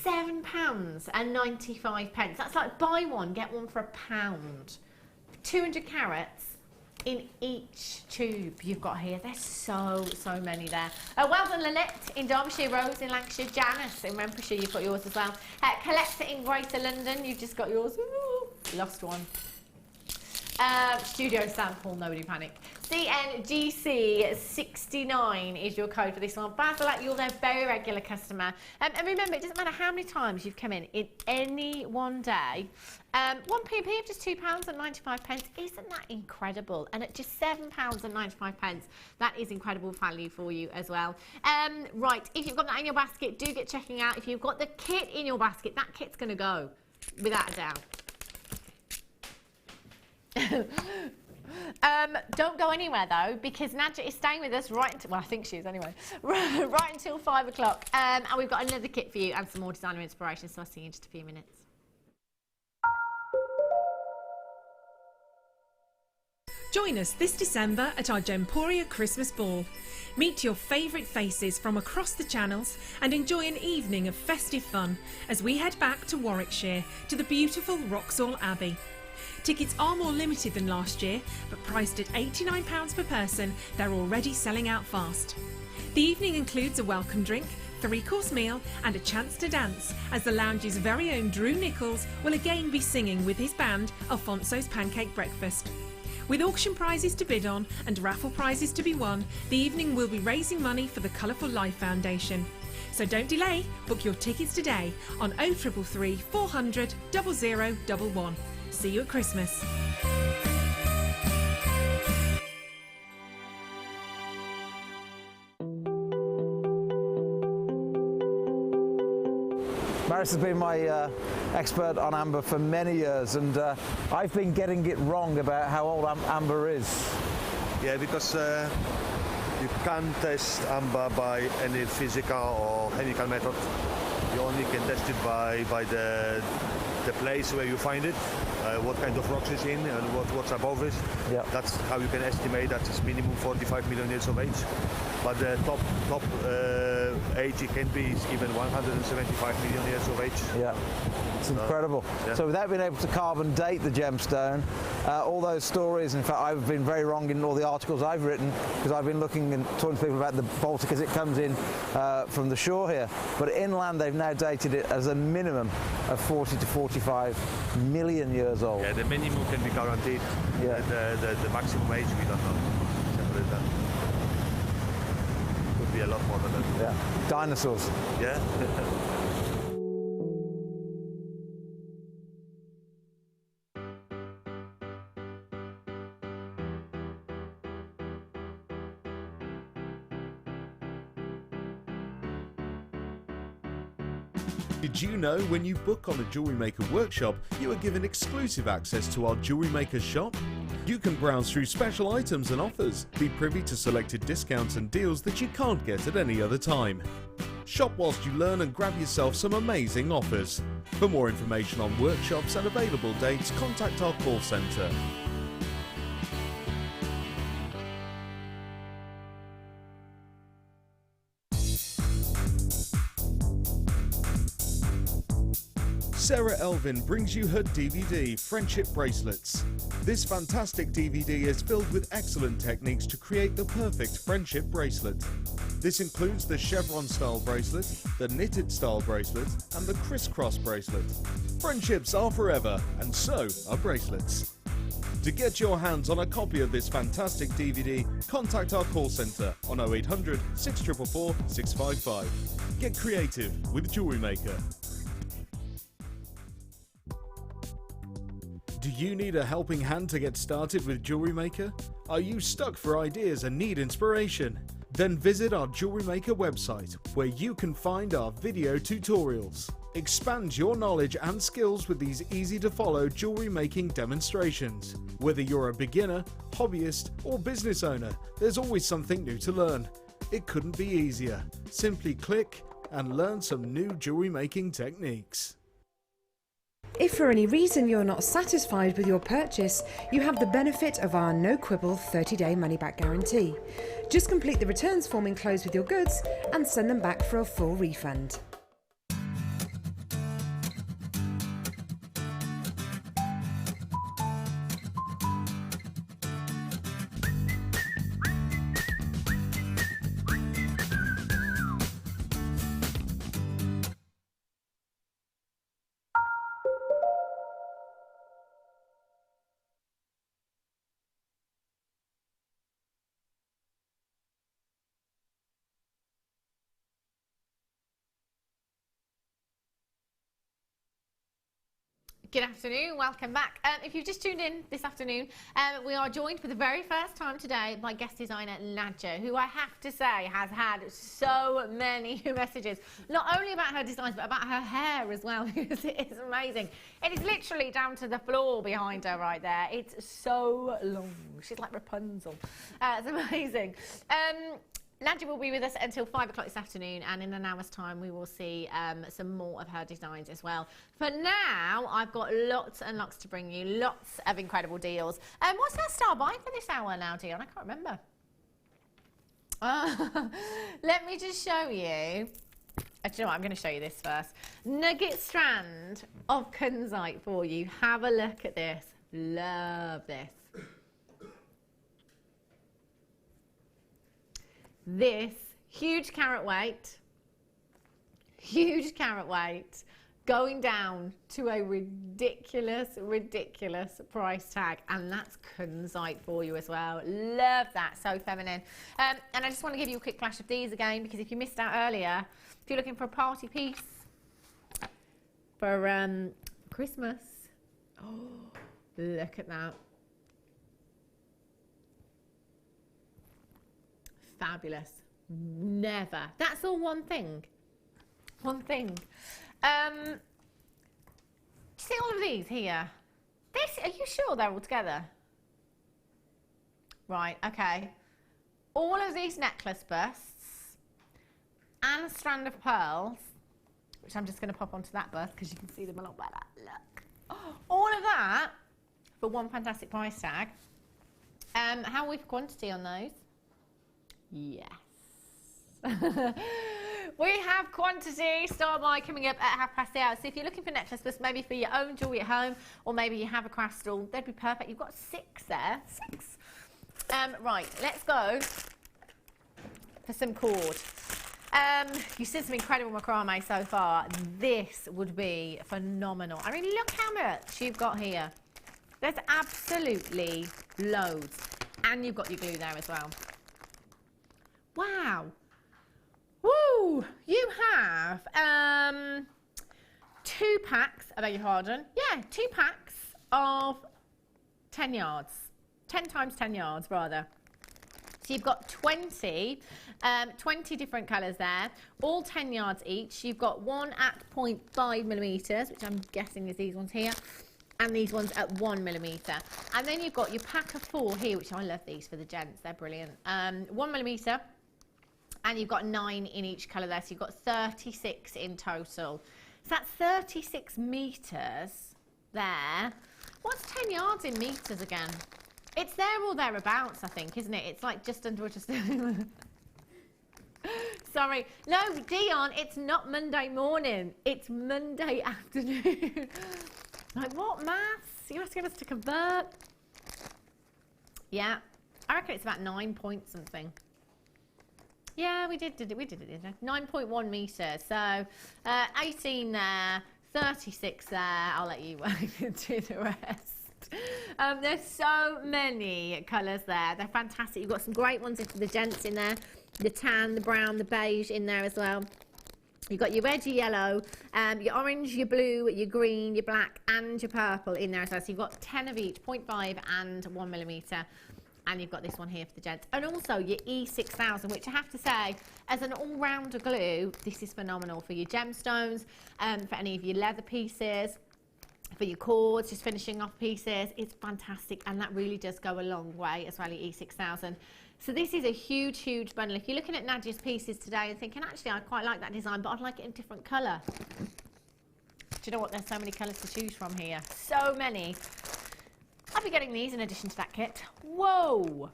£7.95. That's like buy one, get one for £1. 200 carats in each tube you've got here. There's so many there. Well done, Lynette in Derbyshire, Rose in Lancashire, Janice in Renfrewshire, you've got yours as well. Collector in Greater London, you've just got yours. Ooh, lost one. Studio sample, nobody panic. CNGC69 is your code for this one. Bracelet, you're their very regular customer. And remember, it doesn't matter how many times you've come in any one day. One PP of just £2.95. Isn't that incredible? And at just £7.95, that is incredible value for you as well. Right, if you've got that in your basket, do get checking out. If you've got the kit in your basket, that kit's going to go, without a doubt. Don't go anywhere though, because Nadja is staying with us right until, well, I think she is anyway, right until 5 o'clock. And we've got another kit for you and some more designer inspiration, so I'll see you in just a few minutes. Join us this December at our Gemporia Christmas Ball. Meet your favourite faces from across the channels and enjoy an evening of festive fun as we head back to Warwickshire to the beautiful Wroxall Abbey. Tickets are more limited than last year, but priced at £89 per person, they're already selling out fast. The evening includes a welcome drink, 3-course meal and a chance to dance, as the lounge's very own Drew Nichols will again be singing with his band Alfonso's Pancake Breakfast. With auction prizes to bid on and raffle prizes to be won, the evening will be raising money for the Colourful Life Foundation. So don't delay, book your tickets today on 0333 400 0011. See you at Christmas. Maris has been my expert on amber for many years, and I've been getting it wrong about how old amber is. Yeah, because you can't test amber by any physical or chemical method. You only can test it by the place where you find it, what kind of rocks it's in, and what's above it. Yeah. That's how you can estimate that it's minimum 45 million years of age. But the top age it can be is even 175 million years of age. Yeah, it's incredible. Yeah. So without being able to carve and date the gemstone, all those stories, in fact I've been very wrong in all the articles I've written, because I've been looking and talking to people about the Baltic as it comes in from the shore here. But inland they've now dated it as a minimum of 40 to 45 million years old. Yeah, the minimum can be guaranteed. Yeah. The maximum age we don't know. Could be a lot more than that. Yeah. Dinosaurs. Yeah. Did you know when you book on a Jewellery Maker workshop, you are given exclusive access to our Jewellery Maker shop? You can browse through special items and offers, be privy to selected discounts and deals that you can't get at any other time. Shop whilst you learn and grab yourself some amazing offers. For more information on workshops and available dates, contact our call centre. Sarah Elvin brings you her DVD, Friendship Bracelets. This fantastic DVD is filled with excellent techniques to create the perfect friendship bracelet. This includes the chevron style bracelet, the knitted style bracelet, and the crisscross bracelet. Friendships are forever, and so are bracelets. To get your hands on a copy of this fantastic DVD, contact our call centre on 0800 644 655. Get creative with Jewellery Maker. Do you need a helping hand to get started with Jewellery Maker? Are you stuck for ideas and need inspiration? Then visit our Jewellery Maker website, where you can find our video tutorials. Expand your knowledge and skills with these easy-to-follow jewellery making demonstrations. Whether you're a beginner, hobbyist, or business owner, there's always something new to learn. It couldn't be easier. Simply click and learn some new jewellery making techniques. If for any reason you're not satisfied with your purchase, you have the benefit of our no quibble 30-day money-back guarantee. Just complete the returns form enclosed with your goods and send them back for a full refund. Good afternoon, welcome back. If you've just tuned in this afternoon, we are joined for the very first time today by guest designer Nadja, who I have to say has had so many messages, not only about her designs, but about her hair as well, because it is amazing. It is literally down to the floor behind her right there. It's so long. She's like Rapunzel. It's amazing. Nadja will be with us until 5 o'clock this afternoon, and in an hour's time we will see some more of her designs as well. For now, I've got lots and lots to bring you, lots of incredible deals. What's our star buy for this hour now, Dion? I can't remember. Let me just show you. Do you know what? I'm going to show you this first. Nugget strand of kunzite for you. Have a look at this. Love this. This huge carat weight, going down to a ridiculous price tag, and that's kunzite for you as well. Love that, so feminine. And I just want to give you a quick flash of these again, because if you missed out earlier, if you're looking for a party piece for Christmas, oh, look at that. Fabulous. Never. That's all one thing. One thing. See all of these here? Are you sure they're all together? Right, okay. All of these necklace busts and a strand of pearls, which I'm just going to pop onto that bust because you can see them a lot better. Look. All of that for one fantastic price tag. How are we for quantity on those? Yes. We have quantity, start by coming up at 8:30. So if you're looking for necklace busts, maybe for your own jewellery at home, or maybe you have a craft stall, they'd be perfect. You've got 6 there. 6. Right, let's go for some cord. You've seen some incredible macrame so far. This would be phenomenal. I mean, look how much you've got here. There's absolutely loads. And you've got your glue there as well. Wow. Woo! You have 2 packs, I beg your pardon. Yeah, 2 packs of 10 yards. 10 times 10 yards, rather. So you've got 20 different colours there, all 10 yards each. You've got one at 0.5 millimetres, which I'm guessing is these ones here, and these ones at 1 millimetre. And then you've got your pack of 4 here, which I love these for the gents, they're brilliant. 1 millimetre. And you've got 9 in each colour there, so you've got 36 in total. So that's 36 metres there. What's 10 yards in metres again? It's there or thereabouts, I think, isn't it? It's like just under, just... Sorry. No, Dion, it's not Monday morning. It's Monday afternoon. Like, what maths? You're asking us to convert? Yeah, I reckon it's about 9 point something. Yeah, we did it. 9.1 metres. So 18 there, 36 there. I'll let you do the rest. There's so many colours there. They're fantastic. You've got some great ones for the gents in there. The tan, the brown, the beige in there as well. You've got your red, your yellow, your orange, your blue, your green, your black, and your purple in there as well. So you've got 10 of each, 0.5 and 1 millimetre. And you've got this one here for the gents. And also your E6000, which I have to say, as an all-rounder glue, this is phenomenal for your gemstones, for any of your leather pieces, for your cords, just finishing off pieces. It's fantastic, and that really does go a long way as well, your E6000. So this is a huge, huge bundle. If you're looking at Nadja's pieces today and thinking, actually, I quite like that design, but I'd like it in a different colour. Do you know what? There's so many colours to choose from here. So many. I'll be getting these in addition to that kit. Whoa!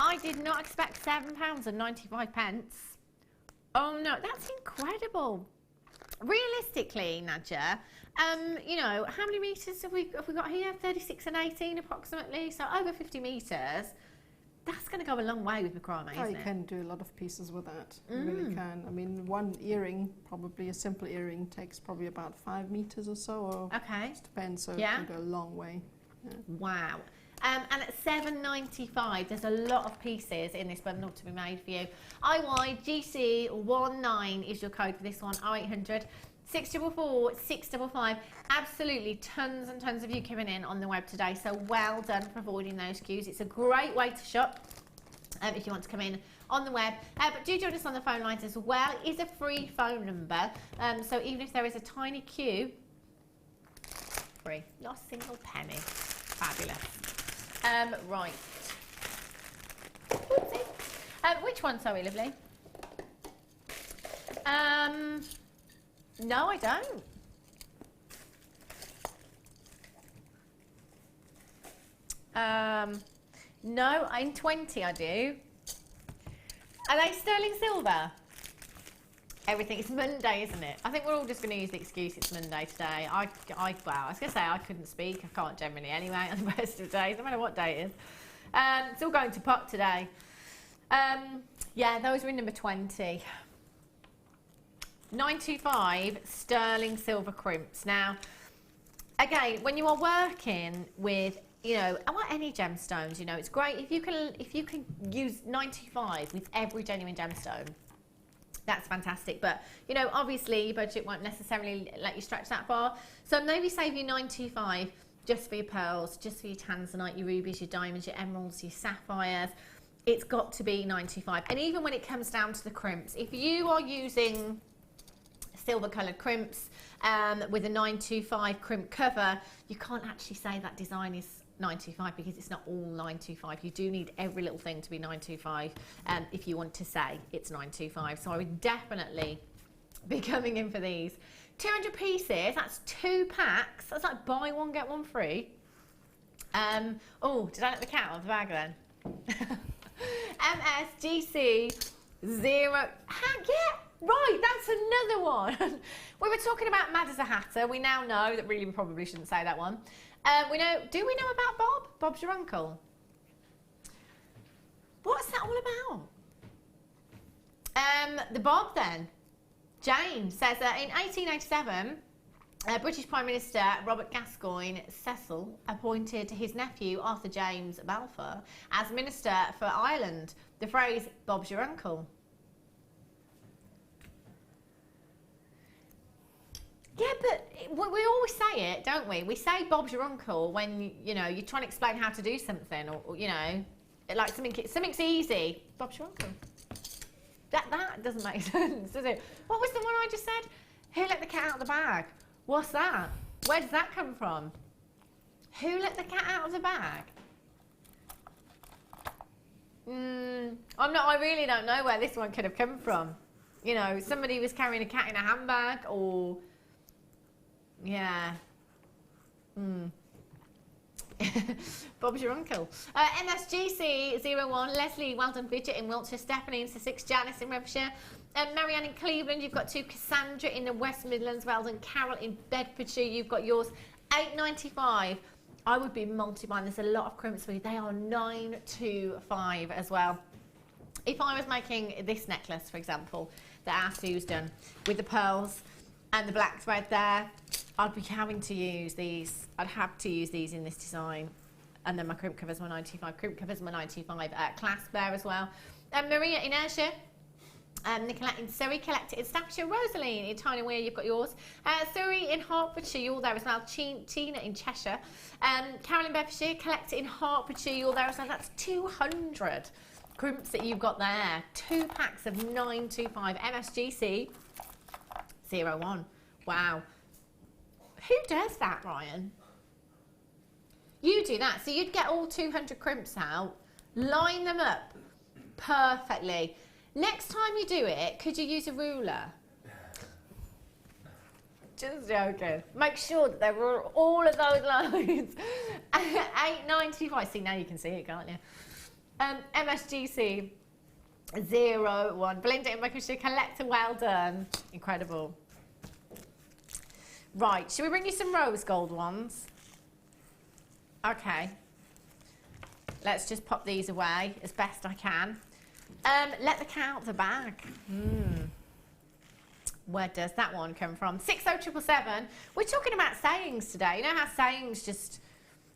I did not expect £7.95. Oh no, that's incredible. Realistically, Nadja, you know, how many metres have we got here? 36 and 18 approximately, so over 50 metres. That's going to go a long way with macrame, isn't it? You can do a lot of pieces with that. You really can. I mean, one earring, probably a simple earring, takes probably about 5 metres or so. Or okay. It depends, so yeah. It can go a long way. Yeah. Wow. And at $7.95, there's a lot of pieces in this bundle to be made for you. IYGC19 is your code for this one. 0800 644 655. Absolutely tons and tons of you coming in on the web today. So well done for avoiding those queues. It's a great way to shop if you want to come in on the web. But do join us on the phone lines as well. It is a free phone number. So even if there is a tiny queue, free. Not a single penny. Fabulous. Right. Oopsie. Which one, sorry, lovely? No, I don't. No, in 20 I do. Are they sterling silver? everything. It's Monday, isn't it? I think we're all just going to use the excuse it's Monday today. Well, I was going to say I couldn't speak. I can't generally anyway on the rest of the days, no matter what day it is. It's all going to pot today. Yeah, those were in number 20. 925 sterling silver crimps. Now, again, when you are working with, you know, I want any gemstones, you know, it's great if you can use 925 with every genuine gemstone. That's fantastic, but you know, obviously your budget won't necessarily let you stretch that far. So maybe save you 925 just for your pearls, just for your tanzanite, your rubies, your diamonds, your emeralds, your sapphires. It's got to be 925. And even when it comes down to the crimps, if you are using silver coloured crimps with a 925 crimp cover, you can't actually say that design is 925 because it's not all 925. You do need every little thing to be 925 if you want to say it's 925. So I would definitely be coming in for these. 200 pieces, that's 2 packs. That's like buy one, get one free. Oh, did I let the cat out of the bag then? MSGC 0. Yeah, right, that's another one. We were talking about Mad as a Hatter. We now know that really we probably shouldn't say that one. Do we know about Bob? Bob's your uncle. What's that all about? The Bob then. James says that in 1887, British Prime Minister Robert Gascoigne Cecil appointed his nephew Arthur James Balfour as Minister for Ireland. The phrase, Bob's your uncle. Yeah, but we always say it, don't we? We say Bob's your uncle when, you know, you're trying to explain how to do something, or you know, like something's easy. Bob's your uncle. That doesn't make sense, does it? What was the one I just said? Who let the cat out of the bag? What's that? Where does that come from? Who let the cat out of the bag? I really don't know where this one could have come from. You know, somebody was carrying a cat in a handbag, or yeah. Bob's your uncle. MSGC01, Leslie, well done, Bridget in Wiltshire, Stephanie in Sussex, Janice in Redfordshire, Marianne in Cleveland, you've got 2, Cassandra in the West Midlands, well done, Carol in Bedfordshire, you've got yours, £8.95. I would be multi-buying, there's a lot of crimps for you, they are £9.25 as well. If I was making this necklace, for example, that our Sue's done, with the pearls and the black thread there, I'd be having to use these. I'd have to use these in this design. And then my crimp covers my 95. Crimp covers my 95 clasp there as well. Maria in Ayrshire. Nicolette in Surrey, Collected in Staffordshire. Rosaline in Tiny Weir, you've got yours. Surrey in Hertfordshire, you're there as well. Tina in Cheshire. Carol in Bedfordshire, Collected in Hertfordshire, you're there as well. That's 200 crimps that you've got there. 2 packs of 925 MSGC 01. Wow. Who does that, Ryan? You do that. So you'd get all 200 crimps out, line them up perfectly. Next time you do it, could you use a ruler? Just joking. Make sure that there were all of those lines. £8.95. See, now you can see it, can't you? MSGC 01. Belinda in Macrame, collector, well done. Incredible. Right, should we bring you some rose gold ones? Okay. Let's just pop these away as best I can. Let the cat out of the bag. Where does that one come from? 60777. We're talking about sayings today. You know how sayings just,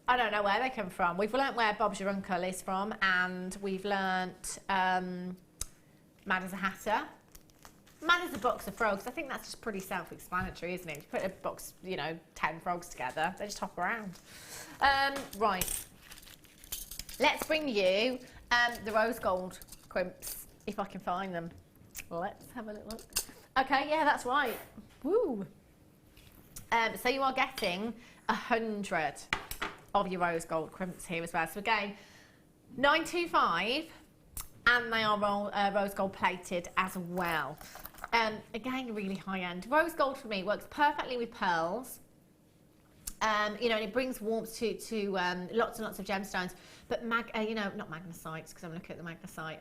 I don't know where they come from. We've learnt where Bob's your uncle is from, and we've learnt Mad as a Hatter. Mad as a box of frogs. I think that's just pretty self-explanatory, isn't it? You put a box, you know, 10 frogs together, they just hop around. Right. Let's bring you the rose gold crimps, if I can find them. Let's have a little look. Okay, yeah, that's right. Woo. So you are getting 100 of your rose gold crimps here as well. So again, 925, and they are rose gold plated as well. Again, really high end. Rose gold for me works perfectly with pearls. You know, and it brings warmth to lots and lots of gemstones. But you know, not magnesites, because I'm looking at the magnesite.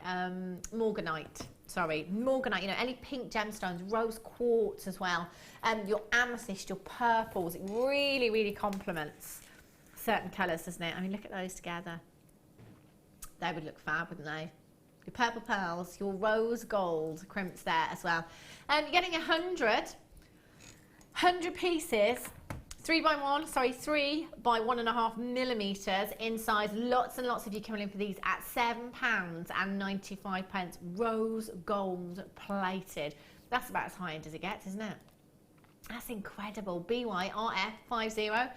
Morganite, sorry, morganite. You know, any pink gemstones, rose quartz as well. Your amethyst, your purples. It really, really complements certain colours, doesn't it? I mean, look at those together. They would look fab, wouldn't they? Your purple pearls, your rose gold crimps there as well. You're getting 100 pieces. 3 by 1.5 millimetres in size. Lots and lots of you coming in for these at £7.95. Rose gold plated. That's about as high end as it gets, isn't it? That's incredible. BYRF50.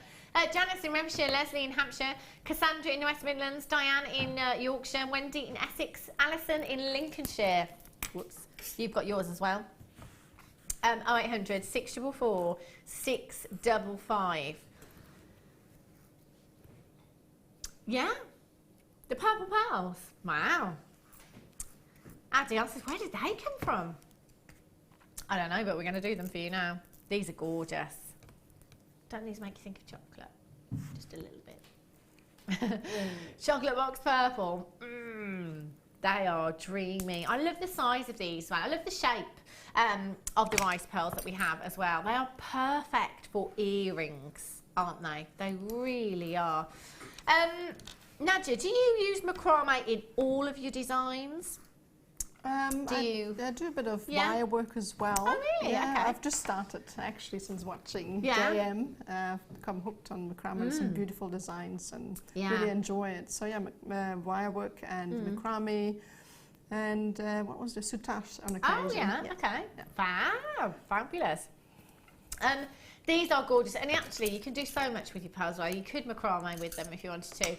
Janice in Renfrewshire, Leslie in Hampshire, Cassandra in the West Midlands, Diane in Yorkshire, Wendy in Essex, Alison in Lincolnshire. Whoops, you've got yours as well. 0800 644 655. Yeah, the purple pearls. Wow. Addy asks, where did they come from? I don't know, but we're going to do them for you now. These are gorgeous. Don't these make you think of chocolate? Just a little bit. Chocolate box purple. They are dreamy. I love the size of these. I love the shape of the rice pearls that we have as well. They are perfect for earrings, aren't they? They really are. Nadja, do you use macrame in all of your designs? I do a bit of wire work as well. Oh, really? Yeah, okay. I've just started actually since watching JM. Become hooked on macrame, some beautiful designs, and really enjoy it. So yeah, wire work and macrame, and what was the soutache on occasion? Oh yeah, okay. Wow, fabulous. These are gorgeous, and actually you can do so much with your pearls. Well, you could macrame with them if you wanted to.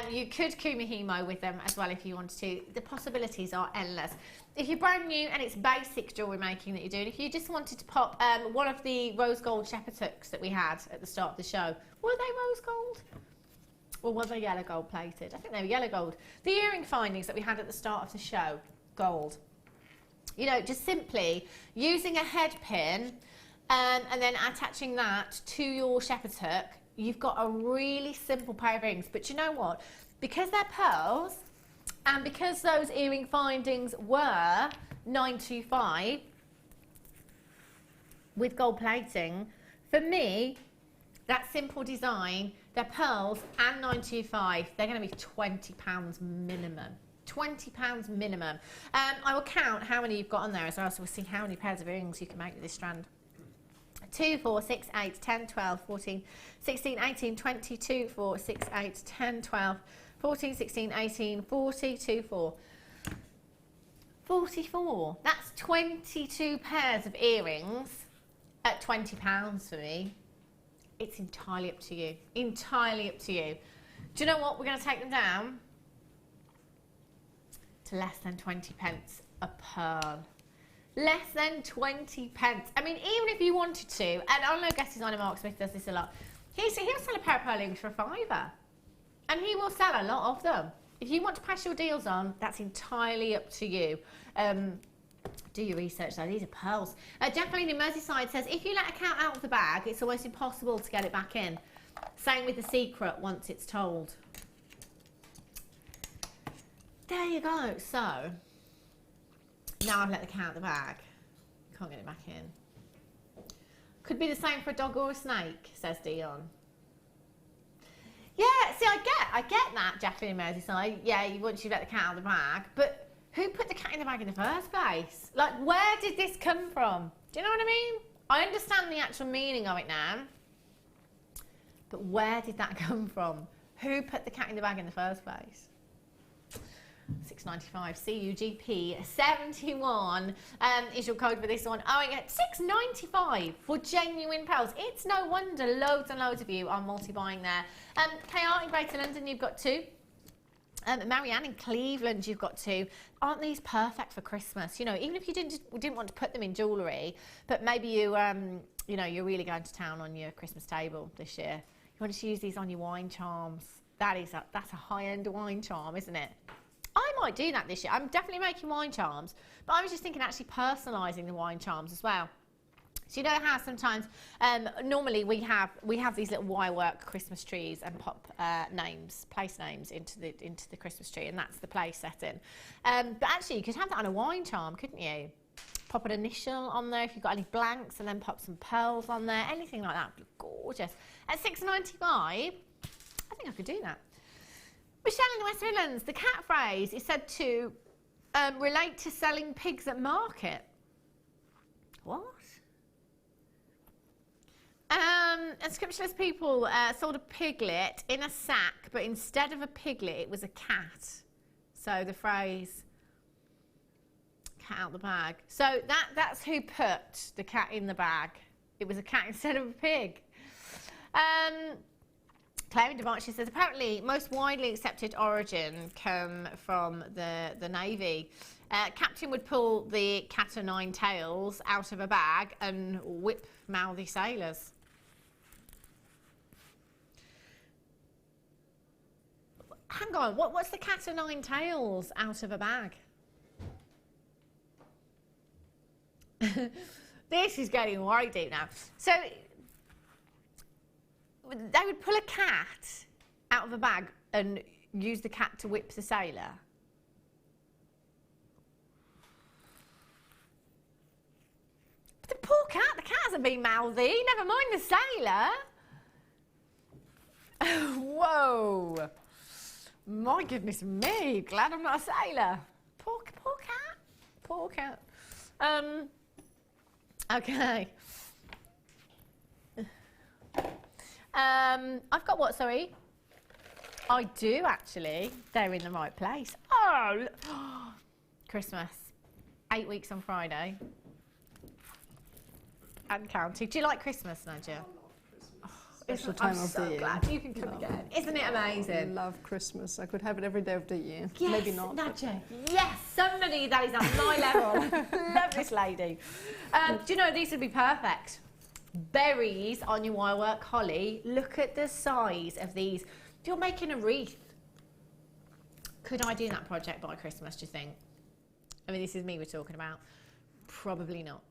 You could kumihimo with them as well if you wanted to. The possibilities are endless. If you're brand new and it's basic jewellery making that you're doing, if you just wanted to pop one of the rose gold shepherd hooks that we had at the start of the show, were they rose gold? Or were they yellow gold plated? I think they were yellow gold. The earring findings that we had at the start of the show, gold. You know, just simply using a head pin and then attaching that to your shepherd's hook, you've got a really simple pair of earrings. But you know what? Because they're pearls, and because those earring findings were 925 with gold plating, for me, that simple design, they're pearls and 925, they're going to be £20 minimum. £20 minimum. I will count how many you've got on there as well, so we'll see how many pairs of earrings you can make with this strand. 2, 4, 6, 8, 10, 12, 14, 16, 18, 20, 2, 4, 6, 8, 10, 12, 14, 16, 18, 40, 2, 4. 44. That's 22 pairs of earrings at £20 for me. It's entirely up to you. Entirely up to you. Do you know what? We're going to take them down to less than 20 pence a pearl. Less than 20 pence. I mean, even if you wanted to, and I know Guess Designer Mark Smith does this a lot, he'll sell a pair of pearl earrings for £5. And he will sell a lot of them. If you want to pass your deals on, that's entirely up to you. Do your research though, these are pearls. Jacqueline in Merseyside says, if you let a cat out of the bag, it's almost impossible to get it back in. Same with the secret once it's told. There you go. So, now I've let the cat out of the bag. Can't get it back in. Could be the same for a dog or a snake, says Dion. Yeah, see, I get that, Jacqueline in Merseyside. Yeah, once you've let the cat out of the bag, but who put the cat in the bag in the first place? Like, where did this come from? Do you know what I mean? I understand the actual meaning of it now, but where did that come from? Who put the cat in the bag in the first place? £6.95 CUGP 71 is your code for this one. Oh, I get £6.95 for genuine pearls. It's no wonder loads and loads of you are multi-buying there. KR in Greater London, you've got 2. Marianne in Cleveland, you've got 2. Aren't these perfect for Christmas? You know, even if you didn't want to put them in jewellery, but maybe you, you know, you're really going to town on your Christmas table this year. You want to use these on your wine charms. That's a high-end wine charm, isn't it? I might do that this year. I'm definitely making wine charms, but I was just thinking actually personalising the wine charms as well. So you know how sometimes, normally we have these little wire work Christmas trees and pop names, place names into the Christmas tree, and that's the place setting. But actually, you could have that on a wine charm, couldn't you? Pop an initial on there if you've got any blanks, and then pop some pearls on there, anything like that. Gorgeous. At £6.95, I think I could do that. Michelle in the West Midlands, the cat phrase is said to relate to selling pigs at market. What? Unscrupulous people sold a piglet in a sack, but instead of a piglet, it was a cat. So the phrase, cat out the bag. So that's who put the cat in the bag. It was a cat instead of a pig. Claire in Devonshire says, apparently most widely accepted origin come from the Navy. Captain would pull the cat o' nine tails out of a bag and whip mouthy sailors. Hang on, what's the cat o' nine tails out of a bag? This is getting right deep now. So they would pull a cat out of a bag and use the cat to whip the sailor. But the poor cat, the cat hasn't been mouthy, never mind the sailor. Whoa. My goodness me, glad I'm not a sailor. Poor cat, poor cat. Okay. I've got what, sorry? I do actually. They're in the right place. Oh, Christmas. 8 weeks on Friday. And counting. Do you like Christmas, Nadja? Special time I'm of so the year. glad you can come again. Isn't it amazing? I love Christmas. I could have it every day of the year. Yes, Maybe not. Nadja. Yes, somebody that is on my level. Love this lady. Do you know, these would be perfect. Berries on your wire work holly. Look at the size of these. If you're making a wreath, could I do that project by Christmas, do you think? I mean, this is me we're talking about. Probably not.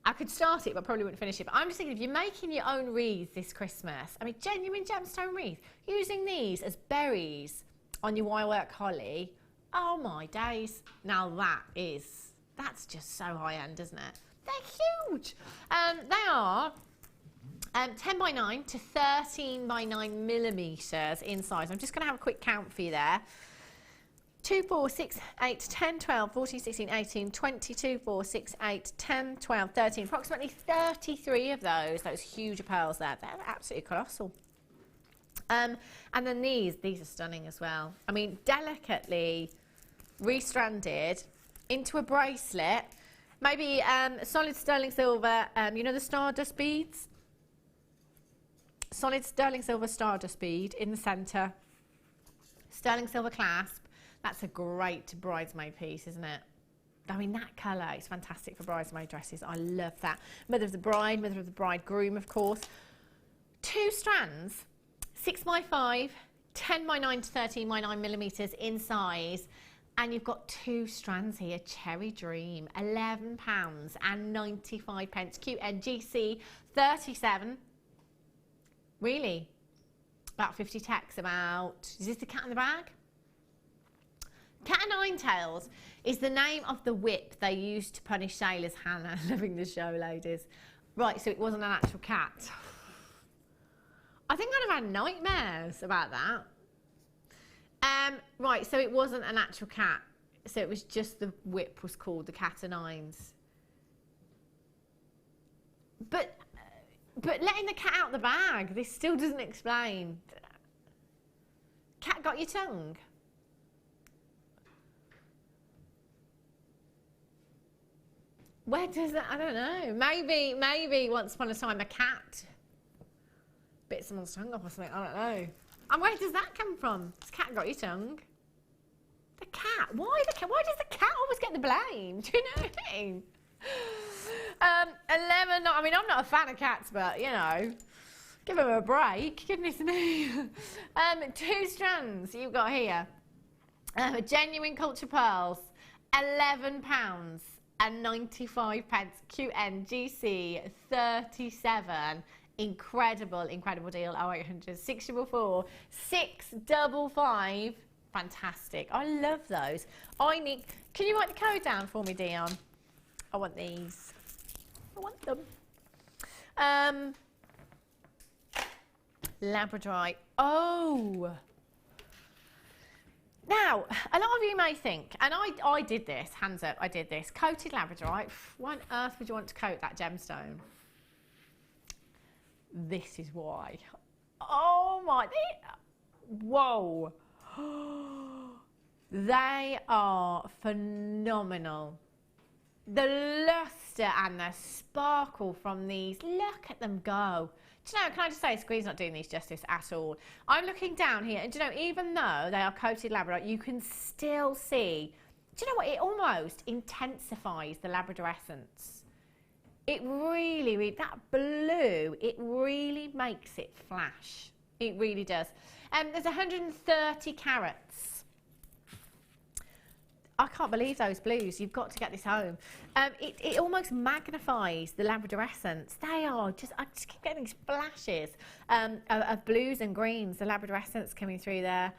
I could start it, but probably wouldn't finish it. But I'm just thinking, if you're making your own wreath this Christmas, I mean, genuine gemstone wreath, using these as berries on your wire work holly, oh my days. Now that's just so high-end, isn't it? They're huge. They are 10 by 9 to 13 by 9 millimetres in size. I'm just going to have a quick count for you there. 2, 4, 6, 8, 10, 12, 14, 16, 18, 22, 4, 6, 8, 10, 12, 13. Approximately 33 of those huge pearls there. They're absolutely colossal. And then these are stunning as well. I mean, delicately restranded into a bracelet. Maybe solid sterling silver, you know the stardust beads? Solid sterling silver stardust bead in the centre. Sterling silver clasp. That's a great bridesmaid piece, isn't it? I mean, that colour is fantastic for bridesmaid dresses. I love that. Mother of the bride, mother of the bridegroom, of course. 2 strands, 6 by 5, 10 by 9 to 13 by 9 millimetres in size. And you've got 2 strands here, Cherry Dream, £11.95. QNGC 37. Really? About 50 texts about, is this the cat in the bag? Cat o' nine tails is the name of the whip they used to punish sailors. Hannah, loving the show, ladies. Right, so it wasn't an actual cat. I think I'd have had nightmares about that. Right, so it wasn't an actual cat. So it was just the whip was called the cat o' nines. But letting the cat out the bag, this still doesn't explain. Cat got your tongue? Where does that, I don't know. Maybe once upon a time a cat bit someone's tongue off or something, I don't know. And where does that come from? This cat got your tongue? The cat, why the cat? Why does the cat always get the blame? Do you know what I mean? 11, I mean, I'm not a fan of cats, but, you know, give them a break, goodness me. 2 strands you've got here. Genuine culture pearls, £11. QNGC 37. Incredible deal. 0800 644 655. Fantastic. I love those. Can you write the code down for me, Dion? I want these. I want them. Labradorite. Oh. Now, a lot of you may think, and I did this, hands up, I did this, coated Labradorite. Why on earth would you want to coat that gemstone? This is why. Oh my, whoa. They are phenomenal. The lustre and the sparkle from these, look at them go. Do you know, can I just say, screen's not doing these justice at all. I'm looking down here, and do you know, even though they are coated Labradorite, you can still see, do you know what, it almost intensifies the Labradorescence. It really, that blue, it really makes it flash. It really does. There's 130 carats. I can't believe those blues. You've got to get this home. It almost magnifies the Labradorescence. They are just, I just keep getting these flashes of blues and greens, the Labradorescence coming through there.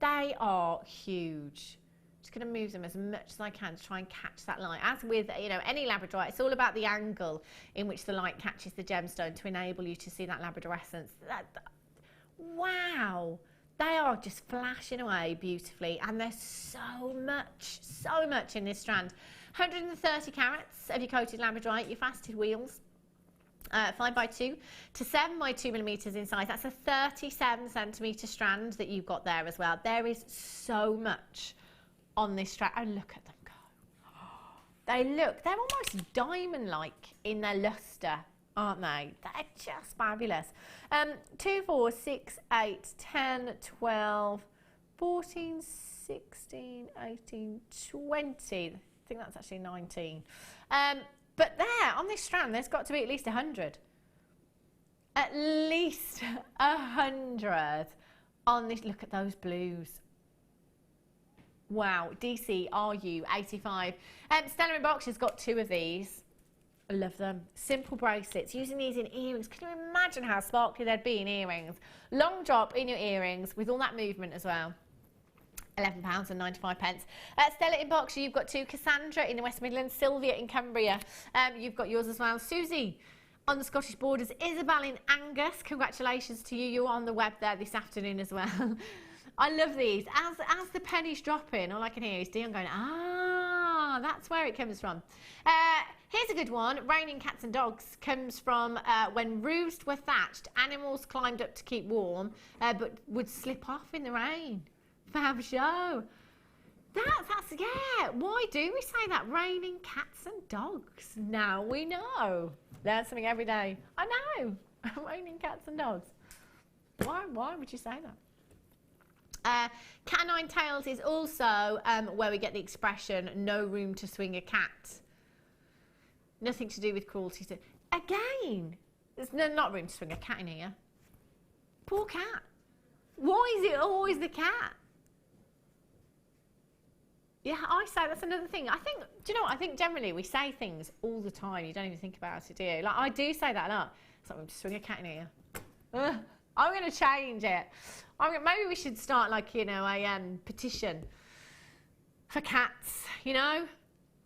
They are huge. Just going to move them as much as I can to try and catch that light. As with, you know, any Labradorite, it's all about the angle in which the light catches the gemstone to enable you to see that Labradorescence. Wow. They are just flashing away beautifully, and there's so much in this strand. 130 carats of your coated Labradorite, your faceted wheels, 5x2 to 7x2 millimeters in size. That's a 37 centimetre strand that you've got there as well. There is so much on this strand. Oh, look at them go. They're almost diamond-like in their lustre, aren't they? They're just fabulous. 2, 4, 6, 8, 10, 12, 14, 16, 18, 20. I think that's actually 19. But there, on this strand, there's got to be at least 100. At least 100 on this. Look at those blues. Wow, DC RU 85. Stella in Box has got 2 of these. I love them. Simple bracelets. Using these in earrings. Can you imagine how sparkly they'd be in earrings? Long drop in your earrings with all that movement as well. £11.95. Stella in Berkshire, you've got 2. Cassandra in the West Midlands. Sylvia in Cumbria. You've got yours as well. Susie on the Scottish borders. Isabel in Angus. Congratulations to you. You're on the web there this afternoon as well. I love these. As the pennies drop in, all I can hear is Dion going, ah, that's where it comes from. Here's a good one. Raining cats and dogs comes from when roofs were thatched, animals climbed up to keep warm, but would slip off in the rain. Fab show. That's yeah. Why do we say that? Raining cats and dogs. Now we know. Learn something every day. I know. Raining cats and dogs. Why would you say that? Canine tails is also where we get the expression no room to swing a cat. Nothing to do with cruelty. Again, there's not room to swing a cat in here. Poor cat. Why is it always the cat? Yeah, I say that's another thing. I think, do you know what? I think generally we say things all the time. You don't even think about it, do you? Like, I do say that a lot. It's like, I'm just swing a cat in here. I'm going to change it. Maybe we should start, like, you know, a petition for cats, you know?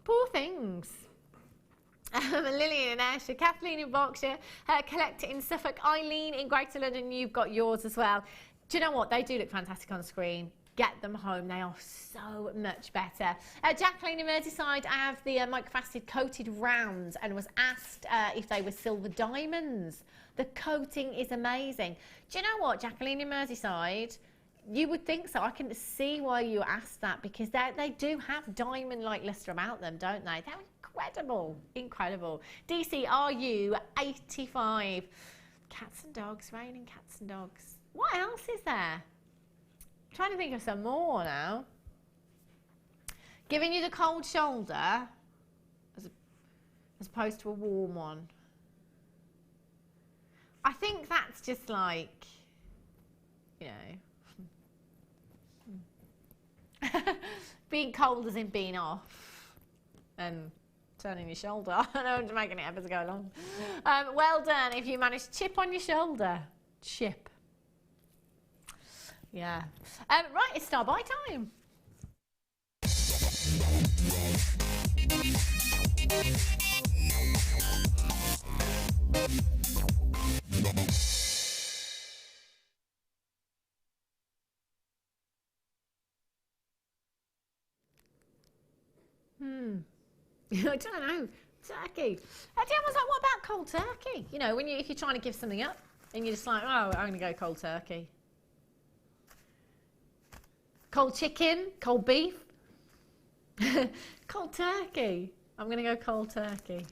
Poor things. Lillian in Ayrshire, Kathleen in Berkshire, Collector in Suffolk, Eileen in Greater London, you've got yours as well. Do you know what? They do look fantastic on screen. Get them home. They are so much better. Jacqueline in Merseyside, I have the microfaceted coated rounds and was asked if they were silver diamonds. The coating is amazing. Do you know what, Jacqueline in Merseyside? You would think so. I can see why you asked that, because they do have diamond-like lustre about them, don't they? They're incredible. Incredible. DCRU 85. Cats and dogs, raining cats and dogs. What else is there? I'm trying to think of some more now. Giving you the cold shoulder as opposed to a warm one. I think that's just like, you know, being cold as in being off. And turning your shoulder. I know I'm making it up as I go along. Well done if you managed chip on your shoulder. Chip. Yeah. Right, it's star by time. I don't know. Turkey. Everyone was like, what about cold turkey? You know, if you're trying to give something up and you're just like, oh, I'm going to go cold turkey. Cold chicken, cold beef, cold turkey. I'm going to go cold turkey.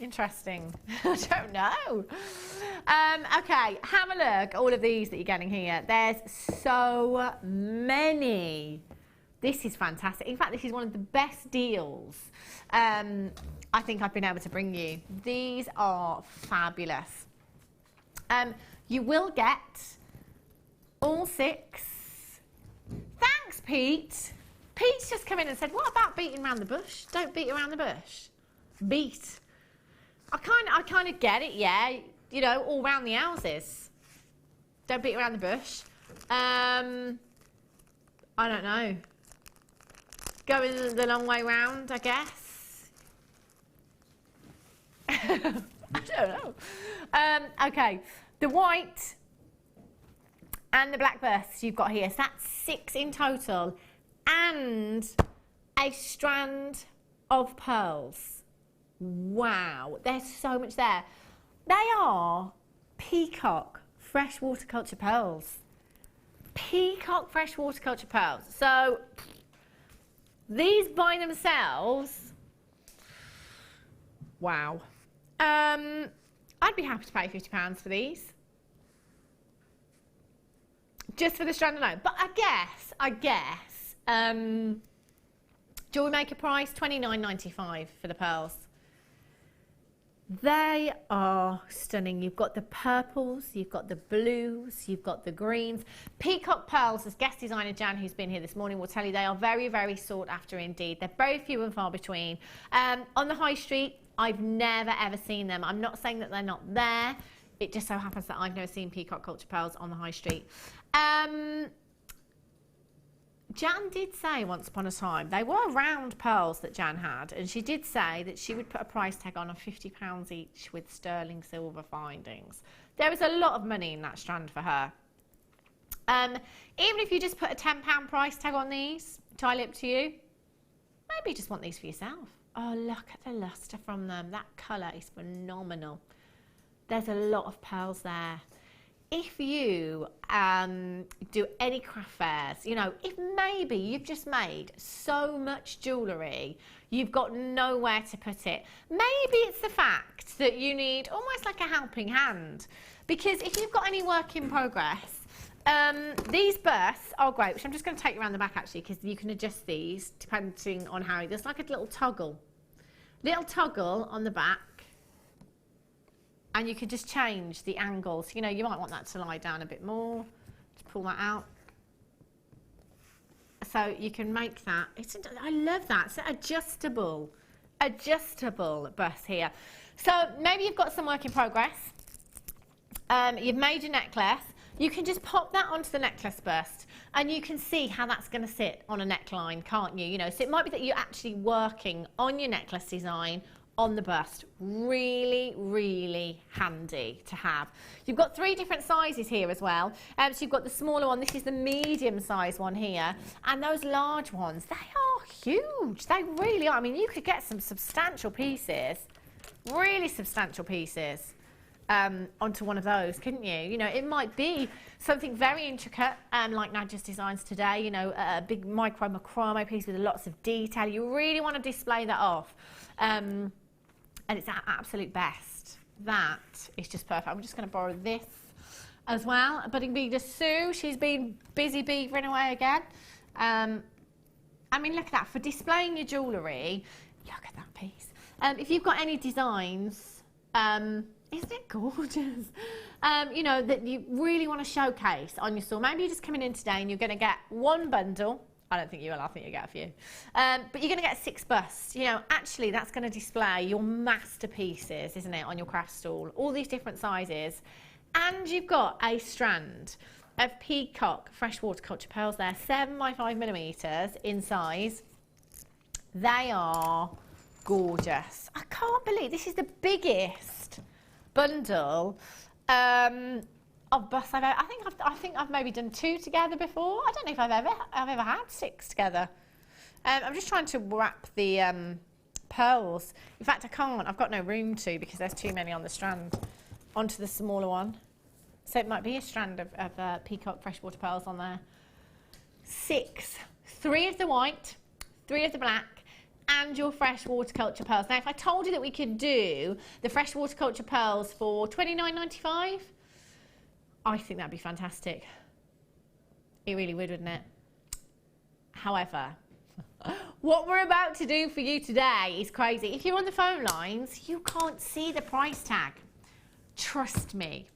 Interesting. I don't know. Okay, have a look. All of these that you're getting here. There's so many. This is fantastic. In fact, this is one of the best deals I think I've been able to bring you. These are fabulous. You will get all 6. Thanks, Pete. Pete's just come in and said, what about beating around the bush? Don't beat around the bush. Beat. I kind of get it, yeah. You know, all round the houses. Don't beat around the bush. I don't know. Going the long way round, I guess. I don't know. Okay, the white and the black bursts you've got here. So that's 6 in total, and a strand of pearls. Wow, there's so much there. They are peacock fresh water-culture pearls. Peacock fresh water-culture pearls. So these by themselves, wow. I'd be happy to pay £50 for these. Just for the strand alone. But I guess, Jewellery Maker price, $29.95 for the pearls. They are stunning. You've got the purples, you've got the blues, you've got the greens. Peacock pearls, as guest designer Jan, who's been here this morning, will tell you they are very, very sought after indeed. They're very few and far between. On the high street, I've never ever seen them. I'm not saying that they're not there. It just so happens that I've never seen peacock culture pearls on the high street. Jan did say once upon a time, they were round pearls that Jan had, and she did say that she would put a price tag on of £50 each with sterling silver findings. There was a lot of money in that strand for her. Even if you just put a £10 price tag on these, entirely up to you, maybe you just want these for yourself. Oh, look at the lustre from them. That colour is phenomenal. There's a lot of pearls there. If you do any craft fairs, you know, if maybe you've just made so much jewellery, you've got nowhere to put it. Maybe it's the fact that you need almost like a helping hand. Because if you've got any work in progress, these bursts are great, which I'm just going to take you around the back actually, because you can adjust these depending on how, there's like a little toggle on the back. And you can just change the angles. You know, you might want that to lie down a bit more. Just pull that out. So you can make that. I love that. It's an adjustable bust here. So maybe you've got some work in progress. You've made your necklace. You can just pop that onto the necklace bust, and you can see how that's going to sit on a neckline, can't you? You know, so it might be that you're actually working on your necklace design on the bust. Really, really handy to have. You've got 3 different sizes here as well. So you've got the smaller one, this is the medium size one here, and those large ones, they are huge. They really are. I mean, you could get some substantial pieces, really substantial pieces onto one of those, couldn't you? You know, it might be something very intricate, like Nadja's designs today, you know, a big micro macrame piece with lots of detail. You really want to display that off. And it's at absolute best. That is just perfect. I'm just going to borrow this as well. Budding Beaver Sue, she's been busy beavering away again. I mean, look at that. For displaying your jewellery, look at that piece. If you've got any designs, isn't it gorgeous? You know, that you really want to showcase on your store. Maybe you're just coming in today and you're going to get one bundle I don't think you will. I think you'll get a few. But you're going to get 6 busts. You know, actually, that's going to display your masterpieces, isn't it, on your craft stall? All these different sizes. And you've got a strand of peacock freshwater culture pearls there, 7 by 5 millimeters in size. They are gorgeous. I can't believe this is the biggest bundle of busts I've ever. I think I've maybe done 2 together before. I don't know if I've ever had 6 together. I'm just trying to wrap the pearls. In fact, I can't. I've got no room to because there's too many on the strand. Onto the smaller one. So it might be a strand of peacock freshwater pearls on there. 6. 3 of the white, 3 of the black, and your fresh waterculture pearls. Now, if I told you that we could do the fresh waterculture pearls for $29.95, I think that'd be fantastic. It really would, wouldn't it? However, what we're about to do for you today is crazy. If you're on the phone lines, you can't see the price tag. Trust me.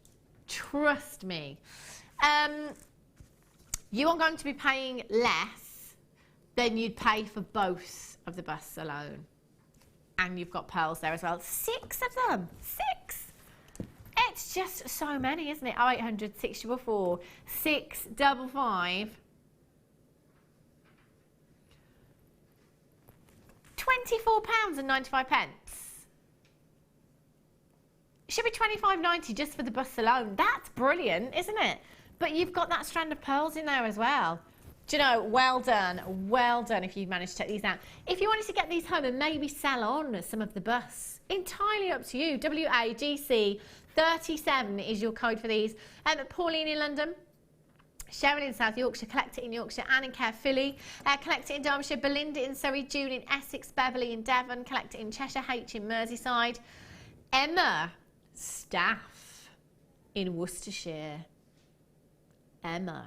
Trust me. You are going to be paying less than you'd pay for both of the busts alone. And you've got pearls there as well. 6 of them. 6. It's just so many, isn't it? 0800 644 655. £24.95. It should be $25.90 just for the busts alone. That's brilliant, isn't it? But you've got that strand of pearls in there as well. Do you know, well done if you've managed to take these out. If you wanted to get these home and maybe sell on some of the busts, entirely up to you. WAGC 37 is your code for these. Pauline in London, Sharon in South Yorkshire, Collect It in Yorkshire, Anne in Carefilly, Collect It in Derbyshire, Belinda in Surrey, June in Essex, Beverley in Devon, Collect It in Cheshire, H in Merseyside, Emma Staff in Worcestershire. Emma,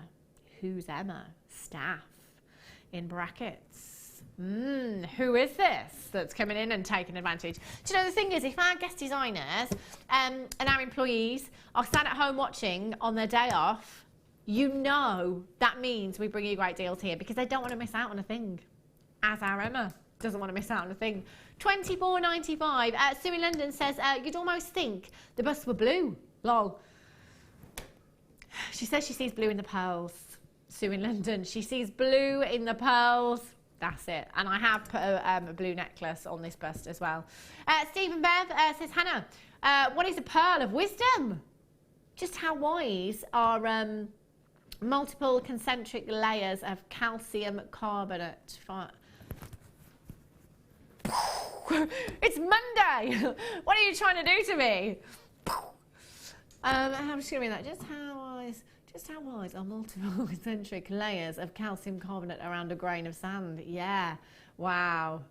who's Emma? Staff in brackets. Who is this that's coming in and taking advantage? Do you know, the thing is, if our guest designers and our employees are sat at home watching on their day off, you know that means we bring you great deals here because they don't want to miss out on a thing, as our Emma doesn't want to miss out on a thing. £24.95. Sue in London says, you'd almost think the busts were blue. Lol. She says she sees blue in the pearls. Sue in London, she sees blue in the pearls. That's it. And I have put a blue necklace on this bust as well. Stephen Bev says, Hannah, what is a pearl of wisdom? Just how wise are multiple concentric layers of calcium carbonate? It's Monday. What are you trying to do to me? I'm just going to read that. Just how wise are multiple concentric layers of calcium carbonate around a grain of sand? Yeah. Wow.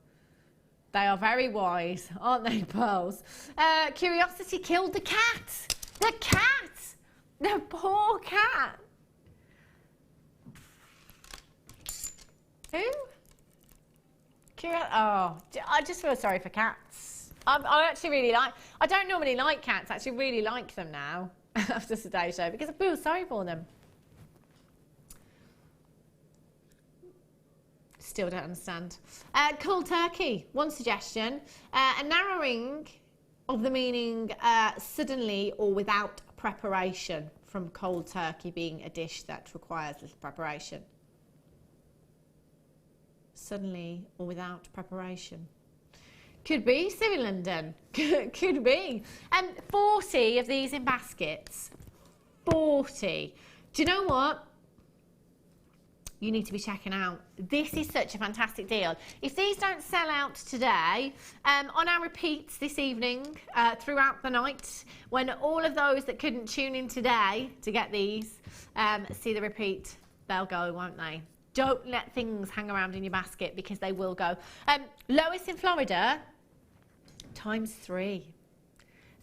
They are very wise, aren't they, pearls? Curiosity killed the cat. The cat. The poor cat. Who? Oh, I just feel sorry for cats. I actually really like, I don't normally like cats, I actually really like them now after today's show because I feel sorry for them. Still don't understand. Cold turkey, one suggestion. A narrowing of the meaning suddenly or without preparation from cold turkey being a dish that requires little preparation. Suddenly or without preparation. Could be, Sue in London. Could be. 40 of these in baskets. 40. Do you know what? You need to be checking out. This is such a fantastic deal. If these don't sell out today, on our repeats this evening, throughout the night, when all of those that couldn't tune in today to get these see the repeat, they'll go, won't they? Don't let things hang around in your basket because they will go. Lois in Florida, times 3.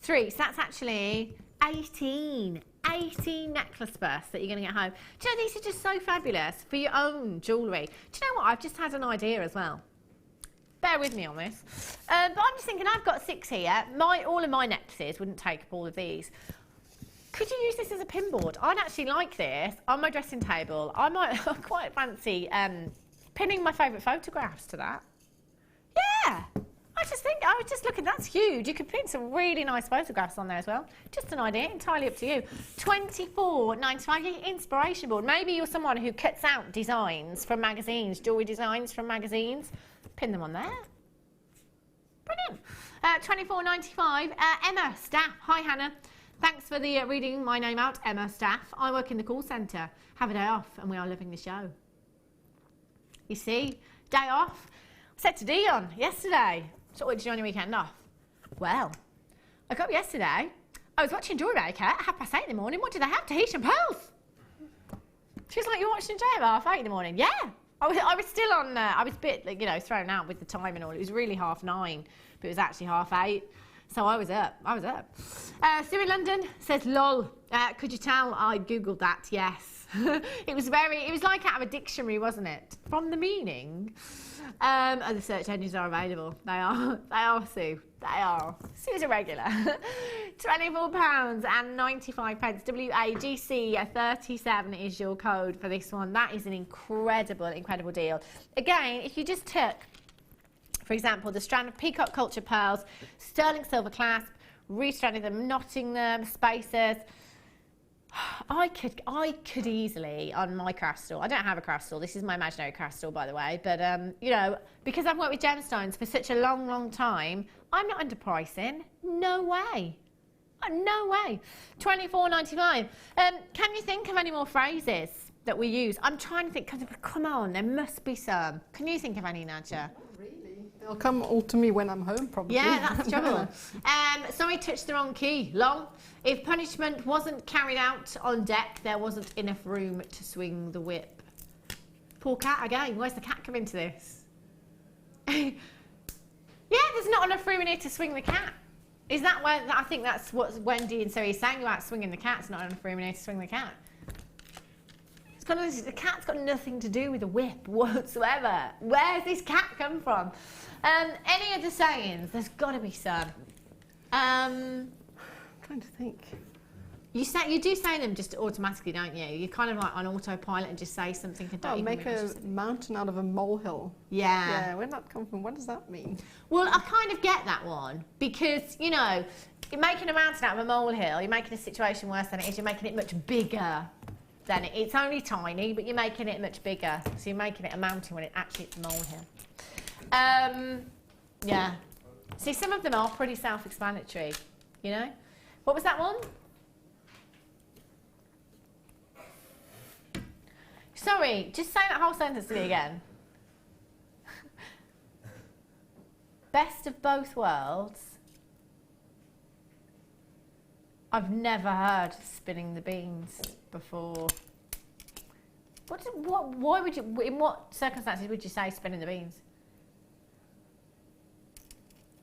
3, so that's actually 18 necklace busts that you're going to get home. Do you know, these are just so fabulous for your own jewellery. Do you know what? I've just had an idea as well. Bear with me on this. But I'm just thinking, I've got 6 here. All of my necklaces wouldn't take up all of these. Could you use this as a pinboard? I'd actually like this on my dressing table. I quite fancy pinning my favourite photographs to that. Yeah. I was just looking, that's huge. You could pin some really nice photographs on there as well. Just an idea, entirely up to you. $24.95, inspiration board. Maybe you're someone who cuts out designs from magazines, jewellery designs from magazines. Pin them on there. Brilliant. $24.95. Emma, staff. Hi, Hannah. Thanks for the reading my name out, Emma, staff. I work in the call centre. Have a day off, and we are loving the show. You see, day off. I said to Dion yesterday, so what did you do on your weekend off? Well, I got up yesterday. I was watching Jewellery Maker at 8:30 in the morning. What do they have? Tahitian pearls. She was like, "You're watching Jay at 8:30 in the morning?" Yeah. I was still on. I was a bit, like, you know, thrown out with the time and all. It was really 9:30, but it was actually 8:30. So I was up. Sue in London says, "Lol." Could you tell I googled that? Yes. It was like out of a dictionary, wasn't it? From the meaning. The search engines are available. They are, Sue. They are. Sue's a regular. £24.95. WAGC 37 is your code for this one. That is an incredible deal. Again, if you just took, for example, the strand of peacock culture pearls, sterling silver clasp, restranded them, knotting them, spacers. I could easily, on my craft store, I don't have a craft store, this is my imaginary craft store, by the way, but you know, because I've worked with gemstones for such a long time, I'm not underpricing. No way. No way. $24.95. Can you think of any more phrases that we use? I'm trying to think, come on, there must be some. Can you think of any, Nadja? They'll come all to me when I'm home, probably. Yeah, that's the trouble. Sorry, touched the wrong key. Long. If punishment wasn't carried out on deck, there wasn't enough room to swing the whip. Poor cat again. Where's the cat come into this? Yeah, there's not enough room in here to swing the cat. Is that where? I think that's what Wendy and Zoe sang about, swinging the cat. It's not enough room in here to swing the cat. The cat's got nothing to do with the whip whatsoever. Where's this cat come from? Any other sayings? There's got to be some. I'm trying to think. You do say them just automatically, don't you? You're kind of like on autopilot and just say something and don't even make a mountain out of a molehill. Yeah. Yeah, where'd that come from? What does that mean? Well, I kind of get that one because, you know, you're making a mountain out of a molehill, you're making a situation worse than it is, you're making it much bigger. Then it's only tiny, but you're making it much bigger. So you're making it a mountain when it's a molehill. Yeah. See, some of them are pretty self-explanatory, you know? What was that one? Sorry, just say that whole sentence to me again. Best of both worlds. I've never heard spinning the beans before. Why would you, in what circumstances would you say spinning the beans?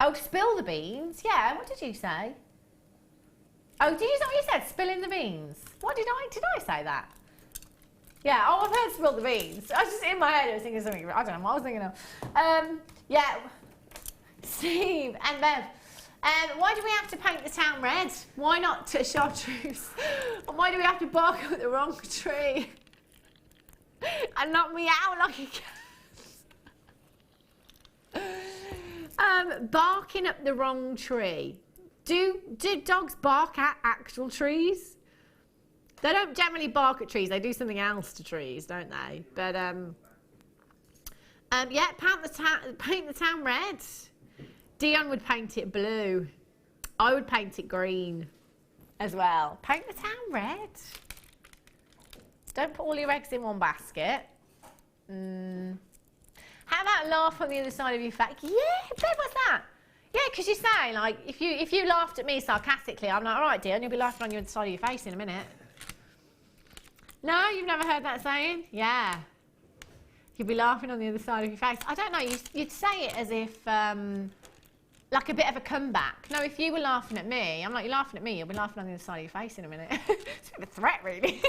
Oh, spill the beans? Yeah, what did you say? Oh, did you say what you said? Spilling the beans? What did I say that? Yeah, oh, I've heard spill the beans. I was just in my head, I was thinking something, I don't know what I was thinking of. Yeah, Steve and Bev. Why do we have to paint the town red? Why not to chartreuse? And why do we have to bark up the wrong tree? And not meow like a cat? Barking up the wrong tree. Do dogs bark at actual trees? They don't generally bark at trees. They do something else to trees, don't they? But yeah, paint the town red. Dion would paint it blue. I would paint it green as well. Paint the town red. Don't put all your eggs in one basket. How about laugh on the other side of your face? Yeah, Bev, what's that? Yeah, because you say, like, if you laughed at me sarcastically, I'm like, all right, Dion, you'll be laughing on your other side of your face in a minute. No, you've never heard that saying? Yeah. You'll be laughing on the other side of your face. I don't know, you'd say it as if, like a bit of a comeback. No, if you were laughing at me, I'm like, you're laughing at me, you'll be laughing on the other side of your face in a minute. It's a bit of a threat, really.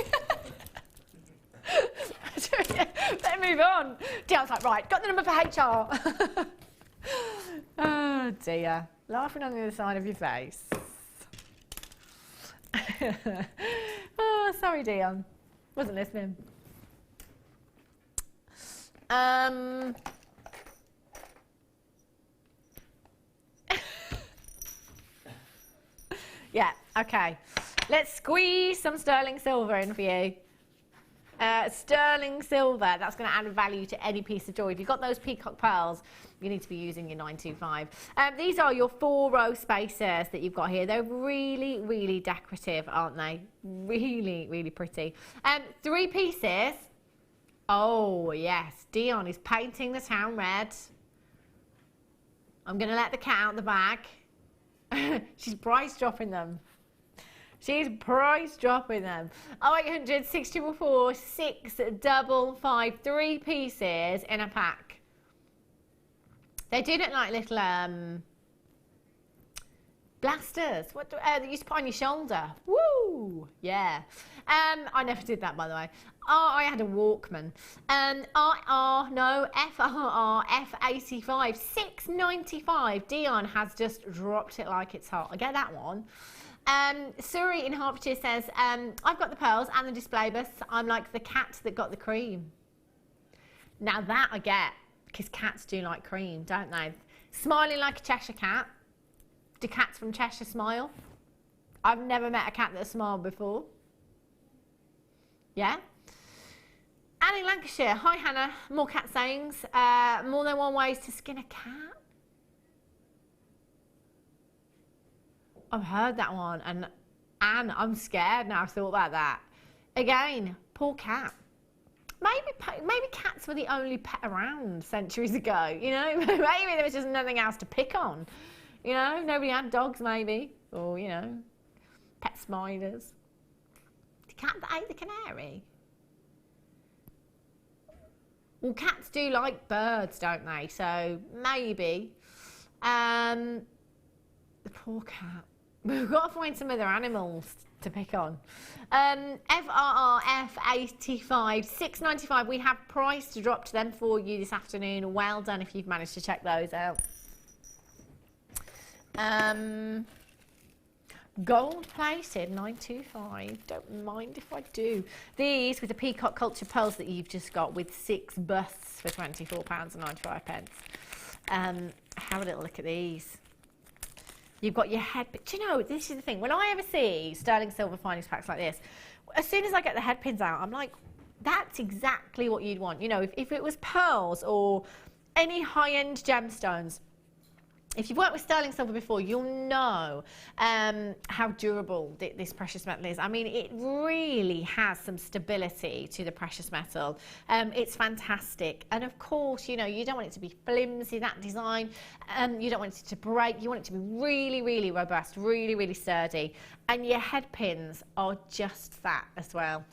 Better move on. Dion's like, right, got the number for HR. Oh, dear. Laughing on the other side of your face. Oh, sorry, Dion. Wasn't listening. Yeah, okay. Let's squeeze some sterling silver in for you. Sterling silver, that's going to add value to any piece of jewelry. If you've got those peacock pearls, you need to be using your 925. These are your 4-row spacers that you've got here. They're really, really decorative, aren't they? Really, really pretty. 3 pieces. Oh, yes. Dion is painting the town red. I'm going to let the cat out the bag. She's price dropping them. She's price dropping them. 0800 644 655, 3 pieces in a pack. They do look like little blasters. What that you used to put on your shoulder. Woo! Yeah. I never did that, by the way. Oh, I had a Walkman. FRR F85, 695. Dion has just dropped it like it's hot. I get that one. Surrey in Hertfordshire says, I've got the pearls and the display busts. I'm like the cat that got the cream. Now that I get, because cats do like cream, don't they? Smiling like a Cheshire cat. Do cats from Cheshire smile? I've never met a cat that smiled before. Yeah? Anne in Lancashire. Hi Hannah. More cat sayings. More than one ways to skin a cat. I've heard that one, and Anne, I'm scared now I've thought about that. Again, poor cat. Maybe cats were the only pet around centuries ago, you know? Maybe there was just nothing else to pick on. You know, nobody had dogs maybe, or, you know, pet spiders. The cat that ate the canary. Well, cats do like birds, don't they? So, maybe. The poor cat. We've got to find some other animals to pick on. FRRF 85, 695. We have price to drop to them for you this afternoon. Well done if you've managed to check those out. Gold plated 925. Don't mind if I do. These with the peacock culture pearls that you've just got with 6 busts for £24.95. Have a little look at these. You've got your head. But do you know, this is the thing. When I ever see sterling silver finest packs like this, as soon as I get the head pins out, I'm like, that's exactly what you'd want. You know, if it was pearls or any high-end gemstones, if you've worked with sterling silver before, you'll know how durable this precious metal is. I mean, it really has some stability to the precious metal. It's fantastic. And of course, you know, you don't want it to be flimsy, that design. You don't want it to break. You want it to be really, really robust, really, really sturdy. And your head pins are just that as well.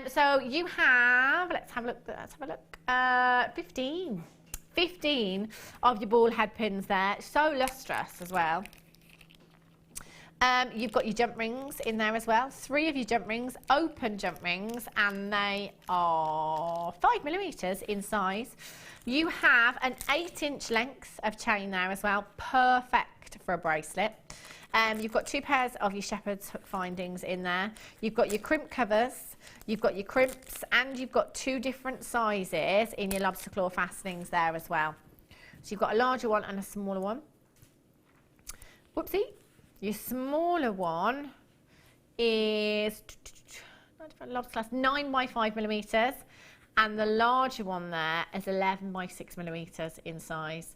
So you have, let's have a look, 15 of your ball head pins there, so lustrous as well. You've got your jump rings in there as well, 3 of your jump rings, open jump rings, and they are 5mm in size. You have an 8-inch length of chain there as well, perfect for a bracelet. You've got 2 pairs of your shepherd's hook findings in there. You've got your crimp covers, you've got your crimps, and you've got 2 different sizes in your lobster claw fastenings there as well. So you've got a larger one and a smaller one. Whoopsie. Your smaller one is 9 by 5mm, and the larger one there is 11 by 6mm in size.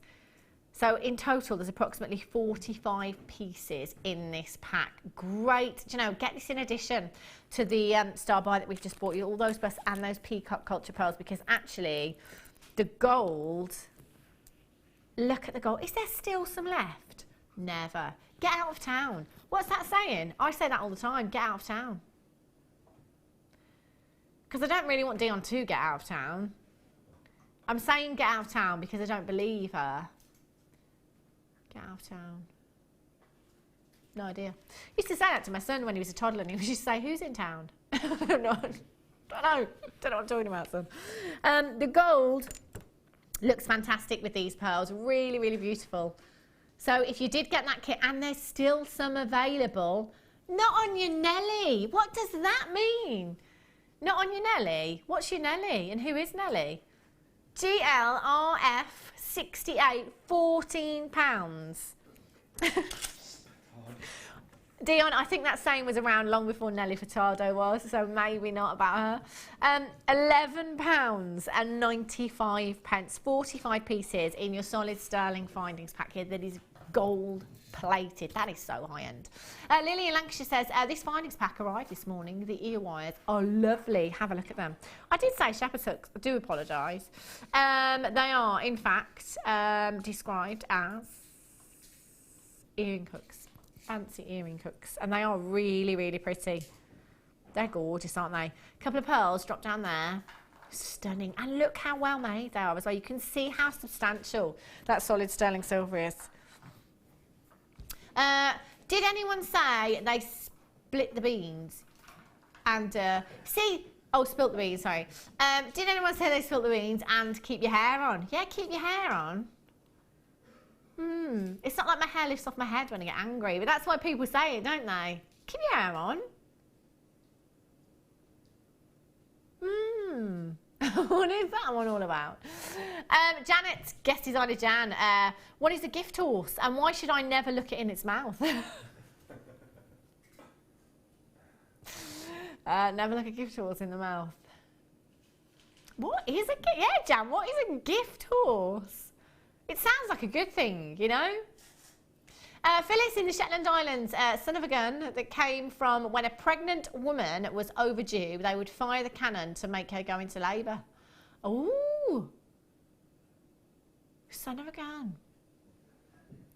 So in total, there's approximately 45 pieces in this pack. Great. Do you know, get this in addition to the star buy that we've just bought you, all those busts and those peacock culture pearls, because actually the gold, look at the gold. Is there still some left? Never. Get out of town. What's that saying? I say that all the time. Get out of town. Because I don't really want Dion to get out of town. I'm saying get out of town because I don't believe her. Get out of town. No idea. I used to say that to my son when he was a toddler, and he would just say, who's in town? I don't know. Don't know what I'm talking about, son. The gold looks fantastic with these pearls. Really, really beautiful. So if you did get that kit, and there's still some available, not on your Nelly. What does that mean? Not on your Nelly? What's your Nelly? And who is Nelly? GLRF 68, £14. Dion, I think that saying was around long before Nelly Furtado was, so maybe not about her. £11 and 95 pence, 45 pieces in your solid sterling findings pack here that is gold plated. That is so high end. Lily in Lancashire says, this findings pack arrived this morning. The ear wires are lovely. Have a look at them. I did say shepherd's hooks. I do apologise. They are, in fact, described as earring hooks. Fancy earring hooks, and they are really, really pretty. They're gorgeous, aren't they? A couple of pearls drop down there. Stunning. And look how well made they are as well. You can see how substantial that solid sterling silver is. Did anyone say they split the beans? And spilt the beans, sorry. Did anyone say they spilt the beans and keep your hair on? Yeah, keep your hair on. It's not like my hair lifts off my head when I get angry, but that's why people say it, don't they? Keep your hair on. What is that one all about? Janet, guest designer Jan, what is a gift horse and why should I never look it in its mouth? Never look a gift horse in the mouth. What is a gift? Yeah, Jan, what is a gift horse? It sounds like a good thing, you know? Phyllis in the Shetland Islands, son of a gun that came from when a pregnant woman was overdue, they would fire the cannon to make her go into labour. Ooh. Son of a gun.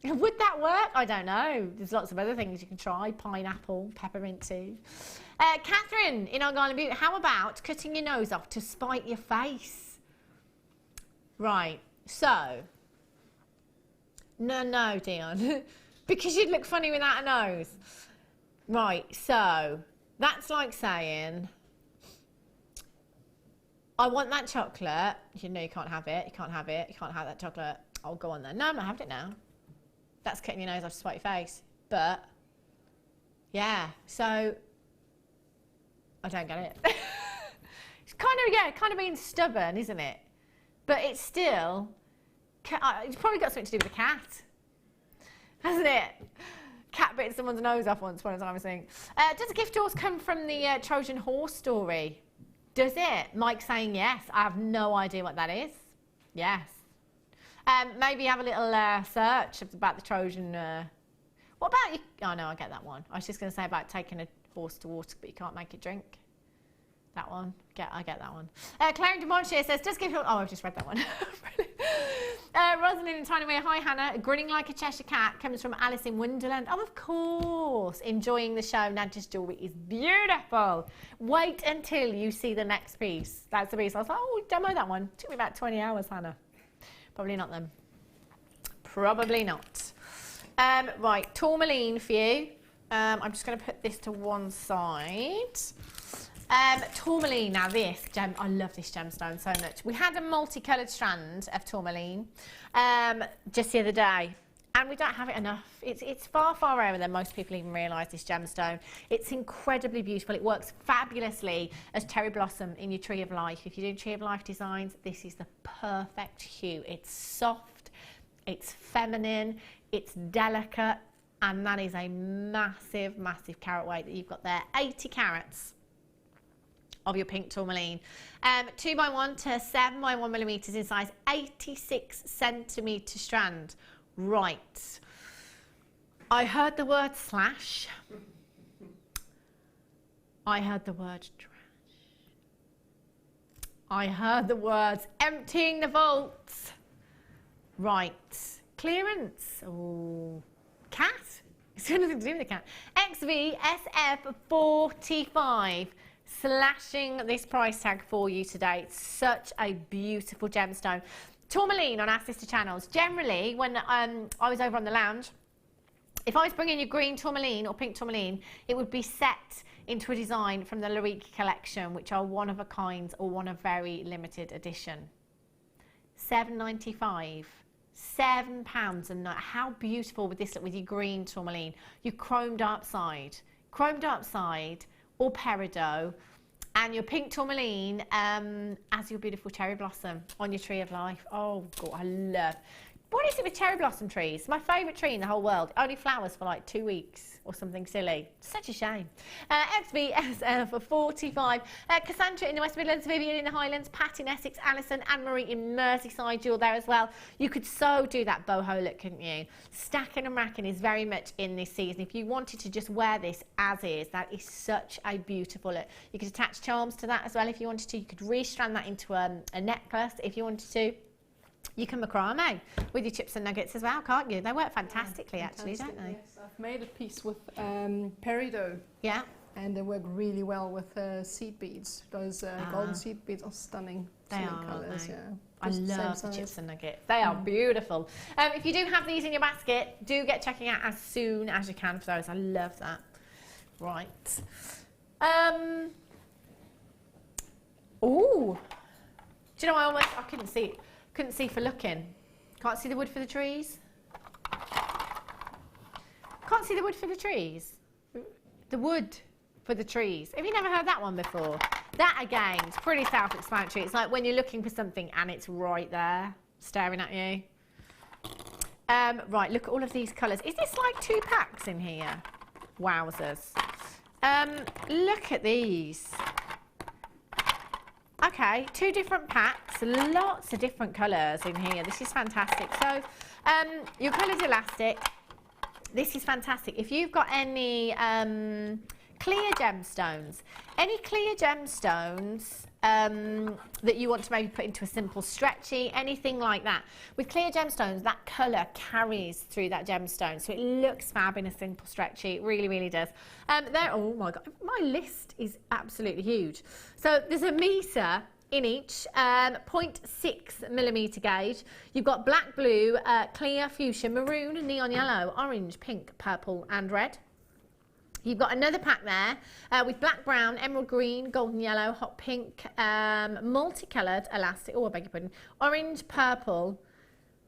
Would that work? I don't know. There's lots of other things you can try. Pineapple, peppermint tea. Catherine in Argyll Butte, how about cutting your nose off to spite your face? Right, so... No, Dion. Because you'd look funny without a nose. Right, so that's like saying, I want that chocolate. You know you can't have it. You can't have it. You can't have that chocolate. I'll go on there. No, I'm not having it now. That's cutting your nose off to spite your face. But, yeah, so I don't get it. It's kind of being stubborn, isn't it? But it's still... It's probably got something to do with the cat, hasn't it? Cat bit someone's nose off once upon a time, I was saying. Does a gift horse come from the Trojan horse story? Does it? Mike saying yes. I have no idea what that is. Yes. Maybe have a little search about the Trojan. What about you? Oh no, I get that one. I was just going to say about taking a horse to water, but you can't make it drink. That one. I get that one. Claire de Montier says, does give you... Oh, I've just read that one. Rosalind in Tiny Way, hi Hannah. Grinning like a Cheshire cat comes from Alice in Wonderland. Oh, of course. Enjoying the show. Nadja's jewellery is beautiful. Wait until you see the next piece. That's the piece. I was like, oh, demo that one. Took me about 20 hours, Hannah. Probably not then. Probably not. Right, Tourmaline for you. I'm just going to put this to one side. Tourmaline, now this gem, I love this gemstone so much. We had a multicoloured strand of tourmaline just the other day, and we don't have it enough. It's far, far rarer than most people even realise, this gemstone. It's incredibly beautiful. It works fabulously as cherry blossom in your Tree of Life. If you're doing Tree of Life designs, this is the perfect hue. It's soft, it's feminine, it's delicate, and that is a massive, massive carat weight that you've got there. 80 carats. Of your pink tourmaline. 2x1 to 7x1 millimetres in size, 86 centimetre strand. Right. I heard the word slash. I heard the word trash. I heard the words emptying the vaults. Right. Clearance. Oh. Cat. It's got nothing to do with the cat. XVSF45. Slashing this price tag for you today. It's such a beautiful gemstone. Tourmaline on our sister channels. Generally, when I was over on the lounge, if I was bringing you green tourmaline or pink tourmaline, it would be set into a design from the Larique collection, which are one of a kind or one of very limited edition. £7.95. £7 a night. How beautiful would this look with your green tourmaline? Your chromed up side or peridot, and your pink tourmaline as your beautiful cherry blossom on your tree of life. Oh God, I love. What is it with cherry blossom trees? My favourite tree in the whole world. Only flowers for like 2 weeks or something silly. Such a shame. XBS for 45. Cassandra in the West Midlands, Vivian in the Highlands, Pat in Essex, Alison, Anne-Marie in Merseyside. You're there as well. You could so do that boho look, couldn't you? Stacking and racking is very much in this season. If you wanted to just wear this as is, that is such a beautiful look. You could attach charms to that as well if you wanted to. You could restrand that into a necklace if you wanted to. You can macrame with your chips and nuggets as well, can't you? They work fantastically, actually, don't they? Yes, I've made a piece with peridot. Yeah. And they work really well with seed beads. Those golden seed beads are stunning. They are, colours, aren't they? yeah. I Just the love same the size. chips and nuggets. They are beautiful. If you do have these in your basket, do get checking out as soon as you can for those. I love that. Right. Oh. Do you know, I couldn't see it. Couldn't see for looking. Can't see the wood for the trees. Can't see the wood for the trees. The wood for the trees. Have you never heard that one before? That again, it's pretty self-explanatory. It's like when you're looking for something and it's right there, staring at you. Right, look at all of these colours. Is this like 2 packs in here? Wowzers. Look at these. Okay, 2 different packs, lots of different colours in here. This is fantastic. So, your coloured elastic, this is fantastic. If you've got any clear gemstones, that you want to maybe put into a simple stretchy, anything like that. With clear gemstones, that colour carries through that gemstone, so it looks fab in a simple stretchy. It really, really does. Oh my God, my list is absolutely huge. So there's a metre in each, 0.6mm gauge. You've got black, blue, clear, fuchsia, maroon, neon yellow, orange, pink, purple and red. You've got another pack there with black, brown, emerald green, golden yellow, hot pink, multicoloured elastic, oh I beg your pardon, orange, purple,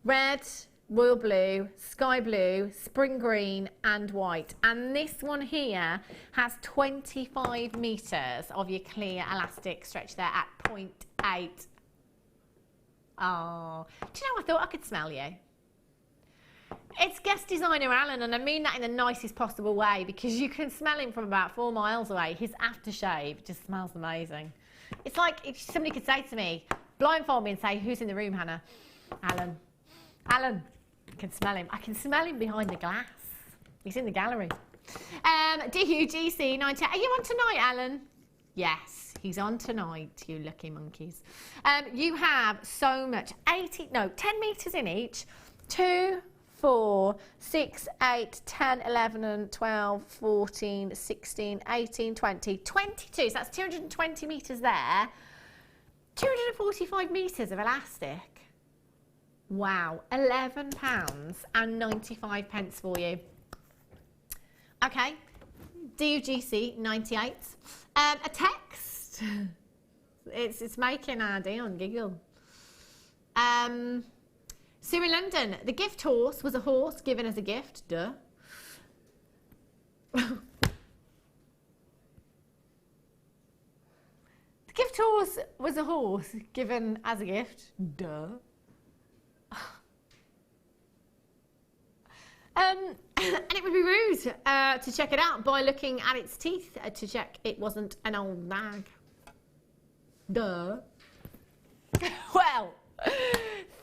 red, royal blue, sky blue, spring green and white. And this one here has 25 metres of your clear elastic stretch there at 0.8. Oh, do you know, I thought I could smell you. It's guest designer Alan, and I mean that in the nicest possible way, because you can smell him from about 4 miles away. His aftershave just smells amazing. It's like if somebody could say to me, blindfold me and say, who's in the room, Hannah? Alan. Alan. I can smell him. I can smell him behind the glass. He's in the gallery. DUGC 90. Are you on tonight, Alan? Yes, he's on tonight, you lucky monkeys. You have so much, 10 metres in each, 2, 4, 6, 8, 10, 11, 12, 14, 16, 18, 20, 22. So that's 220 metres there. 245 metres of elastic. Wow, £11.95 for you. Okay, DUGC 98. A text. It's making our Dion giggle. Sue in London, the gift horse was a horse given as a gift. Duh. The gift horse was a horse given as a gift. Duh. And it would be rude to check it out by looking at its teeth to check it wasn't an old nag. Duh. Well,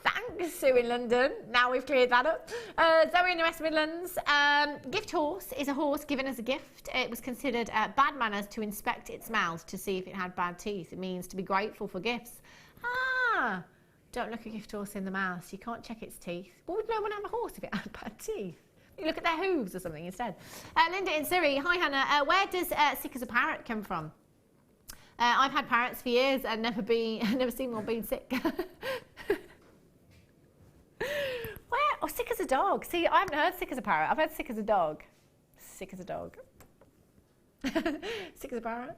thanks, Sue in London. Now we've cleared that up. Zoe in the West Midlands. Gift horse is a horse given as a gift. It was considered bad manners to inspect its mouth to see if it had bad teeth. It means to be grateful for gifts. Ah, don't look a gift horse in the mouth. You can't check its teeth. What would no one have a horse if it had bad teeth? You look at their hooves or something instead. Linda in Surrey. Hi, Hannah. Where does sick as a parrot come from? I've had parrots for years and never seen one being sick. Where? Oh, sick as a dog. See, I haven't heard sick as a parrot. I've heard sick as a dog. Sick as a dog. Sick as a parrot.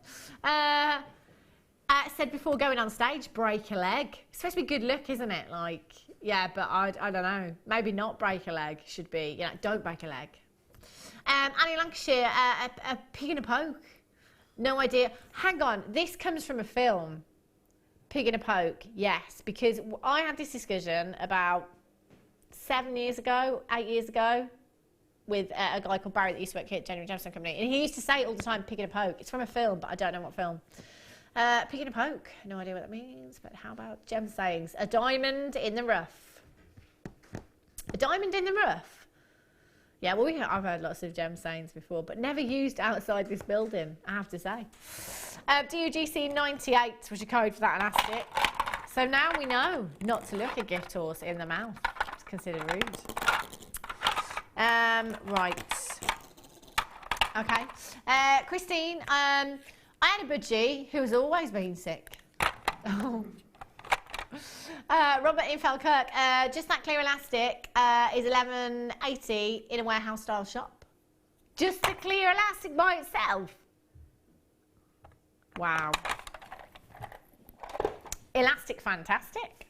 Said before going on stage, break a leg. It's supposed to be good luck, isn't it? Like, yeah, but I don't know. Maybe not break a leg. Should be, don't break a leg. Annie Lancashire, a pig and a poke. No idea. Hang on, this comes from a film. Pig in a Poke, yes, because I had this discussion about 8 years ago, with a guy called Barry that used to work here at Genuine Gemstone Company, and he used to say it all the time, pig in a poke. It's from a film, but I don't know what film. Pig in a poke, no idea what that means, but how about gem sayings? A diamond in the rough. A diamond in the rough? Yeah, well, I've heard lots of gem sayings before, but never used outside this building, I have to say. DUGC 98 was your code for that elastic. So now we know not to look a gift horse in the mouth. It's considered rude. Right. Okay. Christine, I had a budgie who has always been sick. Robert in Falkirk, just that clear elastic is $11.80 in a warehouse style shop. Just the clear elastic by itself. Wow. Elastic, fantastic.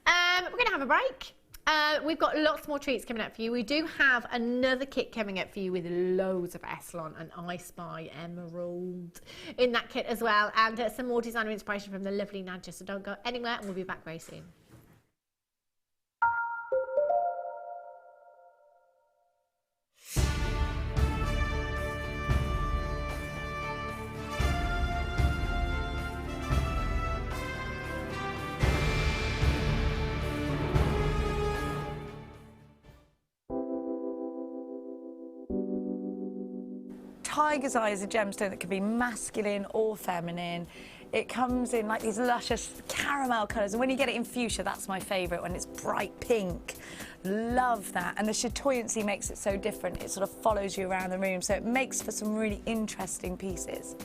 We're going to have a break. We've got lots more treats coming up for you. We do have another kit coming up for you with loads of Essilon and I Spy Emerald in that kit as well, and some more designer inspiration from the lovely Nadja, so don't go anywhere and we'll be back very soon. Tiger's Eye is a gemstone that can be masculine or feminine. It comes in like these luscious caramel colours, and when you get it in fuchsia, that's my favourite, when it's bright pink. Love that. And the chatoyancy makes it so different. It sort of follows you around the room, so it makes for some really interesting pieces.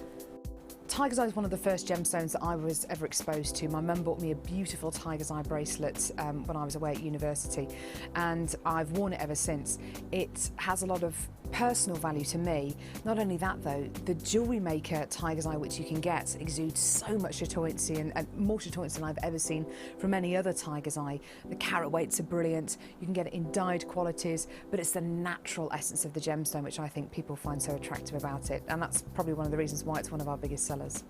Tiger's Eye is one of the first gemstones that I was ever exposed to. My mum bought me a beautiful Tiger's Eye bracelet when I was away at university, and I've worn it ever since. It has a lot of personal value to me. Not only that though, the Jewellery Maker Tiger's Eye, which you can get, exudes so much chatoyancy and more chatoyancy than I've ever seen from any other Tiger's Eye. The carat weights are brilliant, you can get it in dyed qualities, but it's the natural essence of the gemstone which I think people find so attractive about it, and that's probably one of the reasons why it's one of our biggest sellers.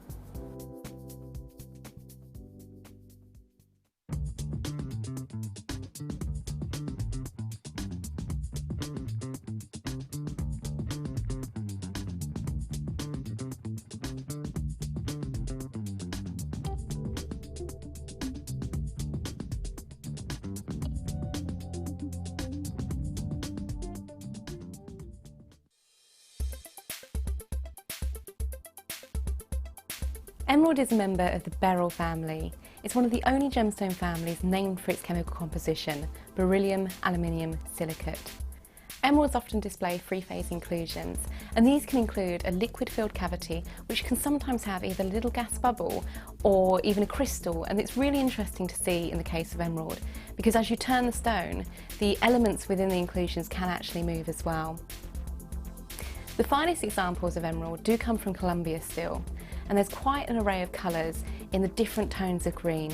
Emerald is a member of the beryl family. It's one of the only gemstone families named for its chemical composition, beryllium aluminium silicate. Emeralds often display three-phase inclusions, and these can include a liquid-filled cavity, which can sometimes have either a little gas bubble or even a crystal, and it's really interesting to see in the case of emerald, because as you turn the stone, the elements within the inclusions can actually move as well. The finest examples of emerald do come from Colombia still, and there's quite an array of colours in the different tones of green.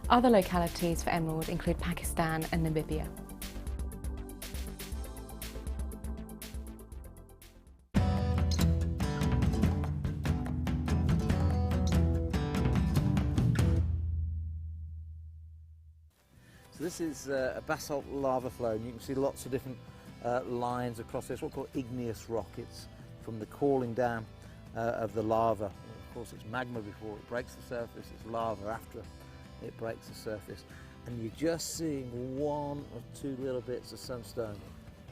Other localities for emerald include Pakistan and Namibia. So this is a basalt lava flow, and you can see lots of different lines across this, what we call igneous rock. It's from the cooling down of the lava. Of course, it's magma before it breaks the surface, it's lava after it breaks the surface. And you're just seeing one or two little bits of sunstone.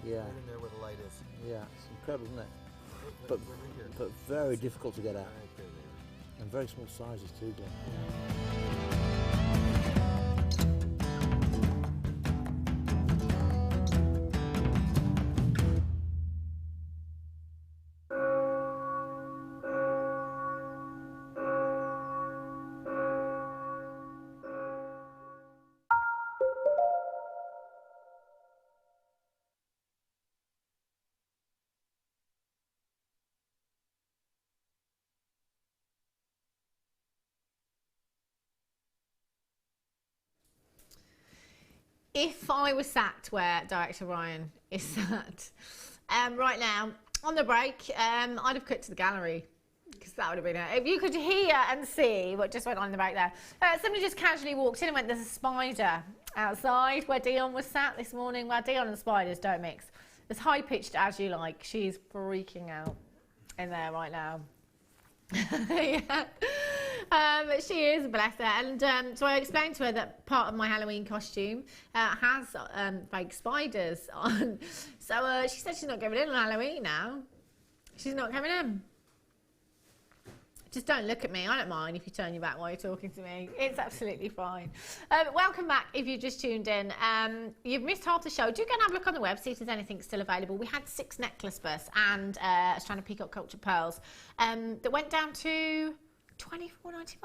Yeah. Right in there where the light is. Yeah, it's incredible, isn't it? But very difficult to get out. And very small sizes too, Glenn. If I was sat where Director Ryan is sat right now on the break, I'd have cut to the gallery, because That would have been it. If you could hear and see what just went on in the back there. Somebody just casually walked in and went, there's a spider outside where Dion was sat this morning. Well, Dion and spiders don't mix. As high-pitched as you like. She's freaking out in there right now. Yeah. She is, bless her. And so I explained to her that part of my Halloween costume has fake spiders on. So she said she's not going in on Halloween now. She's not coming in. Just don't look at me. I don't mind if you turn your back while you're talking to me. It's absolutely fine. Welcome back if you just tuned in. You've missed half the show. Do go and have a look on the web, see if there's anything still available. We had 6 necklace bursts and a strand of peacock culture pearls that went down to $24.95.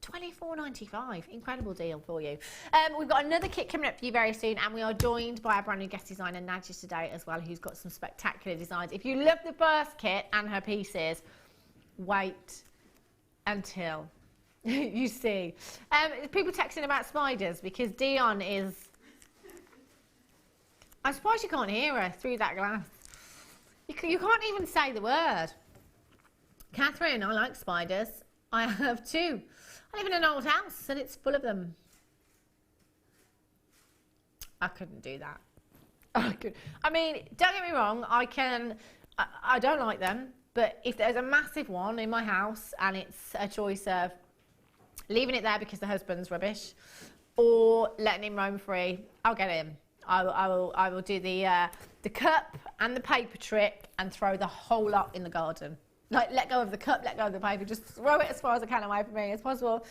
$24.95. Incredible deal for you. We've got another kit coming up for you very soon, and we are joined by our brand new guest designer, Nadja, today as well, who's got some spectacular designs. If you love the burst kit and her pieces, wait until you see. People texting about spiders because Dion is... I'm surprised you can't hear her through that glass. You can't even say the word. Catherine, I like spiders. I have 2. I live in an old house and it's full of them. I couldn't do that. I mean, don't get me wrong, I don't like them, but if there's a massive one in my house and it's a choice of leaving it there because the husband's rubbish or letting him roam free, I'll get him. I will do the cup and the paper trick and throw the whole lot in the garden. Like, let go of the cup, let go of the paper, just throw it as far as I can away from me as possible.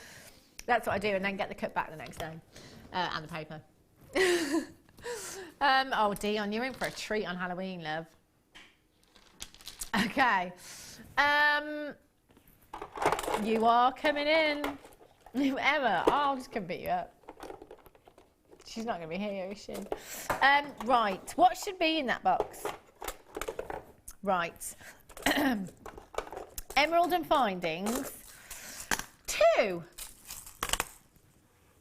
That's what I do, and then get the cup back the next day. And the paper. Oh, Dion, you're in for a treat on Halloween, love. Okay. You are coming in. Whoever. Oh, I'll just come beat you up. She's not going to be here, is she? Right. What should be in that box? Right. Emerald and Findings. 2.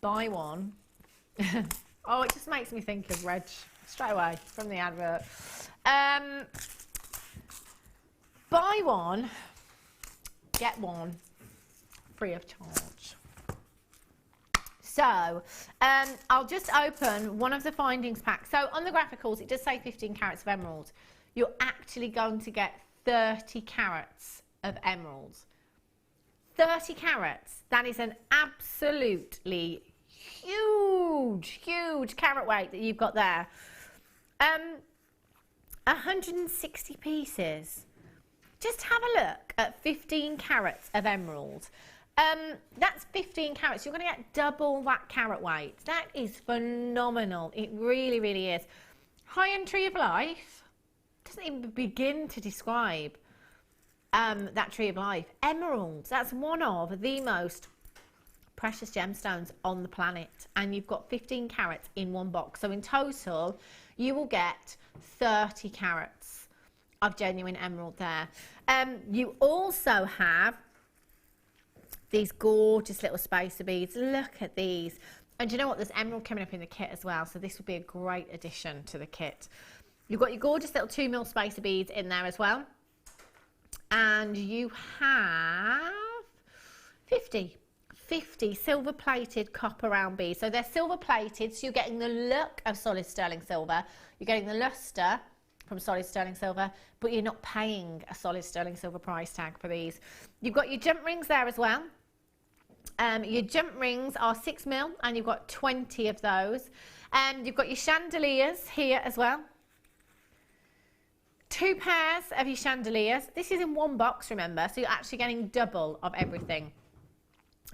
Buy one. Oh, it just makes me think of Reg straight away from the advert. Buy one, get one free of charge. So, I'll just open one of the Findings packs. So on the graphicals, it does say 15 carats of emerald. You're actually going to get 30 carats of emeralds. 30 carats. That is an absolutely huge carat weight that you've got there. 160 pieces. Just have a look at 15 carats of emerald. That's 15 carats. You're going to get double that carat weight. That is phenomenal. It really, really is. High-end Tree of Life doesn't even begin to describe that Tree of Life. Emeralds, that's one of the most precious gemstones on the planet, and you've got 15 carats in one box. So in total, you will get 30 carats of genuine emerald there. You also have these gorgeous little spacer beads. Look at these. And do you know what? There's emerald coming up in the kit as well, so this would be a great addition to the kit. You've got your gorgeous little 2mm spacer beads in there as well. And you have 50 silver plated copper round beads. So they're silver plated, so you're getting the look of solid sterling silver. You're getting the luster from solid sterling silver, but you're not paying a solid sterling silver price tag for these. You've got your jump rings there as well. Your jump rings are 6mm, and you've got 20 of those. And you've got your chandeliers here as well. 2 pairs of your chandeliers. This is in one box, remember, so you're actually getting double of everything.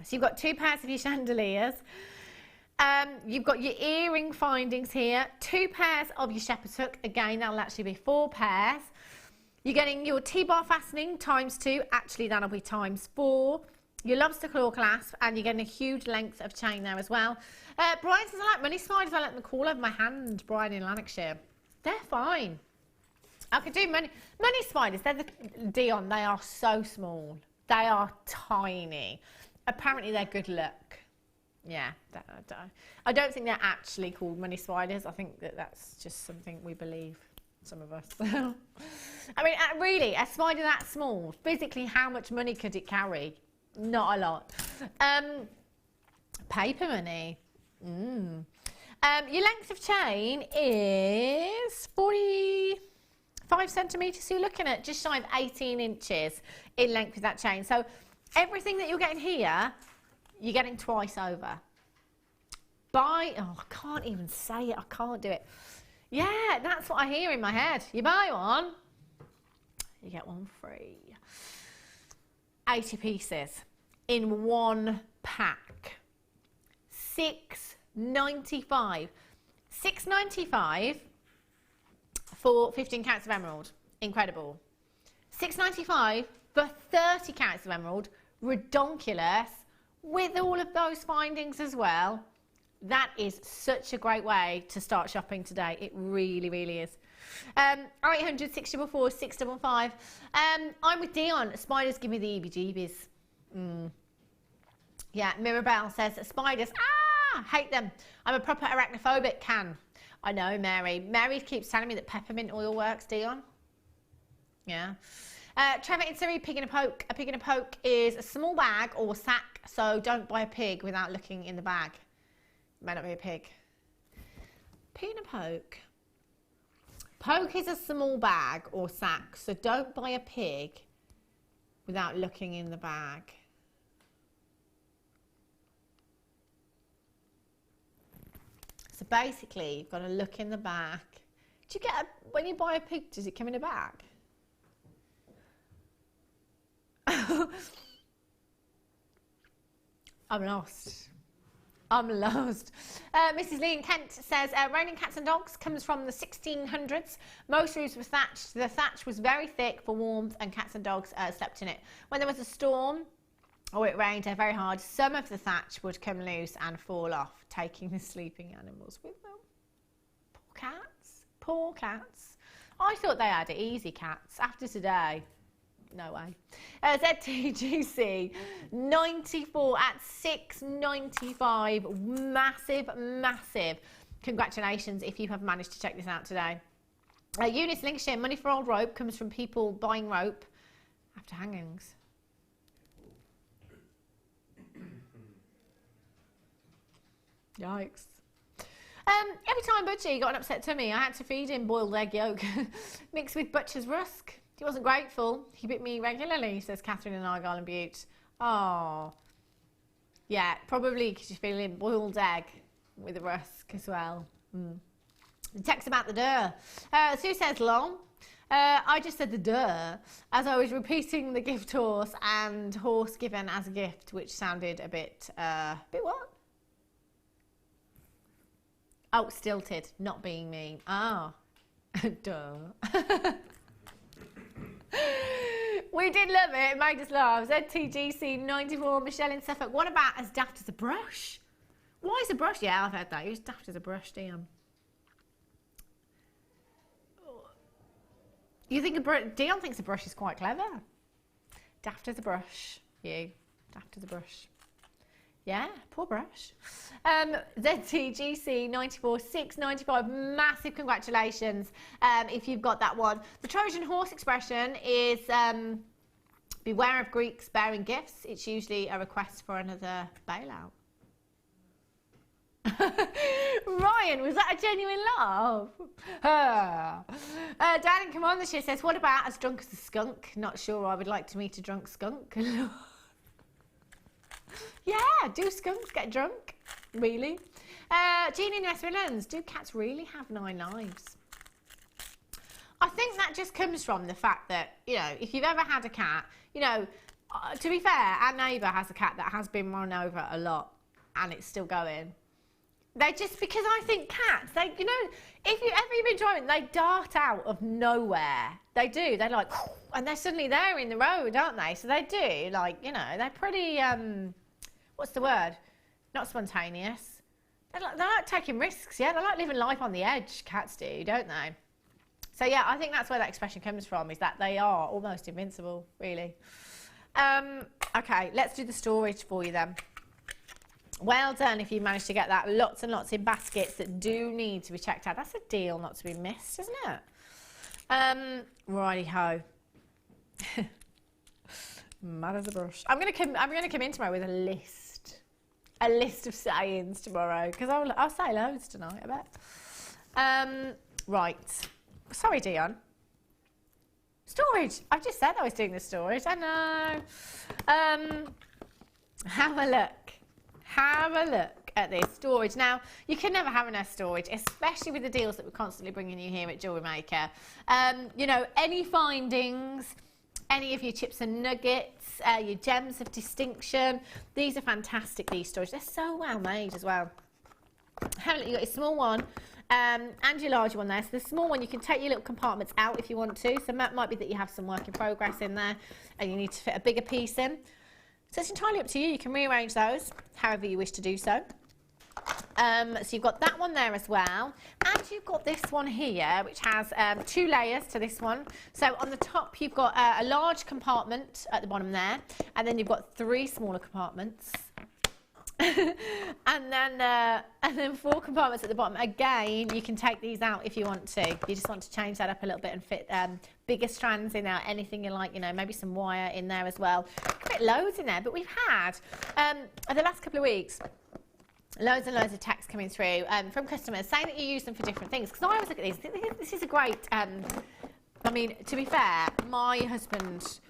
So you've got 2 pairs of your chandeliers. You've got your earring findings here. 2 pairs of your shepherd's hook. Again, that'll actually be 4 pairs. You're getting your T-bar fastening ×2. Actually, that'll be ×4. Your lobster claw clasp, and you're getting a huge length of chain there as well. Brian says, I like money spiders. I let them crawl over my hand, Brian in Lanarkshire. They're fine. I could do money spiders. They're the Dion. They are so small. They are tiny. Apparently, they're good luck. Yeah, I don't think they're actually called money spiders. I think that that's just something we believe, some of us. I mean, really, a spider that small, physically, how much money could it carry? Not a lot. Paper money. Your length of chain is 45 centimetres, so you're looking at just shy of 18 inches in length with that chain. So everything that you're getting here, you're getting twice over. I can't even say it, I can't do it. Yeah, that's what I hear in my head. You buy one, you get one free. 80 pieces in one pack. $6.95. $6.95 for 15 carats of emerald. Incredible. $6.95 for 30 carats of emerald. Redonkulous. With all of those findings as well. That is such a great way to start shopping today. It really, really is. 0800 644 655. I'm with Dion. Spiders give me the EBGBs. Yeah, Mirabelle says spiders. Hate them. I'm a proper arachnophobic. I know, Mary. Mary keeps telling me that peppermint oil works, Dion. Yeah. Trevor in Surrey, pig in a poke. A pig in a poke is a small bag or sack, so don't buy a pig without looking in the bag. Might not be a pig. Pig in a poke. Poke is a small bag or sack, so don't buy a pig without looking in the bag. So basically, you've got to look in the bag. Do you get when you buy a pig, does it come in a bag? I'm lost. Mrs. Lee in Kent says, raining cats and dogs comes from the 1600s. Most roofs were thatched. The thatch was very thick for warmth and cats and dogs slept in it. When there was a storm or it rained very hard, some of the thatch would come loose and fall off, taking the sleeping animals with them. Poor cats. Poor cats. I thought they had it easy, cats. After today, no way. ZTGC 94 at $6.95. Massive congratulations if you have managed to check this out today. Eunice Lincolnshire, money for old rope comes from people buying rope after hangings. Yikes. Every time Butchie got an upset tummy, I had to feed him boiled egg yolk mixed with butcher's rusk. He wasn't grateful. He bit me regularly, says Catherine in Argyle and Butte. Oh. Yeah, probably because you're feeling boiled egg with a rusk as well. The text about the duh. Sue says long. I just said the duh as I was repeating the gift horse and horse given as a gift, which sounded a bit what? Oh, stilted, not being mean. Oh, duh. We did love it. It made us laugh. ZTGC 94, Michelle in Suffolk. What about as daft as a brush? Why is a brush? Yeah, I've heard that. It was daft as a brush, Dion. You think Dion thinks a brush is quite clever. Daft as a brush. You. Daft as a brush. Yeah, poor brush. ZTGC 94, $6.95. Massive congratulations if you've got that one. The Trojan horse expression is beware of Greeks bearing gifts. It's usually a request for another bailout. Ryan, was that a genuine laugh? Dan in Commandershire says, what about as drunk as a skunk? Not sure I would like to meet a drunk skunk. Yeah, do skunks get drunk? Really? Jean in West Midlands, do cats really have 9 lives? I think that just comes from the fact that, you know, if you've ever had a cat, you know, to be fair, our neighbour has a cat that has been run over a lot and it's still going. They just, because I think cats, they, you know, if you ever been driving, they dart out of nowhere. They do. They're like, and they're suddenly there in the road, aren't they? So they do, like, you know, they're pretty, what's the word? Not spontaneous. They like taking risks, yeah? They like living life on the edge, cats do, don't they? So, yeah, I think that's where that expression comes from, is that they are almost invincible, really. Okay, let's do the storage for you then. Well done if you managed to get that. Lots and lots in baskets that do need to be checked out. That's a deal not to be missed, isn't it? Righty-ho. Mad as a brush. I'm gonna come in tomorrow with a list of sayings tomorrow, because I'll say loads tonight, I bet. Right. Sorry, Dion. Storage. I've just said I was doing the storage. I know. Have a look. Have a look at this storage. Now, you can never have enough storage, especially with the deals that we're constantly bringing you here at Jewellery Maker. You know, any findings, any of your chips and nuggets, your gems of distinction, these are fantastic, these storage. They're so well made as well. Have a look, you've got your small one and your larger one there. So the small one, you can take your little compartments out if you want to. So that might be that you have some work in progress in there and you need to fit a bigger piece in. So it's entirely up to you. You can rearrange those however you wish to do so. So you've got that one there as well, and you've got this one here which has 2 layers to this one. So on the top you've got a large compartment at the bottom there, and then you've got 3 smaller compartments. and then 4 compartments at the bottom. Again, you can take these out if you want to. You just want to change that up a little bit and fit bigger strands in there, anything you like, you know, maybe some wire in there as well. You can fit loads in there, but we've had, the last couple of weeks, loads and loads of texts coming through from customers saying that you use them for different things. Because I always look at these, this is a great, I mean, to be fair, my husband's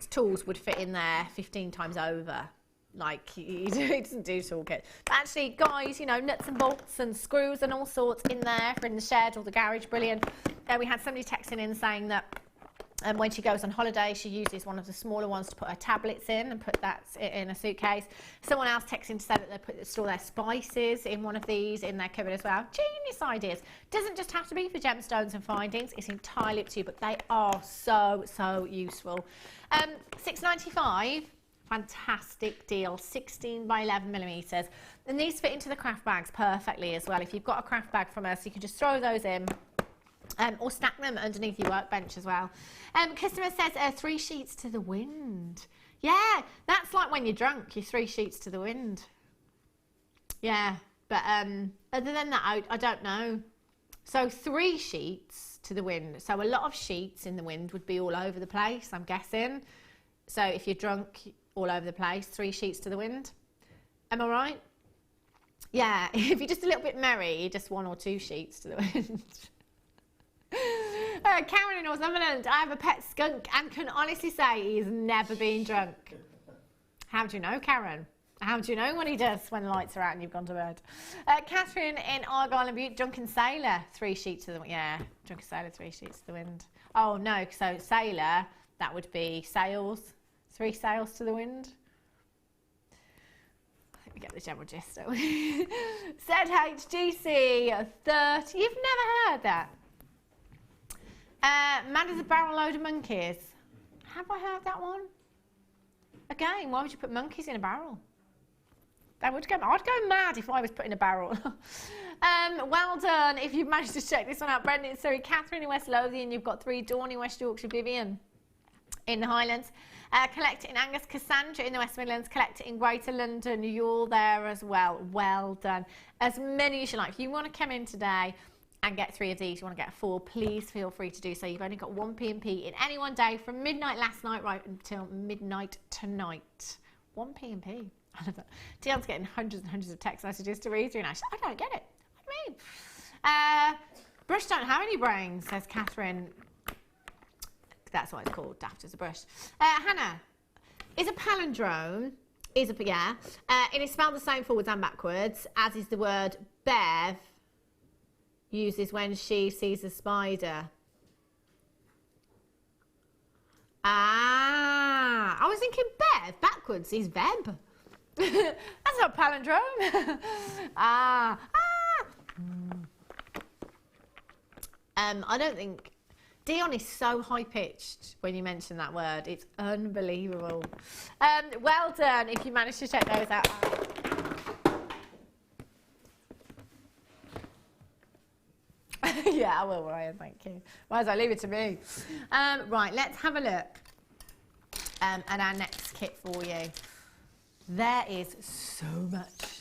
tools would fit in there 15 times over. Like, he doesn't do toolkit. But actually, guys, you know, nuts and bolts and screws and all sorts in there for in the shed or the garage, brilliant. We had somebody texting in saying that when she goes on holiday, she uses one of the smaller ones to put her tablets in and put that in a suitcase. Someone else texting to say that they store their spices in one of these in their cupboard as well. Genius ideas. Doesn't just have to be for gemstones and findings. It's entirely up to you, but they are so, so useful. $6.95. Fantastic deal, 16 by 11 millimeters. And these fit into the craft bags perfectly as well. If you've got a craft bag from us, you can just throw those in or stack them underneath your workbench as well. Customer says 3 sheets to the wind. Yeah, that's like when you're drunk, you're 3 sheets to the wind. Yeah, but other than that, I don't know. So 3 sheets to the wind. So a lot of sheets in the wind would be all over the place, I'm guessing. So if you're drunk, all over the place, 3 sheets to the wind. Am I right? Yeah, if you're just a little bit merry, just 1 or 2 sheets to the wind. Karen in Northumberland, I have a pet skunk and can honestly say he's never been drunk. How do you know, Karen? How do you know when he does, when the lights are out and you've gone to bed? Catherine in Argyle and Butte, drunken sailor, 3 sheets to the wind. Yeah, drunken sailor, 3 sheets to the wind. Oh no, so sailor, that would be sails. 3 sails to the wind. I think we get the general gist, don't we? ZHGC 30. You've never heard that? Mad as a barrel load of monkeys. Have I heard that one? Again, why would you put monkeys in a barrel? I'd go mad if I was put in a barrel. Well done if you've managed to check this one out. Brendan, sorry, Catherine in West Lothian. You've got 3 Dawn in West Yorkshire, Vivian in the Highlands. Collect it in Angus, Cassandra in the West Midlands, collect it in Greater London, you're there as well. Well done. As many as you like. If you want to come in today and get 3 of these, you want to get 4, please feel free to do so. You've only got 1 P&P in any one day from midnight last night right until midnight tonight. 1 P&P. I love that. Dion's getting hundreds and hundreds of text messages to read through now. I don't get it. What do you mean? Brush don't have any brains, says Catherine. That's what it's called, daft as a brush. Hannah, is a palindrome, it is spelled the same forwards and backwards, as is the word Bev uses when she sees a spider. Ah, I was thinking Bev, backwards is Veb. That's not palindrome. I don't think... Dion is so high-pitched when you mention that word. It's unbelievable. Well done if you managed to check those out. Yeah, I will, Ryan, thank you. Might as well leave it to me. Right, let's have a look at our next kit for you. There is so much.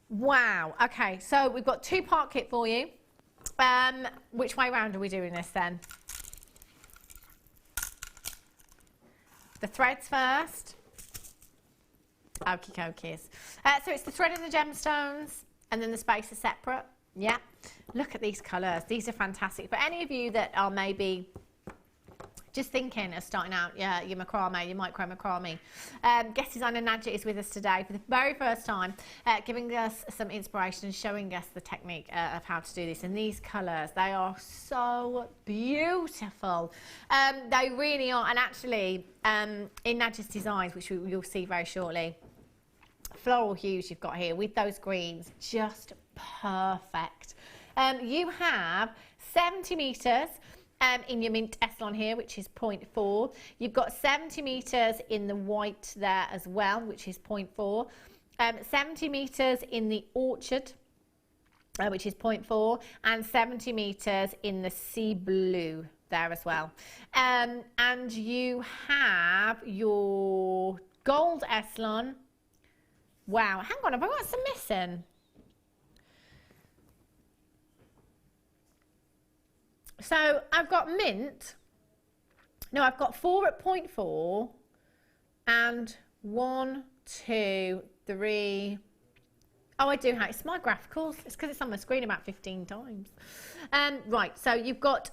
Wow. Okay, so we've got 2-part kit for you. Which way round are we doing this then? The threads first. Okie dokies. So it's the thread and the gemstones, and then the spacer separate. Yeah. Look at these colours. These are fantastic. For any of you that are maybe just thinking of starting out your macrame, your micro macrame, guest designer Nadja is with us today for the very first time, giving us some inspiration and showing us the technique of how to do this. And these colours, they are so beautiful. They really are. And actually, in Nadja's designs, which you'll see very shortly, floral hues you've got here with those greens, just perfect. You have 70 metres in your mint Essilon here, which is 0.4. You've got 70 metres in the white there as well, which is 0.4. 70 metres in the orchard, which is 0.4, and 70 metres in the sea blue there as well. And you have your gold Essilon. Wow, hang on, have I got some missing? So I've got mint. No, I've got 4 at 0.4 and 1, 2, 3. Oh, I do have, it's my graphicals. It's because it's on my screen about 15 times. Right, so you've got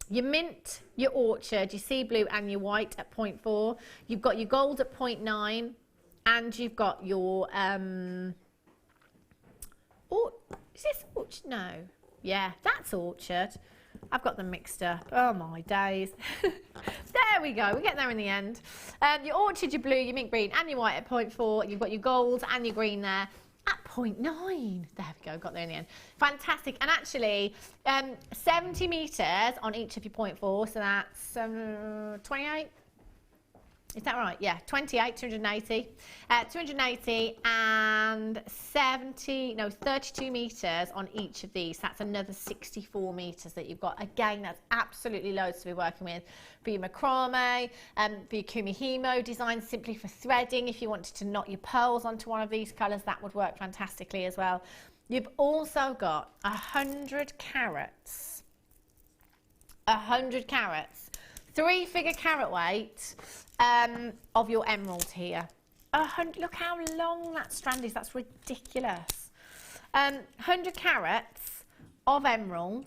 your mint, your orchard, your sea blue and your white at 0.4. You've got your gold at 0.9 and you've got your, is this orchard? No. Yeah, that's orchard. I've got them mixed up. Oh my days. There we go. We get there in the end. Your orchard, your blue, your mint green and your white at 0.4. You've got your gold and your green there at 0.9. There we go. Got there in the end. Fantastic. And actually, 70 metres on each of your 0.4. So that's 28. Is that right? Yeah, 28, 280. 280 and 32 metres on each of these. That's another 64 metres that you've got. Again, that's absolutely loads to be working with for your macrame, for your kumihimo design, simply for threading. If you wanted to knot your pearls onto one of these colours, that would work fantastically as well. You've also got 100 carats. 100 carats. 3-figure carat weight of your emerald here. 100, look how long that strand is. That's ridiculous. 100 carats of emerald.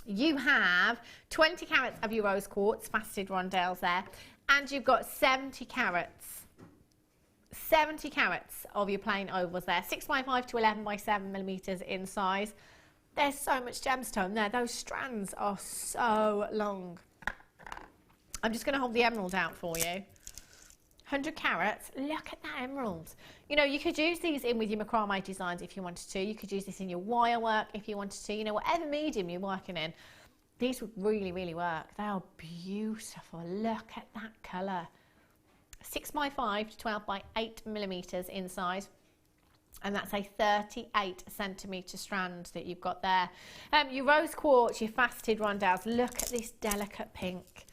You have 20 carats of your rose quartz, faceted rondelles there. And you've got 70 carats. 70 carats of your plain ovals there. 6x5 to 11x7mm in size. There's so much gemstone there. Those strands are so long. I'm just going to hold the emerald out for you. 100 carats. Look at that emerald. You know, you could use these in with your macrame designs if you wanted to. You could use this in your wire work if you wanted to. You know, whatever medium you're working in, these would really, really work. They are beautiful. Look at that colour. 6x5 to 12x8mm in size. And that's a 38cm strand that you've got there. Your rose quartz, your faceted rondelles. Look at this delicate pink.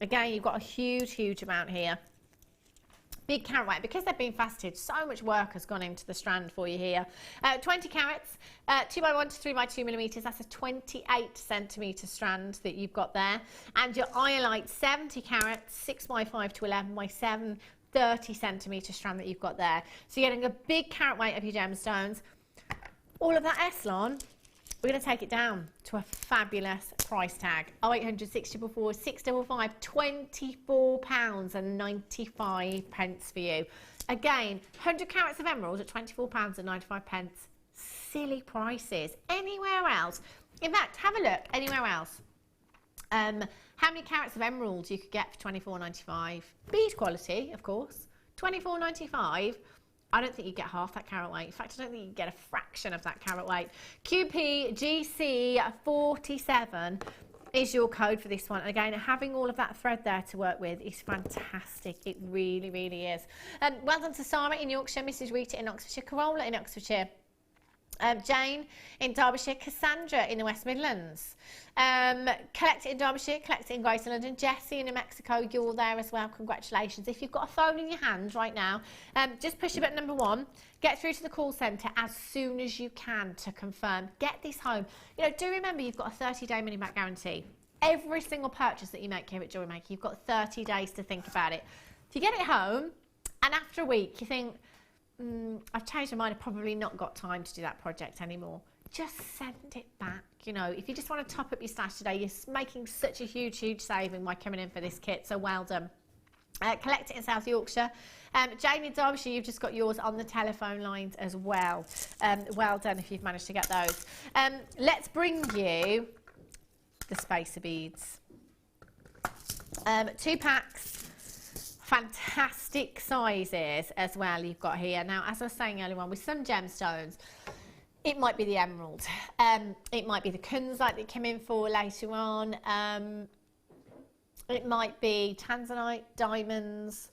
Again, you've got a huge, huge amount here. Big carat weight. Because they've been faceted, so much work has gone into the strand for you here. 20 carats, 2x1 to 3x2mm. That's a 28cm strand that you've got there. And your iolite, 70 carats, 6x5 to 11x7, 30cm strand that you've got there. So you're getting a big carat weight of your gemstones. All of that Essilon, we're going to take it down to a fabulous price tag. 0800 644 655, £24.95 for you. Again, 100 carats of emerald at £24.95. Silly prices. Anywhere else? In fact, have a look. Anywhere else? How many carats of emerald you could get for £24.95? Bead quality, of course. £24.95. I don't think you get half that carat weight. In fact, I don't think you get a fraction of that carat weight. QPGC47 is your code for this one. Again, having all of that thread there to work with is fantastic. It really, really is. Well done to Sarah in Yorkshire, Mrs. Rita in Oxfordshire, Carola in Oxfordshire, Jane in Derbyshire, Cassandra in the West Midlands. Collect it in Derbyshire, collect it in Greater London. Jessie in New Mexico, you're there as well. Congratulations. If you've got a phone in your hand right now, just push button number 1. Get through to the call centre as soon as you can to confirm. Get this home. You know, do remember you've got a 30-day money-back guarantee. Every single purchase that you make here at Jewellery Maker, you've got 30 days to think about it. If you get it home and after a week you think, I've changed my mind, I've probably not got time to do that project anymore, just send it back. You know, if you just want to top up your stash today, you're making such a huge saving by coming in for this kit, so well done. Collect it in South Yorkshire. Jane in Derbyshire, you've just got yours on the telephone lines as well. Well done if you've managed to get those. Let's bring you the spacer beads. 2 packs, fantastic sizes as well you've got here. Now, as I was saying earlier on, with some gemstones, it might be the emerald, it might be the kunzite that come in for later on, it might be tanzanite, diamonds.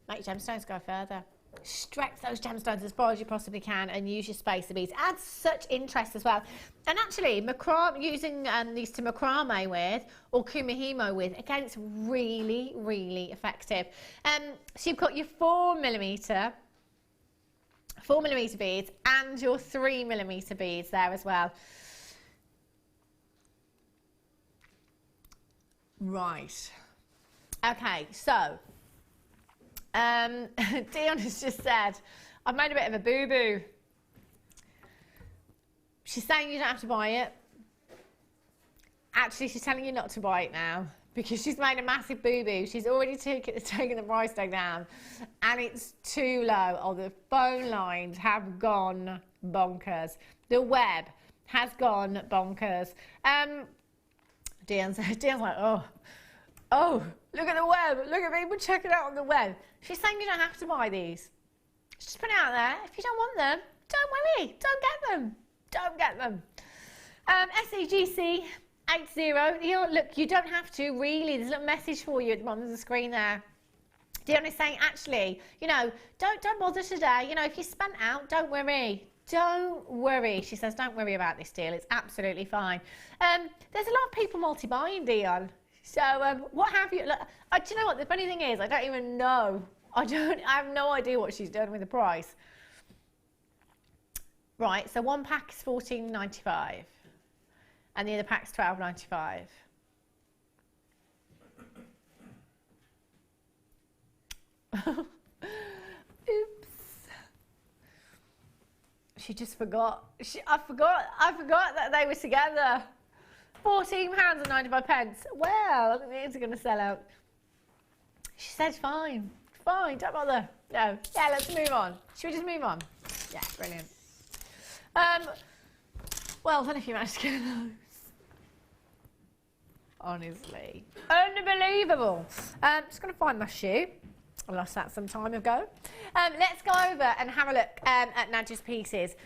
Make gemstones go further. Stretch those gemstones as far as you possibly can and use your spacer beads. Adds such interest as well. And actually, macrame, using these to macrame with or kumihimo with, again, it's really, really effective. So you've got your 4mm beads and your 3mm beads there as well. Right. Okay, so Dion has just said, I've made a bit of a boo-boo. She's saying you don't have to buy it. Actually, she's telling you not to buy it now because she's made a massive boo-boo. She's already taken the price tag down and it's too low. Oh, the phone lines have gone bonkers. The web has gone bonkers. Dion's like, oh, look at the web. Look at people checking out on the web. She's saying you don't have to buy these. Just put it out there. If you don't want them, don't worry. Don't get them. Don't get them. SEGC 80. You know, look, you don't have to, really. There's a little message for you at the bottom of the screen there. Dion is saying, actually, you know, don't bother today. You know, if you spent out, don't worry. Don't worry. She says, don't worry about this deal. It's absolutely fine. There's a lot of people multi-buying, Dion. So what have you? Look, do you know what? The funny thing is, I don't even know. I have no idea what she's done with the price. Right. So one pack is $14.95, and the other pack's $12.95. Oops. She just forgot. I forgot that they were together. £14.95. Well, I think these are going to sell out. She said, fine, don't bother. No, yeah, let's move on. Should we just move on? Yeah, brilliant. Well done if you managed to get those. Honestly, unbelievable. Just going to find my shoe. I lost that some time ago. Let's go over and have a look at Nadja's pieces.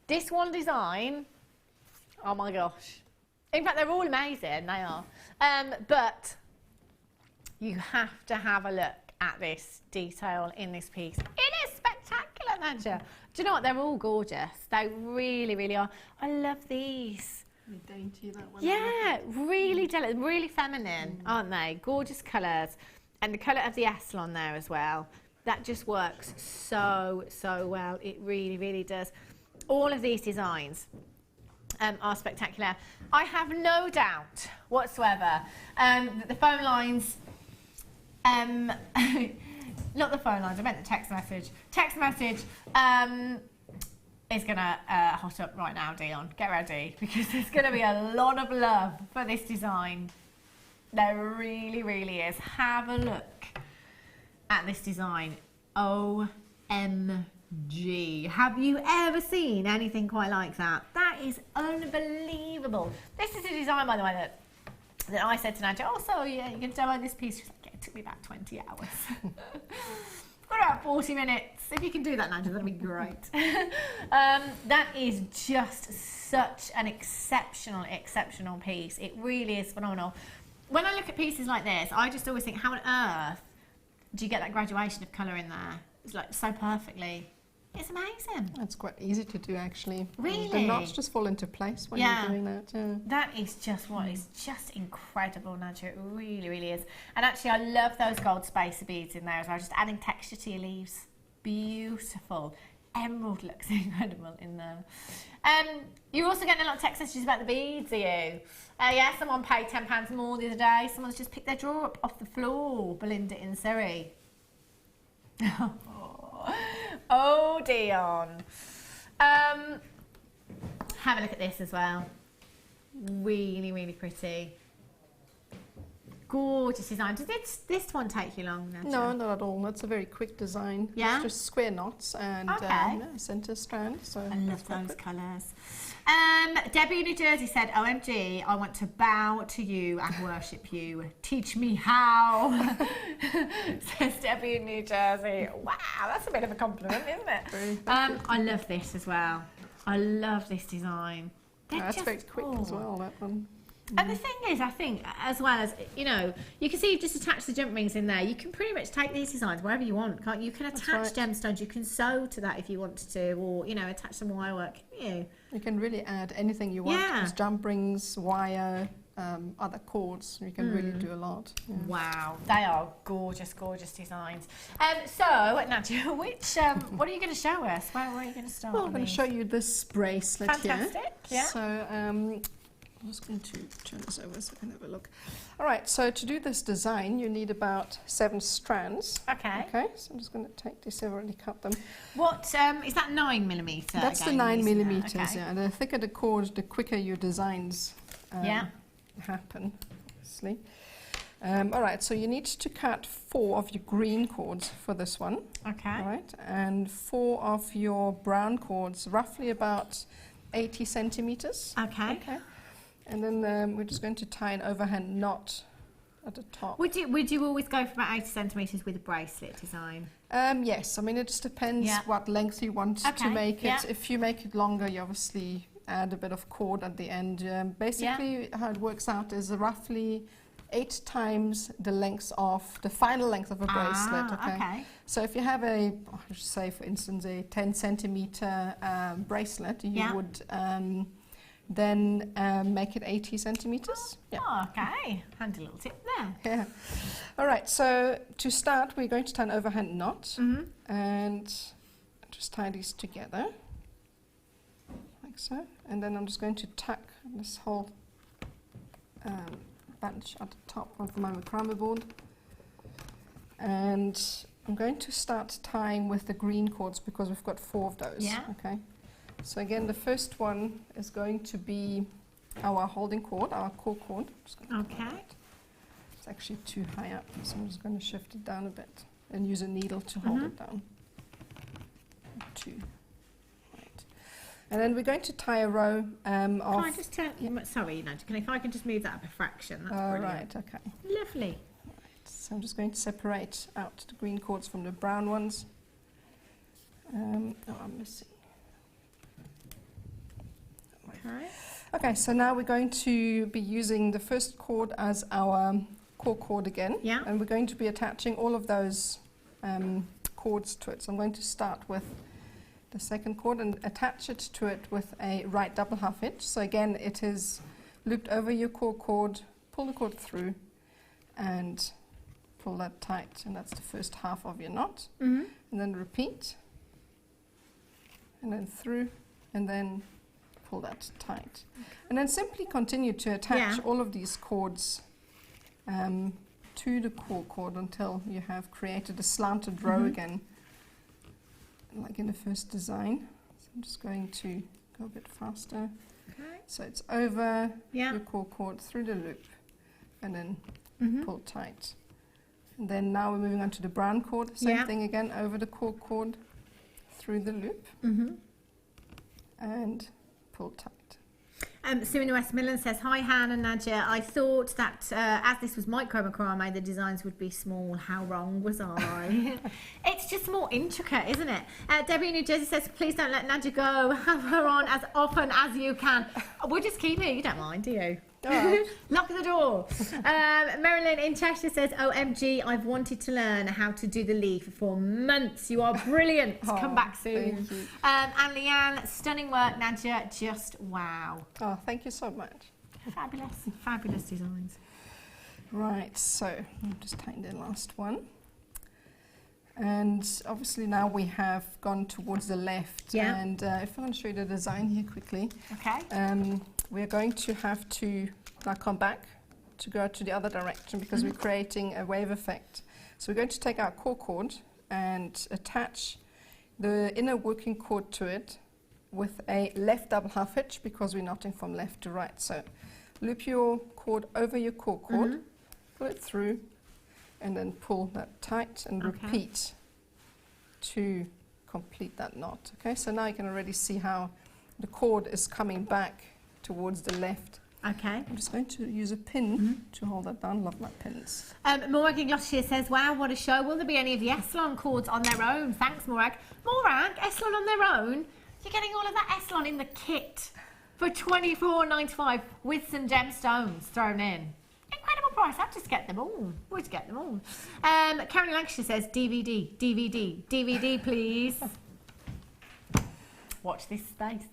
This one design, oh my gosh. In fact, they're all amazing, they are. But you have to have a look at this detail in this piece. It is spectacular, Nadja. Do you know what? They're all gorgeous. They really, really are. I love these. Dainty, that one. Yeah, really delicate, really feminine, aren't they? Gorgeous colours. And the colour of the Eslon there as well. That just works so, so well. It really, really does. All of these designs are spectacular. I have no doubt whatsoever that the phone lines, not the phone lines, I meant the text message. Text message is going to hot up right now, Dion. Get ready, because there's going to be a lot of love for this design. There really, really is. Have a look at this design. OMG. Have you ever seen anything quite like that? That is unbelievable. This is a design, by the way, that I said to Nadja, oh, so yeah, you can demo this piece. She's like, yeah, it took me about 20 hours. Got about 40 minutes. If you can do that, Nadja, that'd be great. That is just such an exceptional, exceptional piece. It really is phenomenal. When I look at pieces like this, I just always think, how on earth do you get that graduation of colour in there? It's like so perfectly. It's amazing. It's quite easy to do, actually. Really? The knots just fall into place when you're doing that. Yeah. That is just what is just incredible, Nadja. It really, really is. And actually, I love those gold spacer beads in there as well. Just adding texture to your leaves. Beautiful. Emerald looks incredible in there. You're also getting a lot of text messages about the beads, are you? Yeah, someone paid £10 more the other day. Someone's just picked their drawer up off the floor. Belinda in Surrey. Oh, Dion. Have a look at this as well. Really, really pretty. Gorgeous design. Did this one take you long, Nadja? No, not at all. It's a very quick design. Yeah? It's just square knots and centre strand. So I love those colours. Debbie in New Jersey said, OMG, I want to bow to you and worship you. Teach me how. Says Debbie in New Jersey. Wow, that's a bit of a compliment, isn't it? I love this as well. I love this design. That's very quick as well, that one. And the thing is, I think, as well as, you know, you can see you've just attached the jump rings in there. You can pretty much take these designs wherever you want, can't you? You can attach gemstones, you can sew to that if you wanted to, or, you know, attach some wire work, you can really add anything you want. Yeah. There's jump rings, wire, other cords. You can really do a lot. Yeah. Wow, they are gorgeous, gorgeous designs. So, Nadja, what are you going to show us? Where are you going to start? Well, I'm going to show you this bracelet here. Fantastic, yeah. So, I'm just going to turn this over so I can have a look. All right, so to do this design, you need about 7 strands. Okay. Okay, so I'm just going to take this, I've already cut them. What, is that 9mm? That's again, the 9mm, okay. yeah. The thicker the cord, the quicker your designs happen, obviously. All right, so you need to cut 4 of your green cords for this one. Okay. All right, and 4 of your brown cords, roughly about 80 centimeters. Okay. Okay. And then we're just going to tie an overhand knot at the top. Would you always go for about 80 centimetres with a bracelet design? Yes, I mean it just depends what length you want to make it. Yeah. If you make it longer, you obviously add a bit of cord at the end. Basically, how it works out is roughly 8 times the length of the final length of a bracelet. Okay. So if you have I should say, for instance, a 10 centimeter bracelet, you would then make it 80 centimeters. Oh, okay. Handy little tip there. Yeah. All right, so to start, we're going to tie an overhand knot and just tie these together, like so. And then I'm just going to tuck this whole bunch at the top of my macrame board. And I'm going to start tying with the green cords because we've got 4 of those. Yeah. Okay. So again, the first one is going to be our holding cord, our core cord. Okay. It's actually too high up, so I'm just going to shift it down a bit and use a needle to hold it down. 2. Right. And then we're going to tie a row of... Can I just tell you, sorry, Nadja, if I can just move that up a fraction, that's brilliant. Right, okay. Lovely. Right, so I'm just going to separate out the green cords from the brown ones. I'm missing. Okay, so now we're going to be using the first cord as our core cord again. Yeah. And we're going to be attaching all of those cords to it. So I'm going to start with the second cord and attach it to it with a right double half hitch. So again, it is looped over your core cord, pull the cord through and pull that tight. And that's the first half of your knot. And then repeat. And then through and then pull that tight. And then simply continue to attach all of these cords to the core cord until you have created a slanted row again, like in the first design. So I'm just going to go a bit faster. Okay. So it's over your core cord, through the loop, and then pull tight. And then now we're moving on to the brown cord. Same thing again, over the core cord, through the loop, and pull tight. Sue in West Midlands says, hi Hannah and Nadja, I thought that as this was micro macrame, the designs would be small. How wrong was I? It's just more intricate, isn't it? Debbie in New Jersey says, please don't let Nadja go. Have her on as often as you can. We'll just keep it. You don't mind, do you? Oh. Lock the door. Marilyn in Cheshire says, OMG, I've wanted to learn how to do the leaf for months. You are brilliant. Come back soon. Thank you. And Leanne, stunning work, Nadja, just wow. Oh, thank you so much. Fabulous, fabulous designs. Right, so I'll just tighten the last one. And obviously now we have gone towards the left. Yeah. And if I want to show you the design here quickly. Okay. We're going to have to now come back to go to the other direction because we're creating a wave effect. So we're going to take our core cord and attach the inner working cord to it with a left double half hitch because we're knotting from left to right. So loop your cord over your core cord, pull it through, and then pull that tight and repeat to complete that knot. Okay, so now you can already see how the cord is coming back towards the left. Okay. I'm just going to use a pin to hold that down. Love my pins. Morag in Gloucestershire says, wow, what a show. Will there be any of the Eslon cords on their own? Thanks, Morag. Morag, Eslon on their own? You're getting all of that Eslon in the kit for $24.95 with some gemstones thrown in. Incredible price. I'll just get them all. Always get them all. Karen in Lancashire says, DVD, DVD, DVD, please. Watch this space.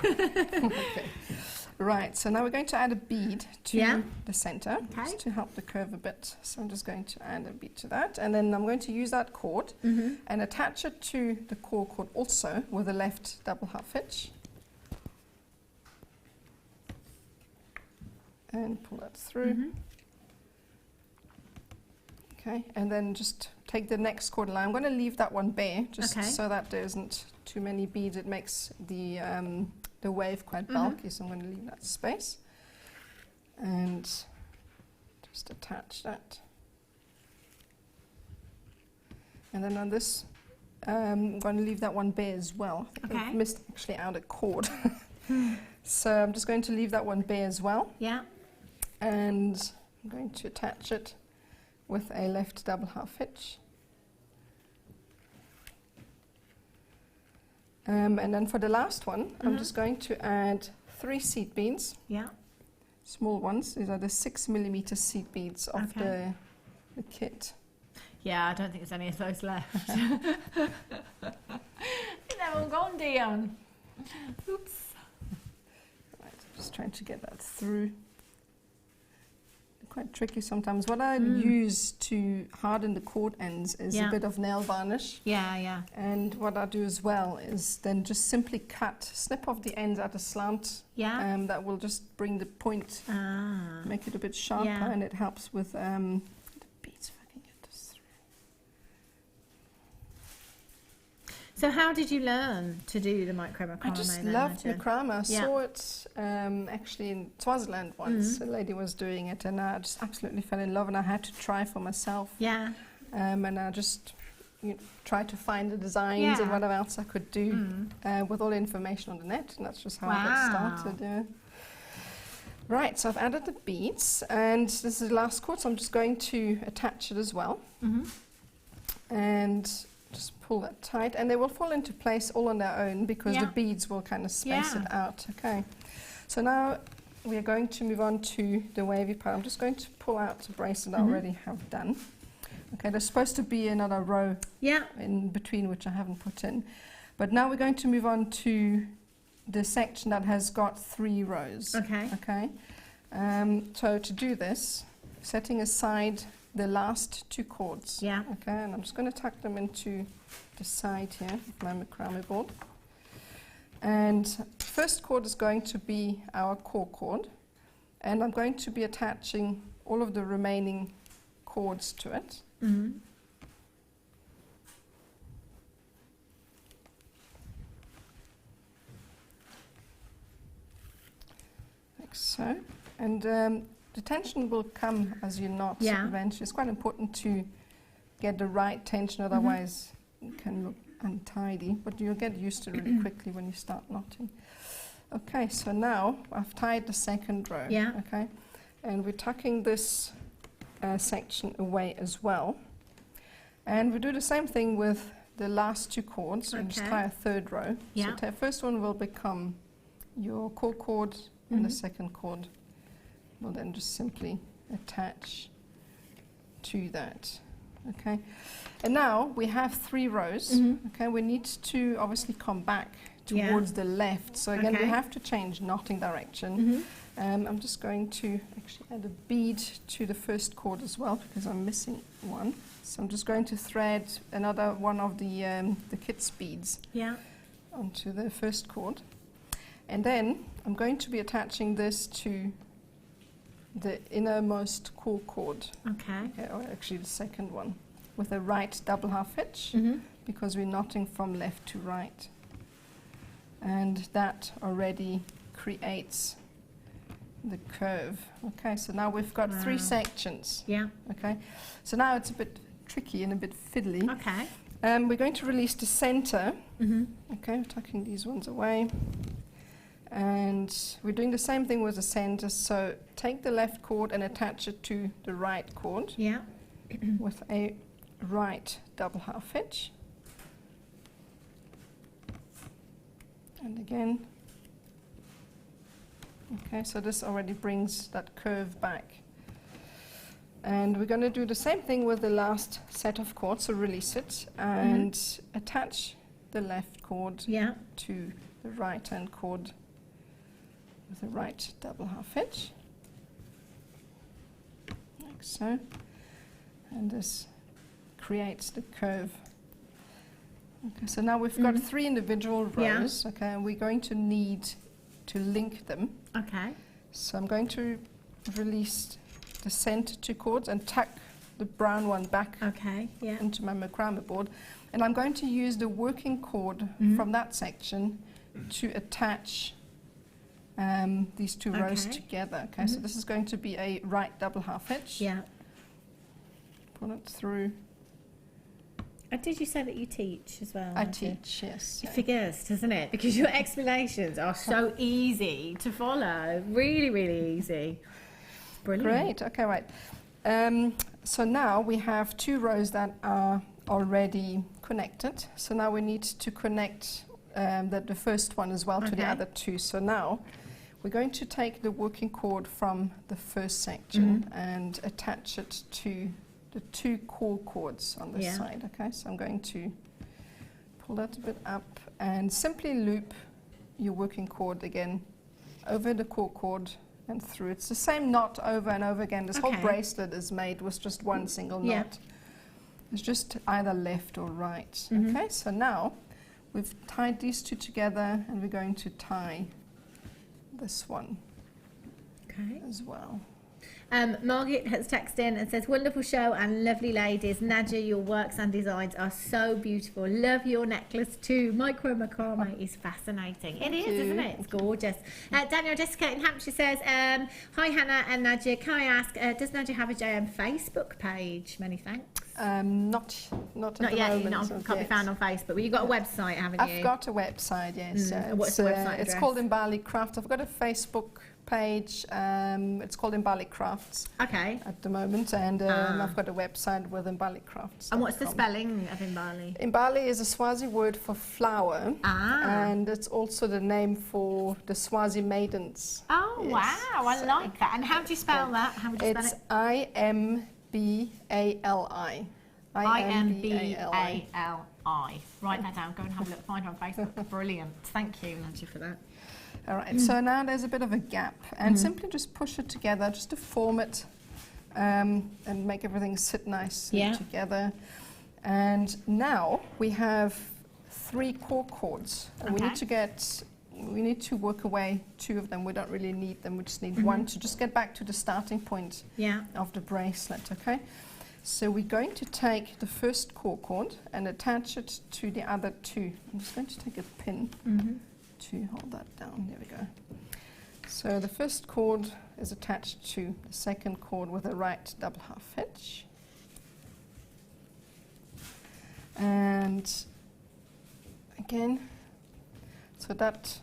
Okay. Right, so now we're going to add a bead to the center just to help the curve a bit. So I'm just going to add a bead to that, and then I'm going to use that cord and attach it to the core cord also with a left double half hitch. And pull that through. Okay, and then just take the next cord line. I'm going to leave that one bare just so that there isn't too many beads. It makes the wave quite bulky, so I'm going to leave that space. And just attach that. And then on this, I'm going to leave that one bare as well. I've missed actually out a cord. So I'm just going to leave that one bare as well. Yeah. And I'm going to attach it with a left double half hitch. And then for the last one, I'm just going to add 3 seed beads. Yeah. Small ones. These are the 6mm seed beads of the kit. Yeah, I don't think there's any of those left. I think they're all gone, Dion. Oops. Right, I'm just trying to get that through. Quite tricky sometimes. What I use to harden the cord ends is a bit of nail varnish. Yeah, yeah. And what I do as well is then just simply snip off the ends at a slant. Yeah. That will just bring the point, make it a bit sharper, and it helps with the beads. If I can get this through. So how did you learn to do the macrame? I just loved macrame. I saw it actually in Swaziland once. A lady was doing it, and I just absolutely fell in love, and I had to try for myself. Yeah. And I just tried to find the designs and whatever else I could do with all the information on the net, and that's just how I got started. Right, so I've added the beads, and this is the last cord, so I'm just going to attach it as well. And just pull that tight, and they will fall into place all on their own because the beads will kind of space it out. Okay, so now we are going to move on to the wavy part. I'm just going to pull out the bracelet I already have done. Okay, there's supposed to be another row in between which I haven't put in, but now we're going to move on to the section that has got 3 rows. Okay. So to do this, setting aside the last 2 cords. Okay, and I'm just going to tuck them into the side here of my macrame board. And first cord is going to be our core cord, and I'm going to be attaching all of the remaining cords to it. Like so. And the tension will come as you knot eventually. It's quite important to get the right tension, otherwise it can look untidy, but you'll get used to it really quickly when you start knotting. Okay, so now I've tied the second row. Okay, and we're tucking this section away as well. And we do the same thing with the last 2 cords, and just tie a 3rd row. So the first one will become your core cord and the second cord will then just simply attach to that. Okay, and now we have 3 rows. Okay, we need to obviously come back towards the left. So again, we have to change knotting direction. I'm just going to actually add a bead to the first cord as well because I'm missing one. So I'm just going to thread another one of the kit's beads onto the first cord, and then I'm going to be attaching this to the innermost core cord. Okay, or actually the second one, with a right double half hitch, because we're knotting from left to right. And that already creates the curve. Okay, so now we've got 3 sections. Okay, so now it's a bit tricky and a bit fiddly. Okay. We're going to release the center. Okay, we're tucking these ones away. And we're doing the same thing with the center. So take the left cord and attach it to the right cord. With a right double half hitch. And again. Okay, so this already brings that curve back. And we're going to do the same thing with the last set of cords. So release it and attach the left cord to the right hand cord with a right double half hitch, like so, and this creates the curve. Okay, so now we've got 3 individual rows, okay, and we're going to need to link them. Okay. So I'm going to release the center 2 cords and tuck the brown one back into my macrame board, and I'm going to use the working cord from that section to attach these 2 rows together. Okay, so this is going to be a right double half hitch. Pull it through. Did you say that you teach as well? I teach, yes. It figures, doesn't it? Because your explanations are so easy to follow. Really, really easy. Brilliant. Great, okay, right. So now we have 2 rows that are already connected. So now we need to connect the first one as well to the other 2. So now we're going to take the working cord from the first section and attach it to the 2 core cords on this side. Okay, so I'm going to pull that a bit up and simply loop your working cord again over the core cord and through. It's the same knot over and over again. This whole bracelet is made with just one single knot. It's just either left or right. Okay, so now we've tied these 2 together and we're going to tie this one as well. Margaret has texted in and says, wonderful show and lovely ladies. Nadja, your works and designs are so beautiful. Love your necklace too. Micro macrame is fascinating. It is, isn't it? It's gorgeous. Daniel Jessica in Hampshire says, hi Hannah and Nadja. Can I ask, does Nadja have a JM Facebook page? Many thanks. Not yet. Can't be found on Facebook. But you've got a website, haven't you? I've got a website, yes. What's the website address? It's called Imbali Craft. I've got a Facebook page. It's called Imbali Crafts. Okay. At the moment, and I've got a website with Imbali Crafts. And what's the spelling of Imbali? Imbali is a Swazi word for flower, and it's also the name for the Swazi maidens. Oh wow! I like that. And how do you spell that? How would you spell it? It's I-M-B-A-L-I. I-M-B-A-L-I. Write that down. Go and have a look. Find her on Facebook. Brilliant. Thank you, Nadja, for that. All right, so now there's a bit of a gap, and simply just push it together just to form it and make everything sit nicely together. And now we have 3 core cords, and we need to work away 2 of them. We don't really need them. We just need 1 to just get back to the starting point of the bracelet. Okay. So we're going to take the first core cord and attach it to the other 2. I'm just going to take a pin to hold that down. There we go. So the first cord is attached to the second cord with a right double half hitch. And again, so that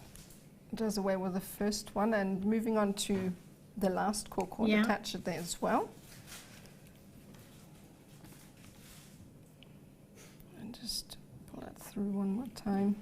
does away with the first one, and moving on to the last core cord, attach it there as well. And just pull that through one more time.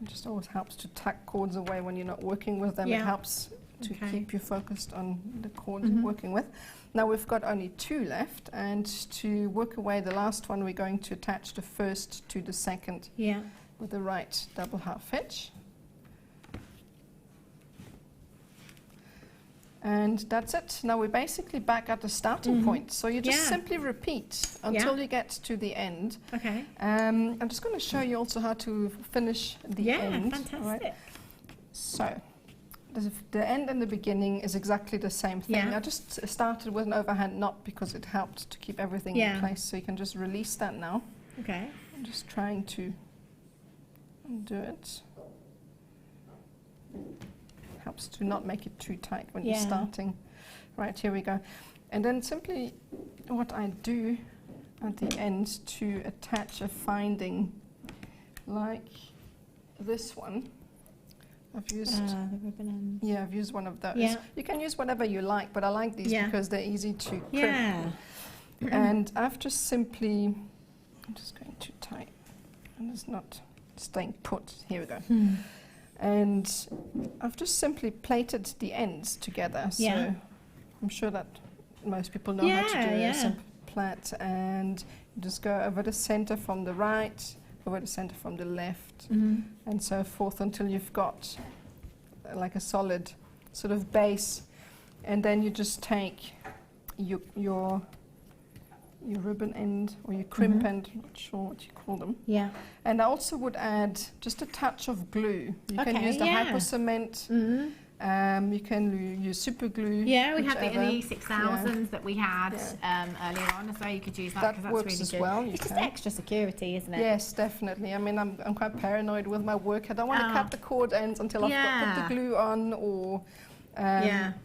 It just always helps to tuck cords away when you're not working with them. It helps to keep you focused on the cords you're working with. Now we've got only 2 left, and to work away the last one, we're going to attach the first to the second with the right double half hitch. And that's it. Now we're basically back at the starting point. So you just simply repeat until you get to the end. Okay. I'm just going to show you also how to finish the end. Yeah, fantastic. Right? So the end and the beginning is exactly the same thing. I just started with an overhand knot because it helped to keep everything in place. So you can just release that now. Okay. I'm just trying to undo it. Helps to not make it too tight when you're starting. Right, here we go. And then simply what I do at the end to attach a finding like this one. I've used the ribbon ends. I've used one of those. You can use whatever you like, but I like these because they're easy to crimp. And I've just simply, I'm just going too tight and it's not staying put. Here we go. And I've just simply plated the ends together. So I'm sure that most people know how to do a simple plait, and you just go over the center from the right, over the center from the left, and so forth until you've got like a solid sort of base. And then you just take your ribbon end or your crimp end, I'm not sure what you call them. And I also would add just a touch of glue. You can use the hypo cement. You can use super glue. Yeah, we had the E6000s that we had earlier on as well. You could use that because that's works really as good. well. It's just extra security, isn't it? Yes, definitely. I mean, I'm quite paranoid with my work. I don't want to cut the cord ends until I've put the glue on, or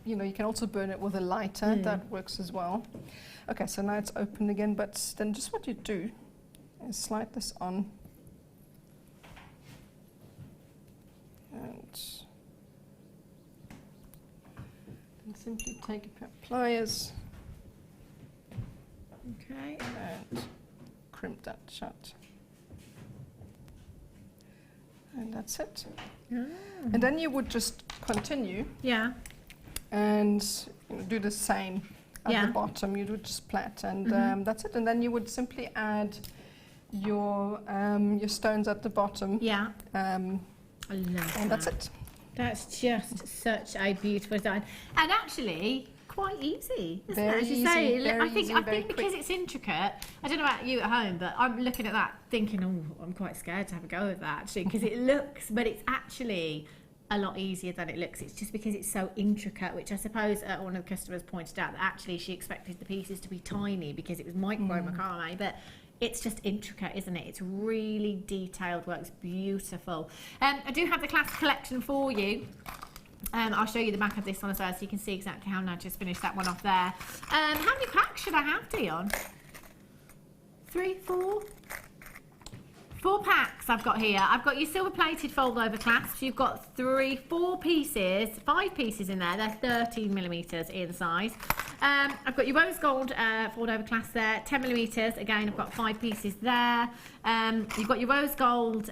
you know, you can also burn it with a lighter. That works as well. Okay, so now it's open again, but then just what you do is slide this on and simply take a pair of pliers and crimp that shut. And that's it. And then you would just continue and do the same at the bottom. You would just plait, and that's it. And then you would simply add your stones at the bottom. I love and that's it. That's just such a beautiful design, and actually quite easy, isn't Very it? As you easy, say, very I think easy, because it's intricate. I don't know about you at home, but I'm looking at that thinking, oh, I'm quite scared to have a go of that actually, because it looks, but it's actually a lot easier than it looks. It's just because it's so intricate, which I suppose one of the customers pointed out that actually she expected the pieces to be tiny because it was micro macrame, but it's just intricate, isn't it? It's really detailed work. It's beautiful. I do have the class collection for you. I'll show you the back of this one as well, so you can see exactly how Nadja's finished that one off there. How many packs should I have, Dion? 3, 4? 4 packs I've got here. I've got your silver plated fold over clasps. You've got 4 pieces, 5 pieces in there. They're 13mm in size. I've got your rose gold fold over clasp there, 10mm. Again, I've got 5 pieces there. You've got your rose gold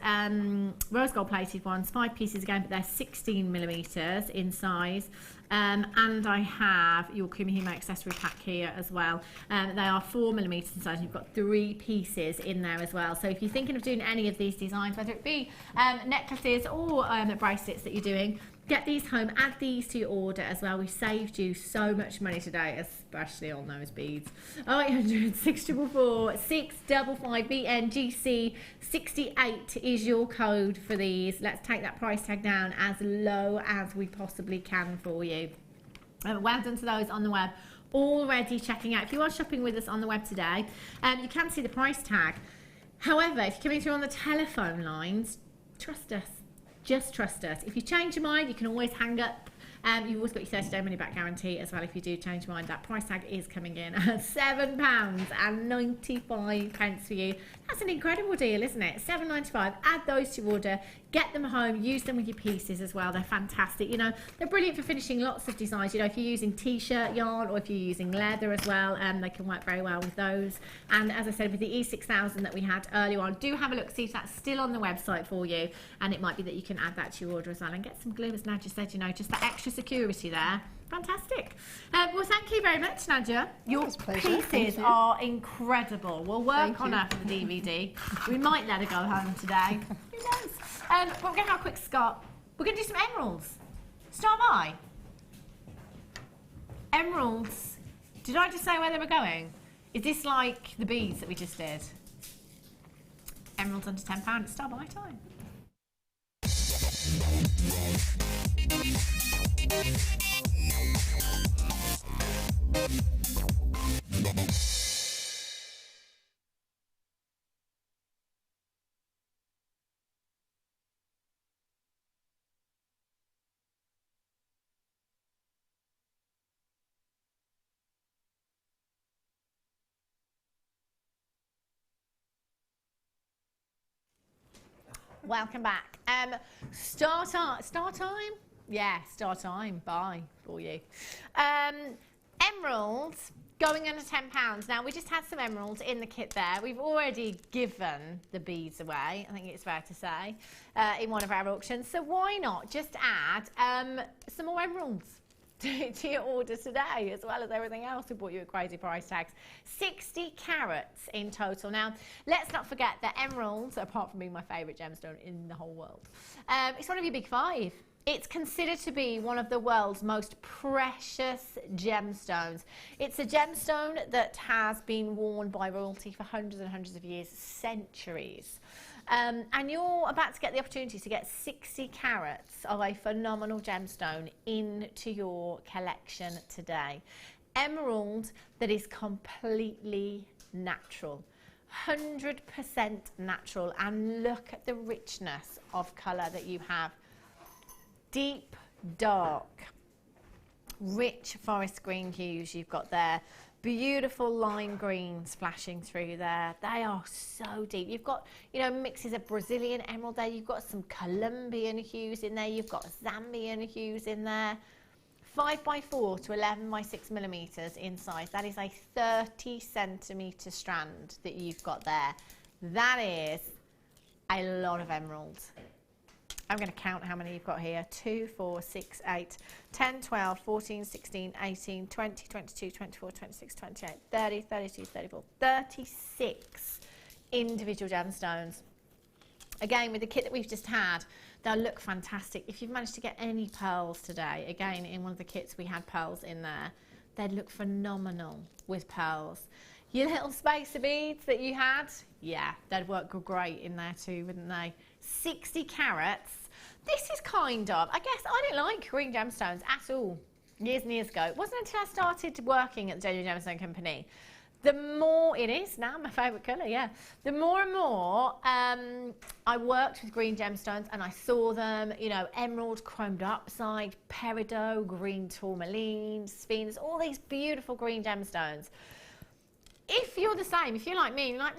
plated ones, 5 pieces again, but they're 16mm in size. And I have your Creamy Humo accessory pack here as well. They are 4mm in size. You've got 3 pieces in there as well. So if you're thinking of doing any of these designs, whether it be necklaces or bracelets that you're doing, get these home, add these to your order as well. We saved you so much money today, especially on those beads. 0800 644 655 BNGC 68 is your code for these. Let's take that price tag down as low as we possibly can for you. Well done to those on the web already checking out. If you are shopping with us on the web today, you can see the price tag. However, if you're coming through on the telephone lines, trust us. Just trust us. If you change your mind, you can always hang up You've also got your 30-day money-back guarantee as well if you do change your mind. That price tag is coming in at £7.95 for you. That's an incredible deal, isn't it? £7.95. Add those to your order. Get them home. Use them with your pieces as well. They're fantastic. You know, they're brilliant for finishing lots of designs. You know, if you're using t-shirt yarn or if you're using leather as well, they can work very well with those. And as I said, with the E6000 that we had earlier on, do have a look, see if that's still on the website for you. And it might be that you can add that to your order as well and get some glue, as Nadja said, you know, just that extra security there. Fantastic. Well, thank you very much, Nadja. Your pieces are incredible. We'll work on her for the DVD. We might let her go home today. Who knows? But we're going to have a quick Scott. We're going to do some emeralds. Start by. Emeralds. Did I just say where they were going? Is this like the beads that we just did? Emeralds under £10. It's start by time. Welcome back. Start time? Yeah, start time. Bye for you. Emeralds going under £10. Now, we just had some emeralds in the kit there. We've already given the beads away, I think it's fair to say, in one of our auctions. So why not just add some more emeralds to your order today, as well as everything else we bought you at crazy price tags. 60 carats in total. Now, let's not forget that emeralds, apart from being my favourite gemstone in the whole world, it's one of your big five. It's considered to be one of the world's most precious gemstones. It's a gemstone that has been worn by royalty for hundreds and hundreds of years, centuries. And you're about to get the opportunity to get 60 carats of a phenomenal gemstone into your collection today. Emerald that is completely natural, 100% natural, and look at the richness of colour that you have. Deep, dark, rich forest green hues you've got there. Beautiful lime greens flashing through there. They are so deep. You've got, you know, mixes of Brazilian emerald there. You've got some Colombian hues in there. You've got Zambian hues in there. 5x4 to 11x6 millimeters in size. That is a 30 centimeter strand that you've got there. That is a lot of emeralds. I'm going to count how many you've got here. 2, 4, 6, 8, 10, 12, 14, 16, 18, 20, 22, 24, 26, 28, 30, 32, 34, 36 individual gemstones. Again, with the kit that we've just had, they'll look fantastic. If you've managed to get any pearls today, again, in one of the kits we had pearls in there, they'd look phenomenal with pearls. Your little spacer beads that you had, yeah, they'd work great in there too, wouldn't they? 60 carats. This is kind of, I guess, I didn't like green gemstones at all years and years ago. It wasn't until I started working at the Genuine Gemstone Company. The more, it is now my favourite colour, yeah. The more and more I worked with green gemstones and I saw them, you know, emerald, chromed upside, peridot, green tourmaline, sphinx, all these beautiful green gemstones. If you're the same, if you're like me, you're like,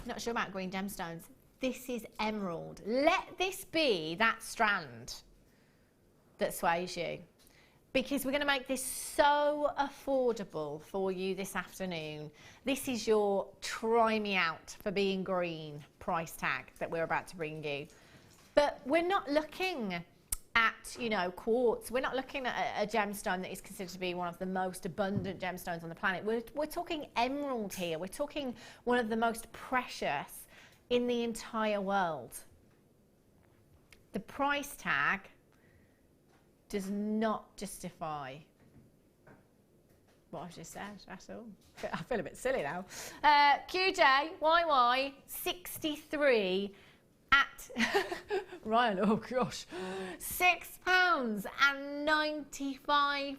not sure about green gemstones, this is emerald. Let this be that strand that sways you, because we're going to make this so affordable for you this afternoon. This is your try me out for being green price tag that we're about to bring you. But we're not looking at, you know, quartz. We're not looking at a gemstone that is considered to be one of the most abundant gemstones on the planet. We're talking emerald here. We're talking one of the most precious in the entire world. The price tag does not justify what I've just said, that's all. I feel a bit silly now. QJYY 63 at Ryan, oh gosh, £6.95.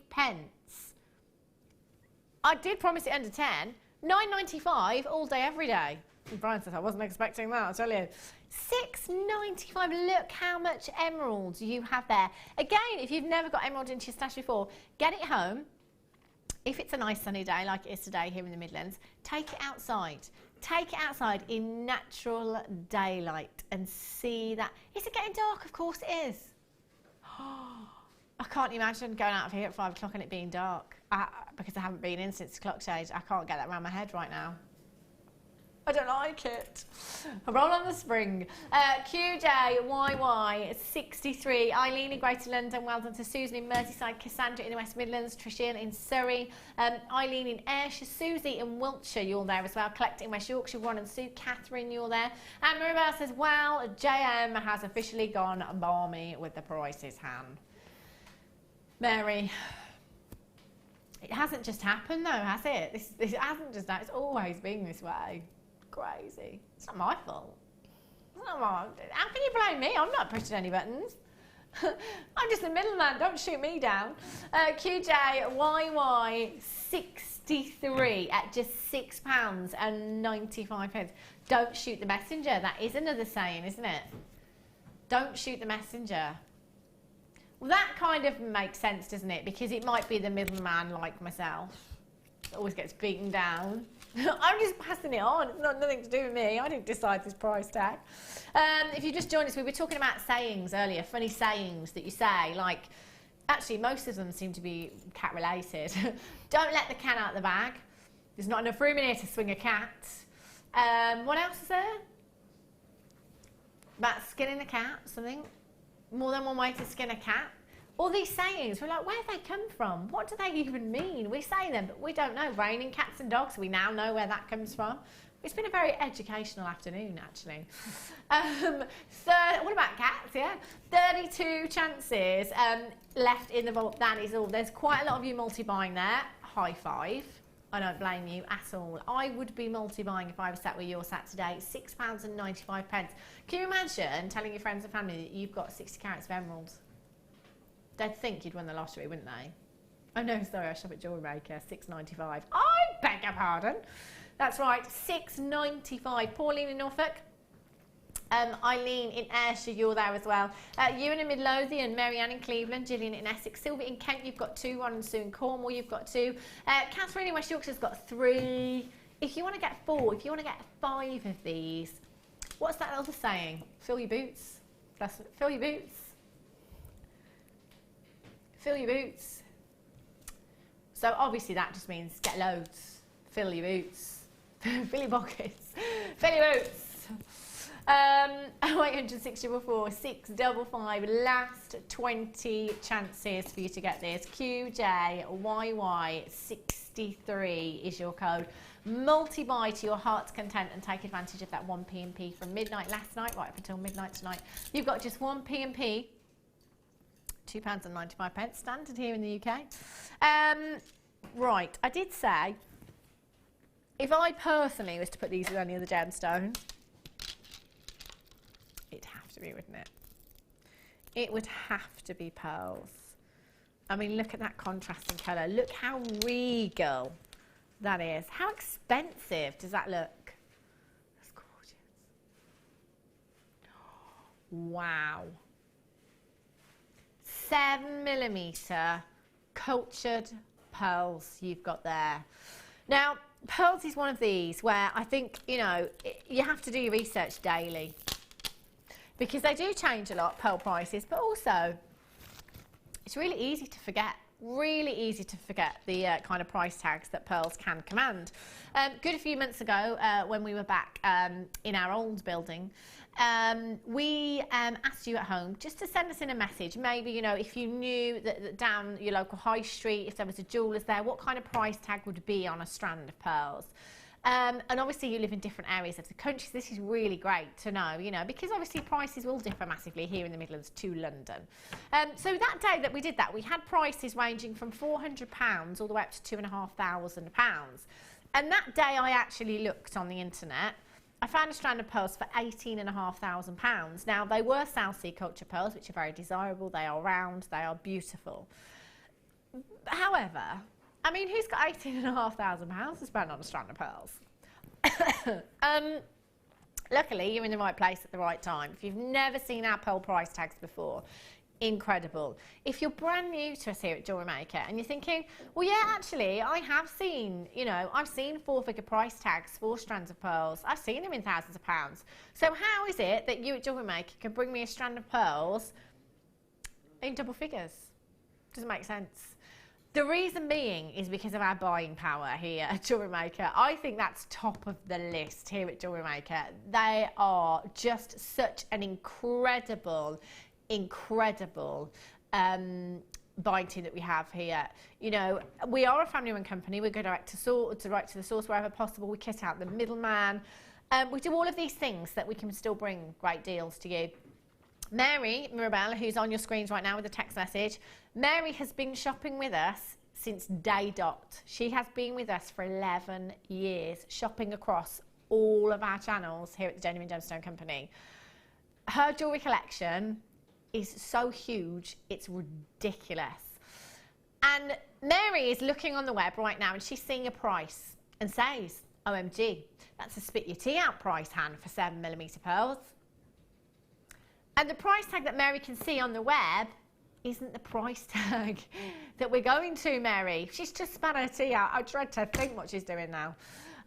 I did promise it under 10. £9.95 all day, every day. Brian says, I wasn't expecting that, I'll tell you. $6.95. Look how much emeralds you have there. Again, if you've never got emerald into your stash before, get it home. If it's a nice sunny day like it is today here in the Midlands, take it outside. Take it outside in natural daylight and see that. Is it getting dark? Of course it is. I can't imagine going out of here at 5 o'clock and it being dark. Because I haven't been in since the clock change. I can't get that around my head right now. I don't like it. I roll on the spring. QJYY 63. Eileen in Greater London. Well done to Susan in Merseyside. Cassandra in the West Midlands. Trishil in Surrey. Eileen in Ayrshire. Susie in Wiltshire. You're there as well. Collect in West Yorkshire. Ron and Sue. Catherine, you're there. And Maribel says, well, JM has officially gone balmy with the prices, Han. Mary, it hasn't just happened though, has it? This hasn't just that. It's always been this way. Crazy. It's not my fault. It's not my, how can you blame me? I'm not pushing any buttons. I'm just a middleman. Don't shoot me down. QJYY 63 at just £6.95. Don't shoot the messenger. That is another saying, isn't it? Don't shoot the messenger. Well, that kind of makes sense, doesn't it? Because it might be the middleman like myself that always gets beaten down. I'm just passing it on. It's not nothing to do with me. I didn't decide this price tag. If you just joined us, we were talking about sayings earlier, funny sayings that you say. Like, actually, most of them seem to be cat-related. Don't let the cat out of the bag. There's not enough room in here to swing a cat. What else is there? About skinning a cat, something. More than one way to skin a cat. All these sayings, we're like, where have they come from? What do they even mean? We say them, but we don't know. Raining cats and dogs, we now know where that comes from. It's been a very educational afternoon, actually. What about cats, yeah? 32 chances left in the vault, that is all. There's quite a lot of you multi-buying there. High five. I don't blame you at all. I would be multi-buying if I was sat where you're sat today. £6.95. Can you imagine telling your friends and family that you've got 60 carats of emeralds? They'd think you'd won the lottery, wouldn't they? Oh no, sorry, I shop at Jewellery Maker, £6.95. I beg your pardon. That's right, £6.95. Pauline in Norfolk. Eileen in Ayrshire, you're there as well. Ewan in Midlothian, Marianne in Cleveland, Gillian in Essex, Sylvia in Kent, you've got 2, Ron and Sue in Cornwall, you've got 2. Catherine in West Yorkshire's got 3. If you want to get 4, if you want to get 5 of these, what's that other saying? Fill your boots. Fill your boots. Fill your boots. So obviously that just means get loads. Fill your boots. Fill your pockets. Fill your boots. 864 655. Last 20 chances for you to get this. QJYY 63 is your code. Multi-buy to your heart's content and take advantage of that 1 P&P from midnight last night right up until midnight tonight. You've got just 1 P&P. £2.95 standard here in the UK. Right, I did say if I personally was to put these with any other gemstone, it'd have to be, wouldn't it? It would have to be pearls. I mean, look at that contrasting colour. Look how regal that is. How expensive does that look? That's gorgeous. Wow. 7mm cultured pearls you've got there. Now, pearls is one of these where I think, you know, you have to do your research daily because they do change a lot, pearl prices, but also it's really easy to forget. Really easy to forget the kind of price tags that pearls can command. Good a few months ago when we were back in our old building, we asked you at home just to send us in a message. Maybe, you know, if you knew that down your local high street, if there was a jeweller's there, what kind of price tag would be on a strand of pearls. And obviously you live in different areas of the country, so this is really great to know, you know, because obviously prices will differ massively here in the Midlands to London. So that day that we did that, we had prices ranging from £400 all the way up to £2,500. And that day I actually looked on the internet. I found a strand of pearls for £18,500. Now, they were South Sea culture pearls, which are very desirable. They are round, they are beautiful. However, I mean, who's got £18,500 to spend on a strand of pearls? Luckily, you're in the right place at the right time. If you've never seen our pearl price tags before, incredible. If you're brand new to us here at Jewellery Maker and you're thinking, well, yeah, actually, I have seen, you know, I've seen 4-figure price tags for strands of pearls. I've seen them in thousands of pounds. So how is it that you at Jewellery Maker can bring me a strand of pearls in double figures? Doesn't make sense. The reason being is because of our buying power here at Jewellery Maker. I think that's top of the list here at Jewellery Maker. They are just such an incredible buying team that we have here. You know, we are a family-run company. We go direct to the source wherever possible. We cut out the middleman. We do all of these things so that we can still bring great deals to you. Mary Mirabelle, who's on your screens right now with a text message, Mary has been shopping with us since day dot. She has been with us for 11 years, shopping across all of our channels here at the Genuine Gemstone Company. Her jewellery collection is so huge, it's ridiculous. And Mary is looking on the web right now and she's seeing a price and says, OMG, that's a spit your tea out price, Han, for 7mm pearls. And the price tag that Mary can see on the web isn't the price tag that we're going to, Mary. She's just spat her tea out. I dread to think what she's doing now.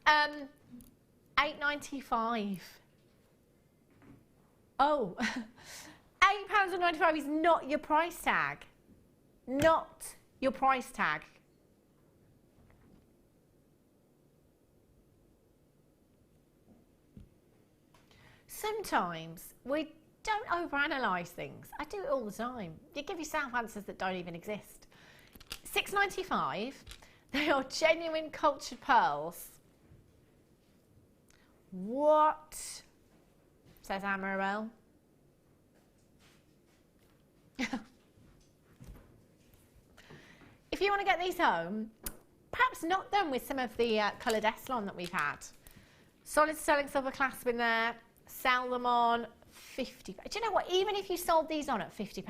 £8.95. Oh, £8.95 is not your price tag. Not your price tag. Sometimes we don't overanalyze things. I do it all the time. You give yourself answers that don't even exist. £6.95. They are genuine cultured pearls. What? Says Amarel. If you want to get these home, perhaps knot them with some of the coloured Essilon that we've had. Solid sterling silver clasp in there. Sell them on 50. Do you know what? Even if you sold these on at £50,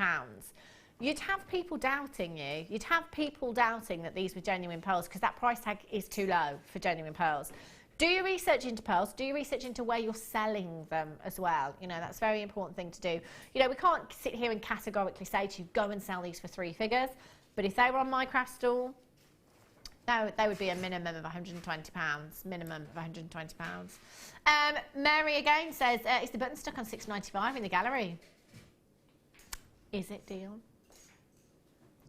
you'd have people doubting you. You'd have people doubting that these were genuine pearls because that price tag is too low for genuine pearls. Do your research into pearls. Do your research into where you're selling them as well. You know, that's a very important thing to do. You know, we can't sit here and categorically say to you, go and sell these for 3 figures. But if they were on my craft stall, they would be a minimum of £120. Minimum of £120. Mary again says, is the button stuck on £6.95 in the gallery? Is it, Dion?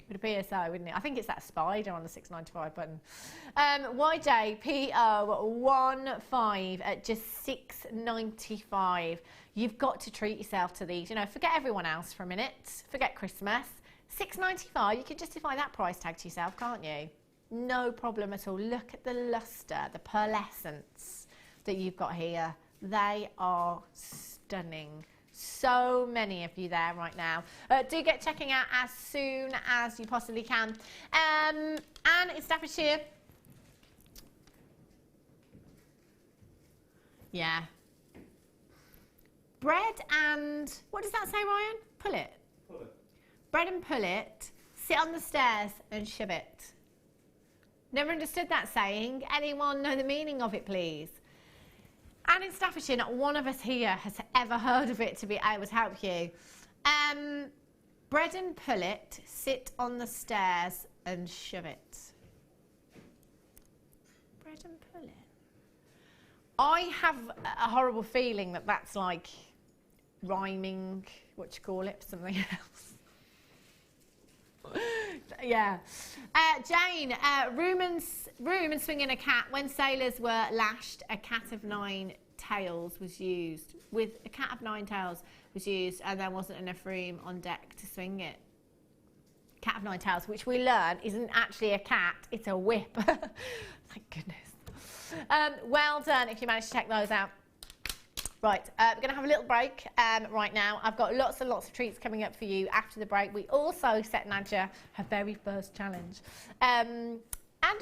Would appear so, wouldn't it? I think it's that spider on the £6.95 button. YJPR15 at just £6.95. You've got to treat yourself to these. You know, forget everyone else for a minute. Forget Christmas. £6.95. You can justify that price tag to yourself, can't you? No problem at all. Look at the lustre, the pearlescence that you've got here. They are stunning. So many of you there right now. Do get checking out as soon as you possibly can. Anne in Staffordshire. Yeah. Bread and, what does that say, Ryan? Pull it. Pull it. Bread and pull it. Sit on the stairs and shove it. Never understood that saying. Anyone know the meaning of it, please? And in Staffordshire, not one of us here has ever heard of it to be able to help you. Bread and pull it, sit on the stairs and shove it. Bread and pull it. I have a horrible feeling that that's like rhyming, what you call it, something else. Yeah. Jane, room and swinging a cat. When sailors were lashed, a cat of 9 tails was used. With a cat of 9 tails was used, and there wasn't enough room on deck to swing it. Cat of 9 tails, which we learn isn't actually a cat, it's a whip. Thank goodness. Well done if you managed to check those out. Right, we're going to have a little break right now. I've got lots and lots of treats coming up for you after the break. We also set Nadja her very first challenge. And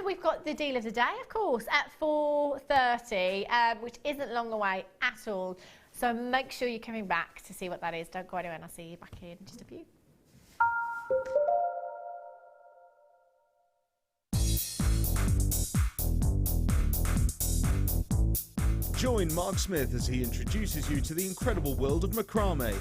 we've got the deal of the day, of course, at 4:30, which isn't long away at all. So make sure you're coming back to see what that is. Don't go anywhere, and I'll see you back here in just a few. Join Mark Smith as he introduces you to the incredible world of macrame.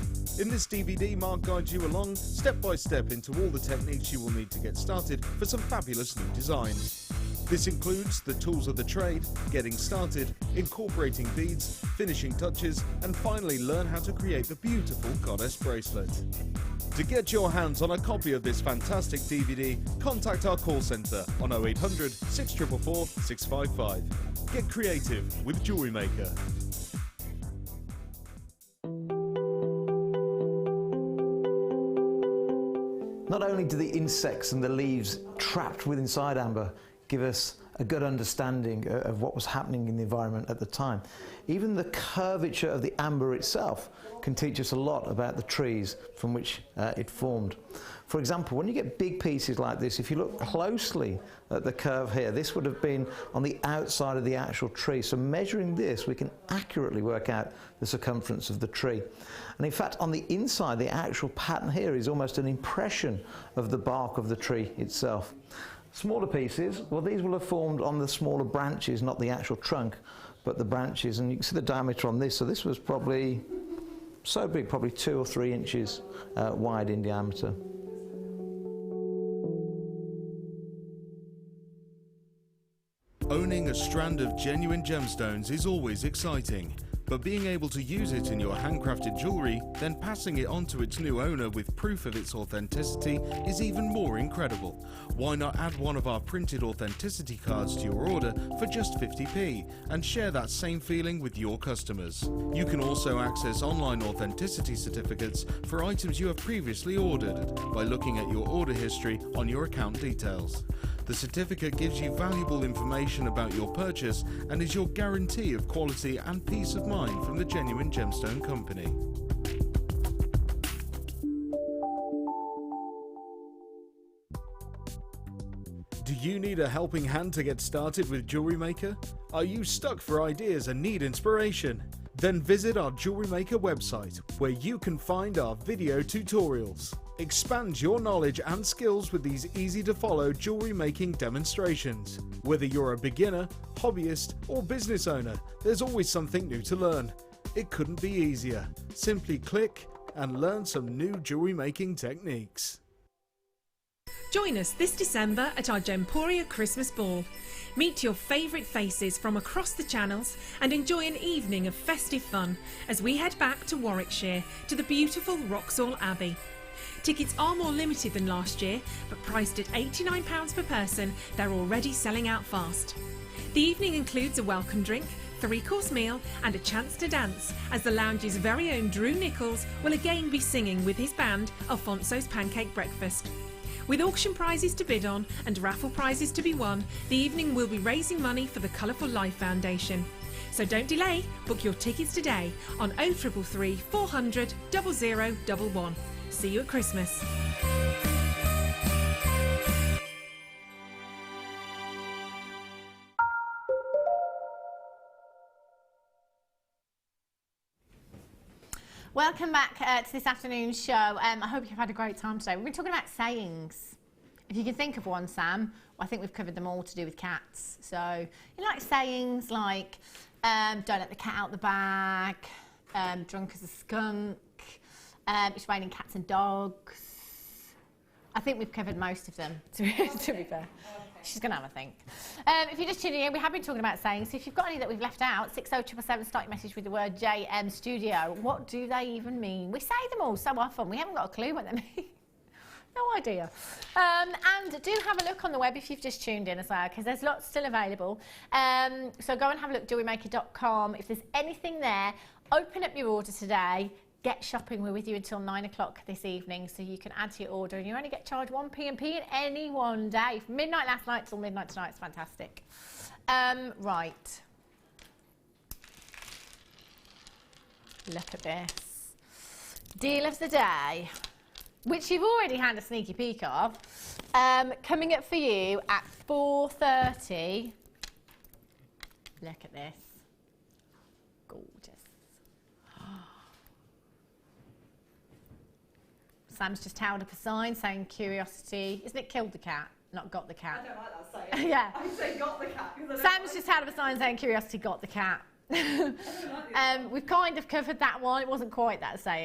In this DVD, Mark guides you along step by step into all the techniques you will need to get started for some fabulous new designs. This includes the tools of the trade, getting started, incorporating beads, finishing touches, and finally learn how to create the beautiful goddess bracelet. To get your hands on a copy of this fantastic DVD, contact our call centre on 0800 644 655. Get creative with Jewellery Maker. Not only do the insects and the leaves trapped within inside amber give us a good understanding of what was happening in the environment at the time, even the curvature of the amber itself can teach us a lot about the trees from which it formed. For example, when you get big pieces like this, if you look closely at the curve here, this would have been on the outside of the actual tree. So measuring this, we can accurately work out the circumference of the tree. And in fact, on the inside, the actual pattern here is almost an impression of the bark of the tree itself. Smaller pieces, well, these will have formed on the smaller branches, not the actual trunk, but the branches. And you can see the diameter on this. So this was probably so big, probably 2 or 3 inches wide in diameter. Owning a strand of genuine gemstones is always exciting, but being able to use it in your handcrafted jewellery, then passing it on to its new owner with proof of its authenticity is even more incredible. Why not add one of our printed authenticity cards to your order for just 50p and share that same feeling with your customers? You can also access online authenticity certificates for items you have previously ordered by looking at your order history on your account details. The certificate gives you valuable information about your purchase and is your guarantee of quality and peace of mind from the genuine gemstone company. Do you need a helping hand to get started with Jewellery Maker? Are you stuck for ideas and need inspiration? Then visit our Jewellery Maker website, where you can find our video tutorials. Expand your knowledge and skills with these easy-to-follow jewellery making demonstrations. Whether you're a beginner, hobbyist, or business owner, there's always something new to learn. It couldn't be easier. Simply click and learn some new jewellery making techniques. Join us this December at our Gemporia Christmas Ball. Meet your favourite faces from across the channels and enjoy an evening of festive fun as we head back to Warwickshire to the beautiful Wroxall Abbey. Tickets are more limited than last year, but priced at £89 per person, they're already selling out fast. The evening includes a welcome drink, 3-course meal and a chance to dance as the lounge's very own Drew Nichols will again be singing with his band Alfonso's Pancake Breakfast. With auction prizes to bid on and raffle prizes to be won, the evening will be raising money for the Colourful Life Foundation. So don't delay, book your tickets today on 0333 400 0011. See you at Christmas. Welcome back to this afternoon's show. I hope you've had a great time today. We've been talking about sayings. If you can think of one, Sam, I think we've covered them all to do with cats. So, you know, like sayings like, don't let the cat out the bag, drunk as a skunk, it's raining cats and dogs. I think we've covered most of them, to be fair. She's going to have a think. If you're just tuning in, we have been talking about sayings. So if you've got any that we've left out, 60777, start your message with the word JM Studio. What do they even mean? We say them all so often, we haven't got a clue what they mean. No idea. And do have a look on the web if you've just tuned in as well, because there's lots still available. So go and have a look, JewelleryMaker.com. If there's anything there, open up your order today. Get shopping. We're with you until 9 o'clock this evening, so you can add to your order, and you only get charged 1p in any one day. From midnight last night till midnight tonight. It's fantastic. Right. Look at this. Deal of the day, which you've already had a sneaky peek of, coming up for you at 4:30. Look at this. Gorgeous. Sam's just held up a sign saying curiosity. Isn't it killed the cat, not got the cat? I don't like that saying. Yeah. I say got the cat. Sam's just held up a sign saying curiosity got the cat. We've kind of covered that one. It wasn't quite that saying.